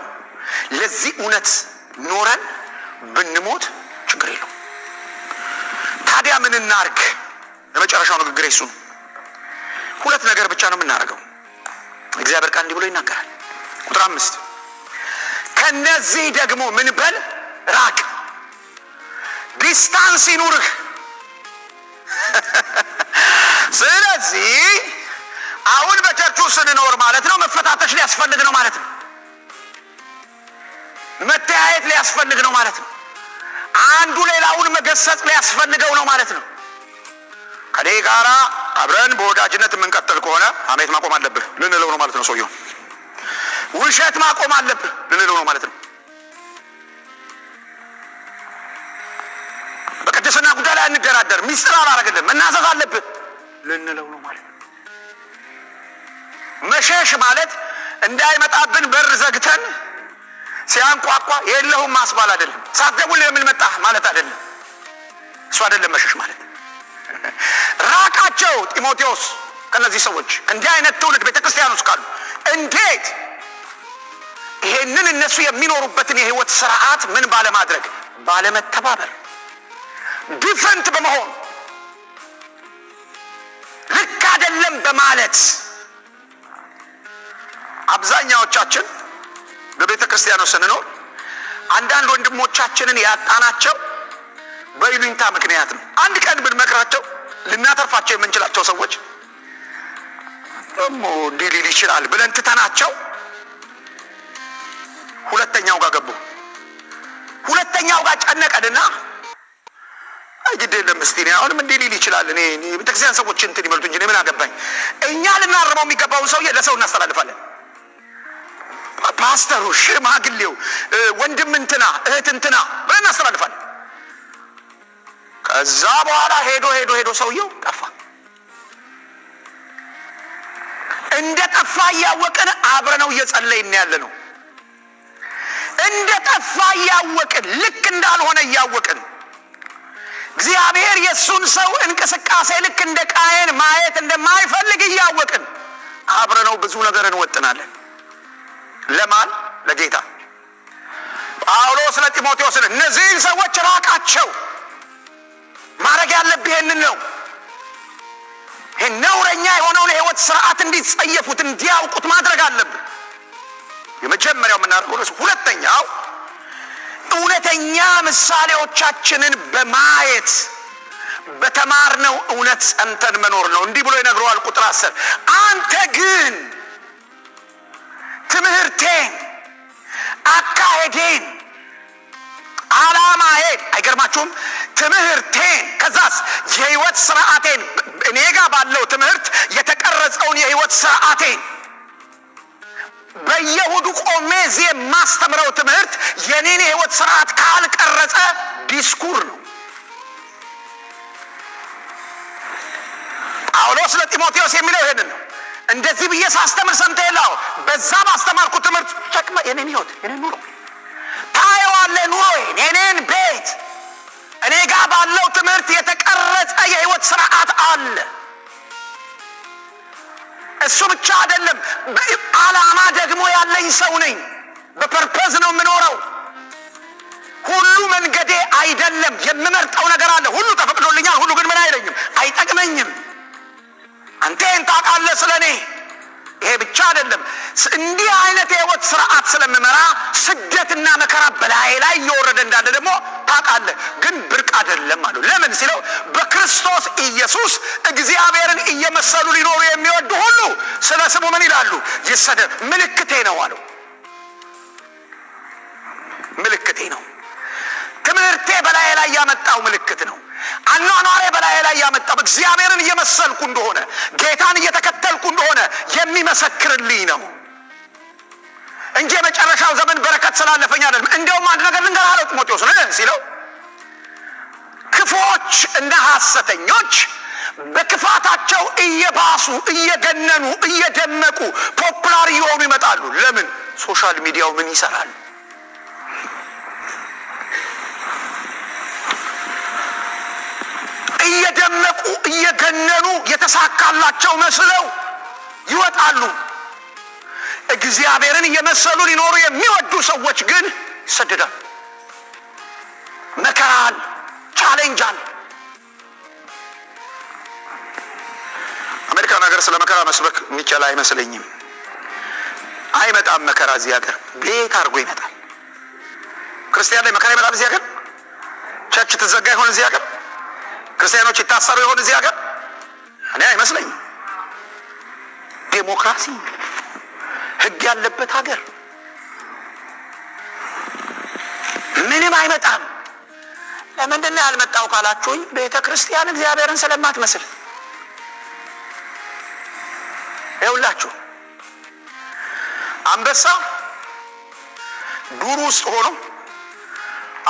ለዚህ እውነት ኖረን ብንሞት ችግር የለው። ታዲያ ምን እናርግ? የመጨረሻው ንግግር እሱ ነው። ሁለት ነገር ብቻ ነው የምናደርገው። እግዚአብሔር ቃል እንዲህ ብሎ ይናገራል። ቁጥር 5 ከነዚህ ደግሞ ምን በል? ራቅ። ዲስታንስ ይኑርህ። ስለዚህ አሁን በቸርቹ ስንኖር ማለት ነው መፈታተሽ ሊያስፈልግ ነው ማለት ነው። መተያየት ሊያስፈልግ ነው ማለት ነው። አንዱ ሌላውን መገሰጽ ሊያስፈልገው ነው ማለት ነው። ከኔ ጋራ አብረን በወዳጅነት የምንቀጥል ከሆነ ሐሜት ማቆም አለብህ ልንለው ነው ማለት ነው። ሰውየው ውሸት ማቆም አለብህ ልንለው ነው ማለት ነው። በቅድስና ጉዳይ ላይ እንደራደር፣ ሚስጥር አላረግልም፣ መናዘዝ አለብህ ልንለው ነው ማለት ነው። መሸሽ ማለት እንዳይመጣብን በር ዘግተን ሲያንቋቋ የለሁም ማስባል አይደለም። ሳትደውል ለምን መጣህ ማለት አይደለም። እሱ አይደለም መሸሽ ማለት። ራቃቸው ጢሞቴዎስ ከነዚህ ሰዎች እንዲህ አይነት ትውልድ ቤተክርስቲያን ውስጥ ካሉ እንዴት ይሄንን እነሱ የሚኖሩበትን የህይወት ስርዓት ምን ባለማድረግ ባለመተባበር ዲፍረንት በመሆን ልክ አይደለም በማለት አብዛኛዎቻችን በቤተ ክርስቲያኑ ስንኖር አንዳንድ ወንድሞቻችንን ያጣናቸው በይሉኝታ ምክንያት ነው። አንድ ቀን ብንመክራቸው ልናተርፋቸው የምንችላቸው ሰዎች ደግሞ እንዲህ ሊል ይችላል ብለን ትተናቸው ሁለተኛው ጋር ገቡ። ሁለተኛው ጋር ጨነቀንና ግድ የለም እስቲ አሁንም እንዲህ ሊል ይችላል እኔ ቤተክርስቲያን ሰዎች እንትን ይመልጡ እንጂ ምን አገባኝ። እኛ ልናርመው የሚገባውን ሰውዬ ለሰው እናስተላልፋለን። ፓስተሩ፣ ሽማግሌው፣ ወንድም እንትና እህት እንትና ብለን እናስተላልፋለን። ከዛ በኋላ ሄዶ ሰውየው ጠፋ። እንደ ጠፋ እያወቅን አብረነው እየጸለይን ያለ ነው። እንደ ጠፋ እያወቅን ልክ እንዳልሆነ እያወቅን እግዚአብሔር የሱን ሰው እንቅስቃሴ ልክ እንደ ቃየን ማየት እንደማይፈልግ እያወቅን አብረነው ብዙ ነገር እንወጥናለን። ለማን? ለጌታ። ጳውሎስ ለጢሞቴዎስ እነዚህን ሰዎች ራቃቸው። ማድረግ ያለብህ ይህንን ነው። ይህን ነውረኛ የሆነውን የህይወት ስርዓት እንዲጸየፉት እንዲያውቁት ማድረግ አለብህ። የመጀመሪያው የምናደርገው ነው። ሁለተኛው እውነተኛ ምሳሌዎቻችንን በማየት በተማርነው እውነት ጸንተን መኖር ነው። እንዲህ ብሎ ይነግረዋል ቁጥር 10 አንተ ግን ትምህርቴን፣ አካሄዴን፣ አላማዬን አይገርማችሁም? ትምህርቴን ከዛስ የህይወት ስርዓቴን እኔ ጋር ባለው ትምህርት የተቀረጸውን የህይወት ስርዓቴን በየሁዱ ቆሜ እዚህ የማስተምረው ትምህርት የኔን የህይወት ስርዓት ካልቀረጸ ዲስኩር ነው። ጳውሎስ ለጢሞቴዎስ የሚለው ይሄንን ነው። እንደዚህ ብዬ ሳስተምር ሰምተህ የለው በዛ ባስተማርኩ ትምህርት ሸክመ የኔን ህይወት የኔን ኑሮ ታየዋለህ። ኑሮዬን፣ የኔን ቤት፣ እኔ ጋር ባለው ትምህርት የተቀረጸ የህይወት ስርዓት አለ። እሱ ብቻ አይደለም፣ በዓላማ ደግሞ ያለኝ ሰው ነኝ። በፐርፐዝ ነው የምኖረው። ሁሉ መንገዴ አይደለም። የምመርጠው ነገር አለ። ሁሉ ተፈቅዶልኛል። ሁሉ ግን ምን አይለኝም፣ አይጠቅመኝም። አንተን ታውቃለህ ስለኔ። ይሄ ብቻ አይደለም፣ እንዲህ አይነት የህይወት ስርዓት ስለምመራ ስደትና መከራ በላይ ላይ እየወረደ እንዳለ ደግሞ ታውቃለህ። ግን ብርቅ አይደለም አሉ። ለምን ሲለው በክርስቶስ ኢየሱስ እግዚአብሔርን እየመሰሉ ሊኖሩ የሚወዱ ሁሉ ስለ ስሙ ምን ይላሉ? ይሰደድ። ምልክቴ ነው አሉ። ምልክቴ ነው። ትምህርቴ በላይ ላይ ያመጣው ምልክት ነው። አኗኗሬ በላይ ላይ ያመጣው እግዚአብሔርን እየመሰልኩ እንደሆነ ጌታን እየተከተልኩ እንደሆነ የሚመሰክርልኝ ነው እንጂ የመጨረሻው ዘመን በረከት ስላለፈኝ አይደለም። እንደውም አንድ ነገር ልንገርህ አለው ጢሞቴዎስ ሲለው ክፉዎች እና ሐሰተኞች በክፋታቸው እየባሱ እየገነኑ እየደመቁ ፖፑላር እየሆኑ ይመጣሉ። ለምን? ሶሻል ሚዲያው ምን ይሰራል? እየደመቁ እየገነኑ የተሳካላቸው መስለው ይወጣሉ። እግዚአብሔርን እየመሰሉ ሊኖሩ የሚወዱ ሰዎች ግን ይሰደዳሉ። መከራን ቻሌንጃን አሜሪካን ሀገር ስለ መከራ መስበክ የሚቻል አይመስለኝም። አይመጣም መከራ እዚህ ሀገር ቤት አድርጎ ይመጣል። ክርስቲያን ላይ መከራ ይመጣል እዚህ ሀገር። ቸርች ትዘጋ ይሆን እዚህ ሀገር? ክርስቲያኖች ይታሰሩ ይሆን እዚህ ሀገር? እኔ አይመስለኝም። ዴሞክራሲ ህግ ያለበት ሀገር ምንም አይመጣም። ለምንድን ነው ያልመጣው ካላችሁኝ፣ ቤተ ክርስቲያን እግዚአብሔርን ስለማትመስል። ይኸውላችሁ አንበሳ ዱር ውስጥ ሆኖ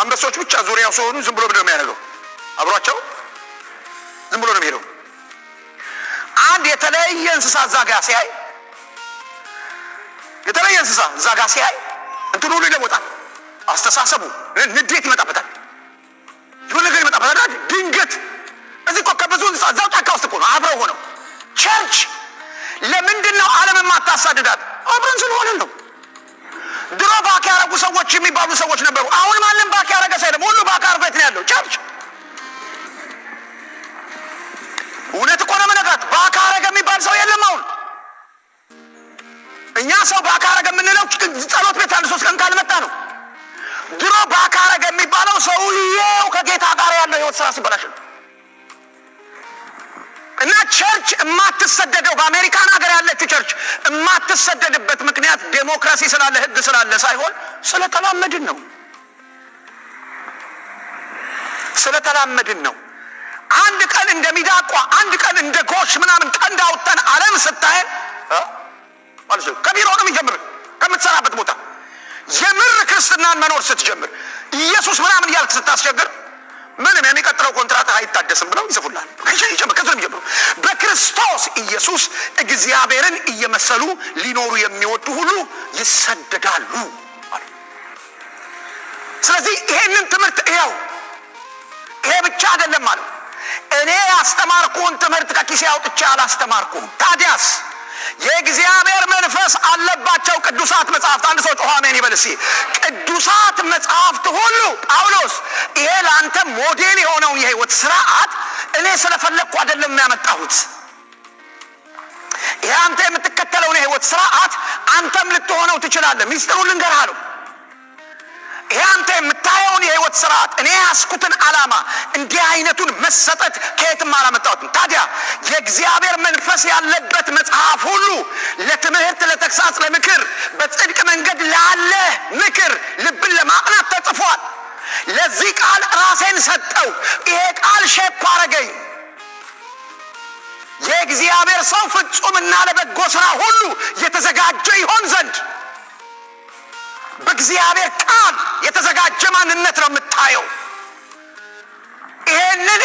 አንበሶች ብቻ ዙሪያው ሲሆኑ ዝም ብሎ ነው የሚያደርገው፣ አብሯቸው ዝም ብሎ ነው የሚሄደው። አንድ የተለየ እንስሳ እዛ ጋ ሲያይ እንትኑ ሁሉ ይለወጣል። አስተሳሰቡ ንዴት ይመጣበታል፣ ይሁን ነገር ይመጣበታል። ድንገት እዚህ እኮ ከብዙ እንስሳ እዛው ጫካ ውስጥ እኮ ነው አብረው ሆነው። ቸርች ለምንድን ነው ዓለምን ማታሳድዳት? አብረን ስለሆነ ነው። ድሮ ባክ ያረጉ ሰዎች የሚባሉ ሰዎች ነበሩ። አሁን ማንም ባክ ያረገ ሰው የለም። ሁሉ ባክ አርጎት ነው ያለው ቸርች። እውነት እኮ ነው የምነግራችሁ። ባክ አረገ የሚባል ሰው የለም አሁን። እኛ ሰው ባክ አረገ የምንለው ጸሎት ቤት አንድ 3 ቀን ካልመጣ ነው። ድሮ ባክ አረገ የሚባለው ሰውዬው ከጌታ ጋር ያለው ህይወት ስራ ሲበላሽ ነው። እና ቸርች የማትሰደደው በአሜሪካን ሀገር ያለችው ቸርች የማትሰደድበት ምክንያት ዴሞክራሲ ስላለ ህግ ስላለ ሳይሆን ስለተላመድን ነው። አንድ ቀን እንደ ሚዳቋ አንድ ቀን እንደ ጎሽ ምናምን ቀንድ አውጥተን ዓለም ስታየን ማለት ነው። ከቢሮ ነው የሚጀምር፣ ከምትሰራበት ቦታ የምር ክርስትናን መኖር ስትጀምር ኢየሱስ ምናምን እያልክ ስታስቸግር ምንም የሚቀጥለው ኮንትራት አይታደስም ብለው ይጽፉላል። በክርስቶስ ኢየሱስ እግዚአብሔርን እየመሰሉ ሊኖሩ የሚወዱ ሁሉ ይሰደዳሉ። ስለዚህ ይሄንን ትምህርት ይሄ ብቻ አይደለም ማለት እኔ ያስተማርኩን ትምህርት ከኪሴ አውጥቼ አላስተማርኩም። ታዲያስ የእግዚአብሔር መንፈስ አለባቸው ቅዱሳት መጽሐፍት። አንድ ሰው ጮኸ አሜን ይበል እስኪ። ቅዱሳት መጽሐፍት ሁሉ ጳውሎስ ይሄ ለአንተ ሞዴል የሆነውን የህይወት ስርዓት እኔ ስለፈለግኩ አይደለም ያመጣሁት። ይሄ አንተ የምትከተለውን የህይወት ስርዓት አንተም ልትሆነው ትችላለህ። ሚስጥሩን ልንገርህ አለው። ይሄ አንተ የምታየውን የህይወት ስርዓት እኔ ያስኩትን ዓላማ እንዲህ አይነቱን መሰጠት ከየትም አላመጣሁትም። ታዲያ የእግዚአብሔር መንፈስ ያለበት መጽሐፍ ሁሉ ለትምህርት፣ ለተግሳጽ፣ ለምክር፣ በጽድቅ መንገድ ላለ ምክር፣ ልብን ለማቅናት ተጽፏል። ለዚህ ቃል ራሴን ሰጠው። ይሄ ቃል ሼፕ አረገኝ። የእግዚአብሔር ሰው ፍጹምና ለበጎ ስራ ሁሉ የተዘጋጀ ይሆን ዘንድ በእግዚአብሔር ቃል የተዘጋጀ ማንነት ነው የምታየው። ይሄንን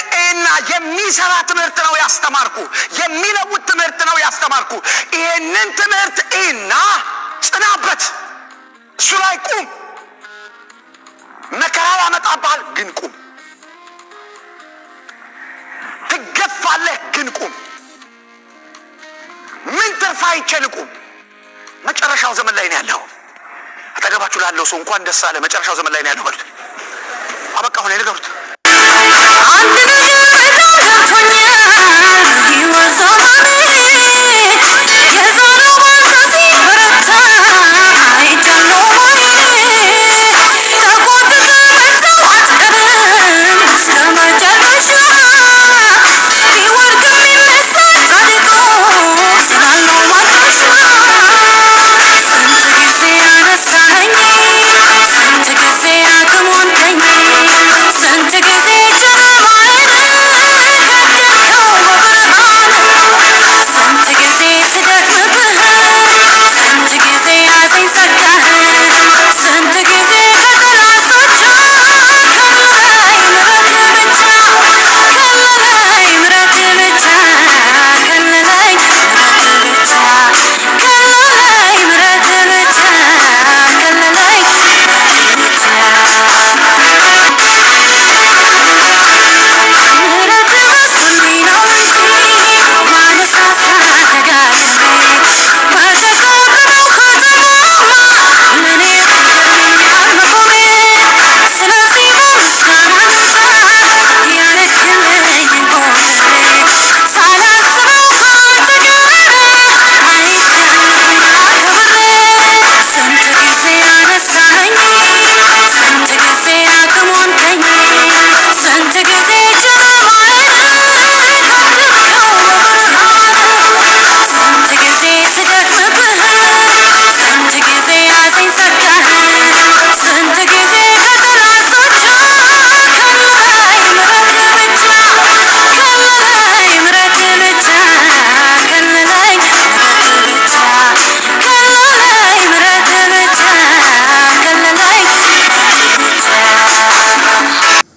የሚሰራ ትምህርት ነው ያስተማርኩ፣ የሚለውጥ ትምህርት ነው ያስተማርኩ። ይሄንን ትምህርት ጽናበት፣ እሱ ላይ ቁም። መከራ ያመጣብሃል፣ ግን ቁም። ትገፋለህ፣ ግን ቁም። ምን ትርፍ አይችል ቁም። መጨረሻው ዘመን ላይ ነው ያለው። አጠገባችሁ ላለው ሰው እንኳን ደስ አለ፣ መጨረሻው ዘመን ላይ ነው ያለው በሉት። አበቃ ሆነ ነገሩት። አንድ ነገር ተከቶኛል ሕይወት ዘመኔ የዛሬው መንፈሴ በረታ አይቻለሁ ባይኔ ተቆጥቶ መሰው አትቀርም እስከ መጨረሻ ቢወድቅ የሚነሳ ጻድቁ ስላለው ማድረሻ ስንት ጊዜ ያነሳኸኝ ስንት ጊዜ አቅም ሆንከኝ ስንት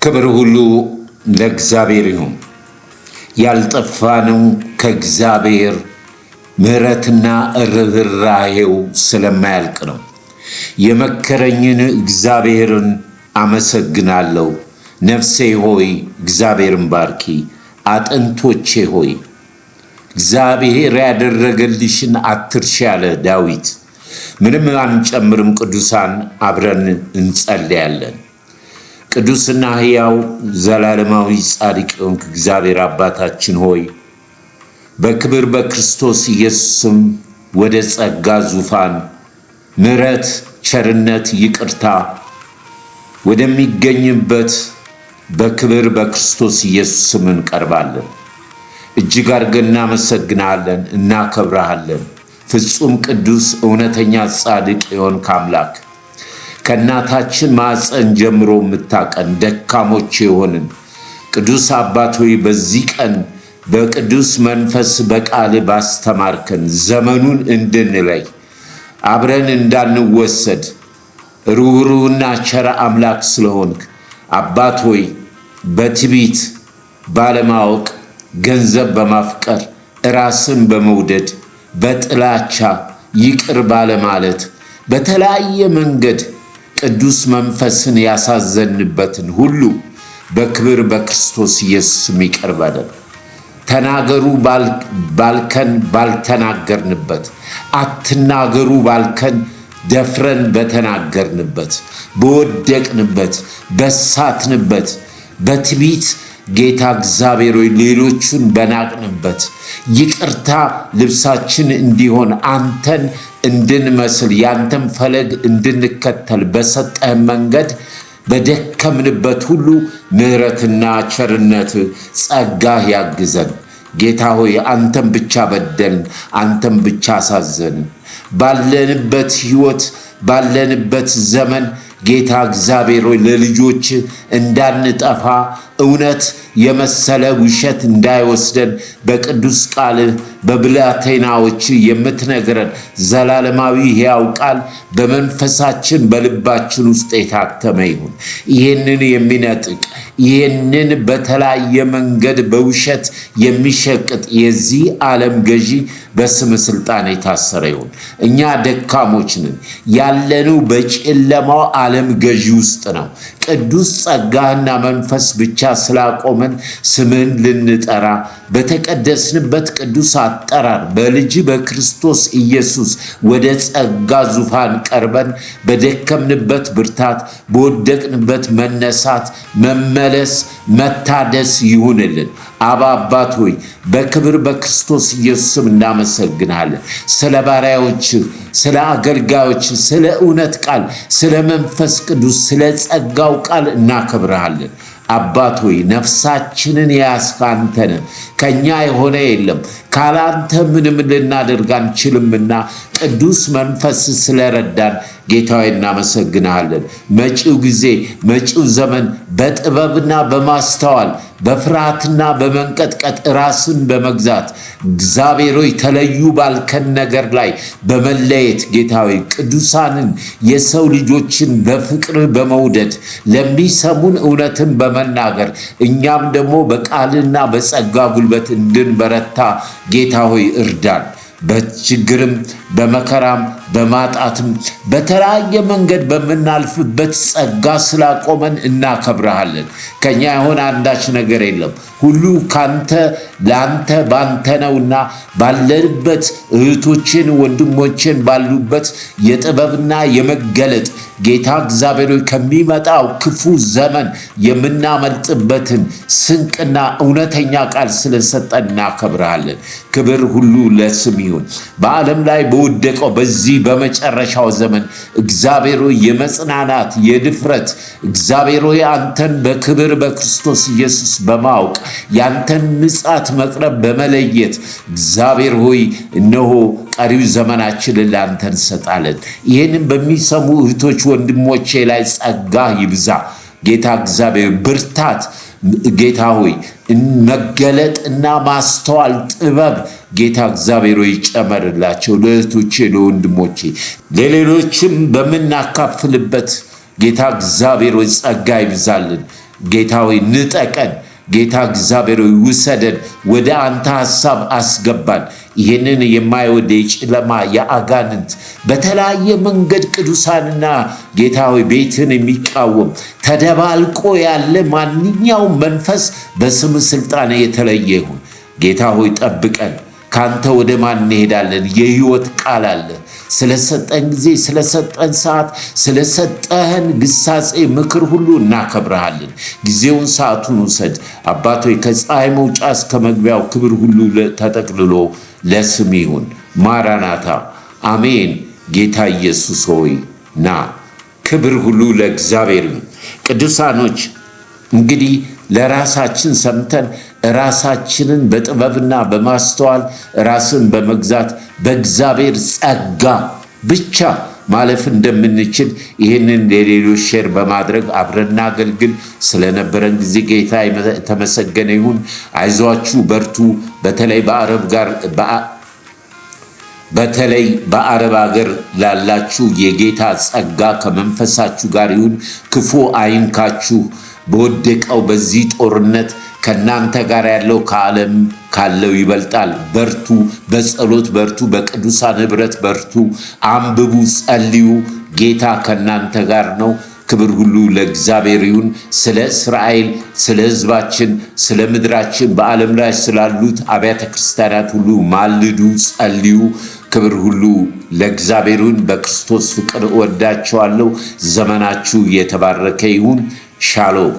ክብር ሁሉ ለእግዚአብሔር ይሁን። ያልጠፋነው ከእግዚአብሔር ምሕረትና ርኅራኄው ስለማያልቅ ነው። የመከረኝን እግዚአብሔርን አመሰግናለሁ። ነፍሴ ሆይ እግዚአብሔርን ባርኪ፣ አጥንቶቼ ሆይ እግዚአብሔር ያደረገልሽን አትርሺ ያለ ዳዊት። ምንም አንጨምርም። ቅዱሳን አብረን እንጸልያለን። ቅዱስና ሕያው ዘላለማዊ ጻድቅ የሆንክ እግዚአብሔር አባታችን ሆይ በክብር በክርስቶስ ኢየሱስም ወደ ጸጋ ዙፋን ምሕረት፣ ቸርነት፣ ይቅርታ ወደሚገኝበት በክብር በክርስቶስ ኢየሱስም እንቀርባለን። እጅግ አድርገን እናመሰግናለን፣ እናከብረሃለን። ፍጹም ቅዱስ እውነተኛ ጻድቅ የሆንክ አምላክ ከእናታችን ማፀን ጀምሮ የምታቀን ደካሞች የሆንን ቅዱስ አባት ሆይ በዚህ ቀን በቅዱስ መንፈስ በቃል ባስተማርከን ዘመኑን እንድንለይ አብረን እንዳንወሰድ ሩህሩህና ቸር አምላክ ስለሆንክ አባት ሆይ በትዕቢት ባለማወቅ ገንዘብ በማፍቀር ራስን በመውደድ በጥላቻ ይቅር ባለማለት በተለያየ መንገድ ቅዱስ መንፈስን ያሳዘንበትን ሁሉ በክብር በክርስቶስ ኢየሱስ ይቅር በለን። ተናገሩ ባልከን ባልተናገርንበት፣ አትናገሩ ባልከን ደፍረን በተናገርንበት፣ በወደቅንበት፣ በሳትንበት፣ በትዕቢት ጌታ እግዚአብሔር ሆይ ሌሎቹን በናቅንበት ይቅርታ ልብሳችን እንዲሆን አንተን እንድንመስል ያንተን ፈለግ እንድንከተል በሰጠህ መንገድ በደከምንበት ሁሉ ምሕረትና ቸርነት ጸጋህ ያግዘን። ጌታ ሆይ አንተን ብቻ በደልን፣ አንተን ብቻ አሳዘንን። ባለንበት ሕይወት ባለንበት ዘመን ጌታ እግዚአብሔር ሆይ ለልጆች እንዳንጠፋ እውነት የመሰለ ውሸት እንዳይወስደን በቅዱስ ቃል በብላቴናዎች የምትነግረን ዘላለማዊ ሕያው ቃል በመንፈሳችን በልባችን ውስጥ የታተመ ይሁን። ይህንን የሚነጥቅ ይህንን በተለያየ መንገድ በውሸት የሚሸቅጥ የዚህ ዓለም ገዢ በስም ስልጣን የታሰረ ይሁን። እኛ ደካሞች ነን፣ ያለነው በጨለማው ዓለም ገዢ ውስጥ ነው። ቅዱስ ጸጋህና መንፈስ ብቻ ስላቆመን ስምን ልንጠራ በተቀደስንበት ቅዱስ አጠራር በልጅ በክርስቶስ ኢየሱስ ወደ ጸጋ ዙፋን ቀርበን በደከምንበት ብርታት በወደቅንበት መነሳት፣ መመለስ፣ መታደስ ይሁንልን። አባ አባት ሆይ በክብር በክርስቶስ ኢየሱስም እናመሰግናለን። ስለ ባሪያዎች፣ ስለ አገልጋዮች፣ ስለ እውነት ቃል፣ ስለ መንፈስ ቅዱስ፣ ስለ ጸጋው ቃል እናከብረሃለን። አባት ሆይ ነፍሳችንን ያስክ አንተ ነህ። ከኛ የሆነ የለም። ካላንተ ምንም ልናደርግ አንችልምና ቅዱስ መንፈስ ስለረዳን ጌታዬ እናመሰግናለን። መጪው ጊዜ መጪው ዘመን በጥበብና በማስተዋል በፍርሃትና በመንቀጥቀጥ ራስን በመግዛት እግዚአብሔር ሆይ ተለዩ ባልከን ነገር ላይ በመለየት ጌታዬ ቅዱሳንን የሰው ልጆችን በፍቅር በመውደድ ለሚሰሙን እውነትን በመናገር እኛም ደግሞ በቃልና በጸጋ ጉልበት እንድንበረታ ጌታ ሆይ እርዳን። በችግርም በመከራም በማጣትም በተለያየ መንገድ በምናልፍበት ጸጋ ስላቆመን እናከብረሃለን። ከኛ የሆነ አንዳች ነገር የለም። ሁሉ ካንተ ለአንተ ባንተ ነውና ባለንበት እህቶችን ወንድሞችን ባሉበት የጥበብና የመገለጥ ጌታ እግዚአብሔር ከሚመጣው ክፉ ዘመን የምናመልጥበትን ስንቅና እውነተኛ ቃል ስለሰጠን እናከብረሃለን። ክብር ሁሉ ለስም ይሁን። በዓለም ላይ በወደቀው በዚህ በመጨረሻው ዘመን እግዚአብሔር የመጽናናት የድፍረት እግዚአብሔር አንተን በክብር በክርስቶስ ኢየሱስ በማወቅ ያንተን ምጽአት መቅረብ በመለየት እግዚአብሔር ሆይ እነሆ ቀሪው ዘመናችንን ለአንተ እንሰጣለን። ይህንን በሚሰሙ እህቶች ወንድሞቼ ላይ ጸጋ ይብዛ ጌታ እግዚአብሔር ብርታት ጌታ ሆይ መገለጥና ማስተዋል ጥበብ ጌታ እግዚአብሔር ሆይ ጨመርላቸው ለእህቶቼ ለወንድሞቼ ለሌሎችም በምናካፍልበት ጌታ እግዚአብሔር ሆይ ጸጋ ይብዛልን። ጌታዊ ንጠቀን ጌታ እግዚአብሔር ውሰደን ወደ አንተ ሐሳብ አስገባን ይሄንን የማይወድ የጨለማ የአጋንንት በተለያየ መንገድ ቅዱሳንና ጌታዊ ቤትን የሚቃወም ተደባልቆ ያለ ማንኛውም መንፈስ በስም ስልጣን የተለየ ይሁን ጌታ ሆይ ጠብቀን ካንተ ወደ ማን እንሄዳለን የህይወት ቃል አለ ስለሰጠን ጊዜ ስለሰጠን ሰዓት ስለሰጠን ግሳጼ ምክር ሁሉ እናከብርሃለን ጊዜውን ሰዓቱን ውሰድ አባቶ ከፀሐይ መውጫ እስከ መግቢያው ክብር ሁሉ ተጠቅልሎ ለስም ይሁን ማራናታ አሜን ጌታ ኢየሱስ ሆይ ና ክብር ሁሉ ለእግዚአብሔር ቅዱሳኖች እንግዲህ ለራሳችን ሰምተን ራሳችንን በጥበብና በማስተዋል ራስን በመግዛት በእግዚአብሔር ጸጋ ብቻ ማለፍ እንደምንችል ይህንን ለሌሎች ሼር በማድረግ አብረና አገልግል ስለነበረን ጊዜ ጌታ የተመሰገነ ይሁን አይዟችሁ በርቱ በተለይ በአረብ ሀገር ላላችሁ የጌታ ጸጋ ከመንፈሳችሁ ጋር ይሁን ክፉ አይንካችሁ በወደቀው በዚህ ጦርነት ከናንተ ጋር ያለው ከዓለም ካለው ይበልጣል በርቱ በጸሎት በርቱ በቅዱሳን ህብረት በርቱ አንብቡ ጸልዩ ጌታ ከናንተ ጋር ነው ክብር ሁሉ ለእግዚአብሔር ይሁን ስለ እስራኤል ስለ ህዝባችን ስለ ምድራችን በዓለም ላይ ስላሉት አብያተ ክርስቲያናት ሁሉ ማልዱ ጸልዩ ክብር ሁሉ ለእግዚአብሔር ይሁን በክርስቶስ ፍቅር ወዳችኋለሁ ዘመናችሁ የተባረከ ይሁን ሻሎም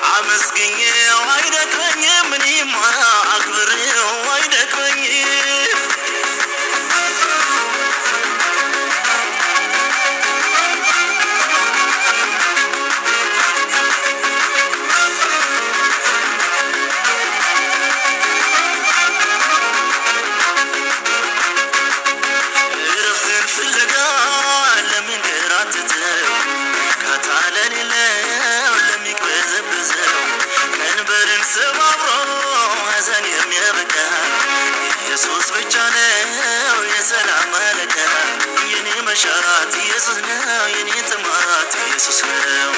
I'm a ኢየሱስ ብቻ ነው የሰላም መለኪያ የኔ መሻት ኢየሱስ ነው የኔ ጥማት ኢየሱስ ነው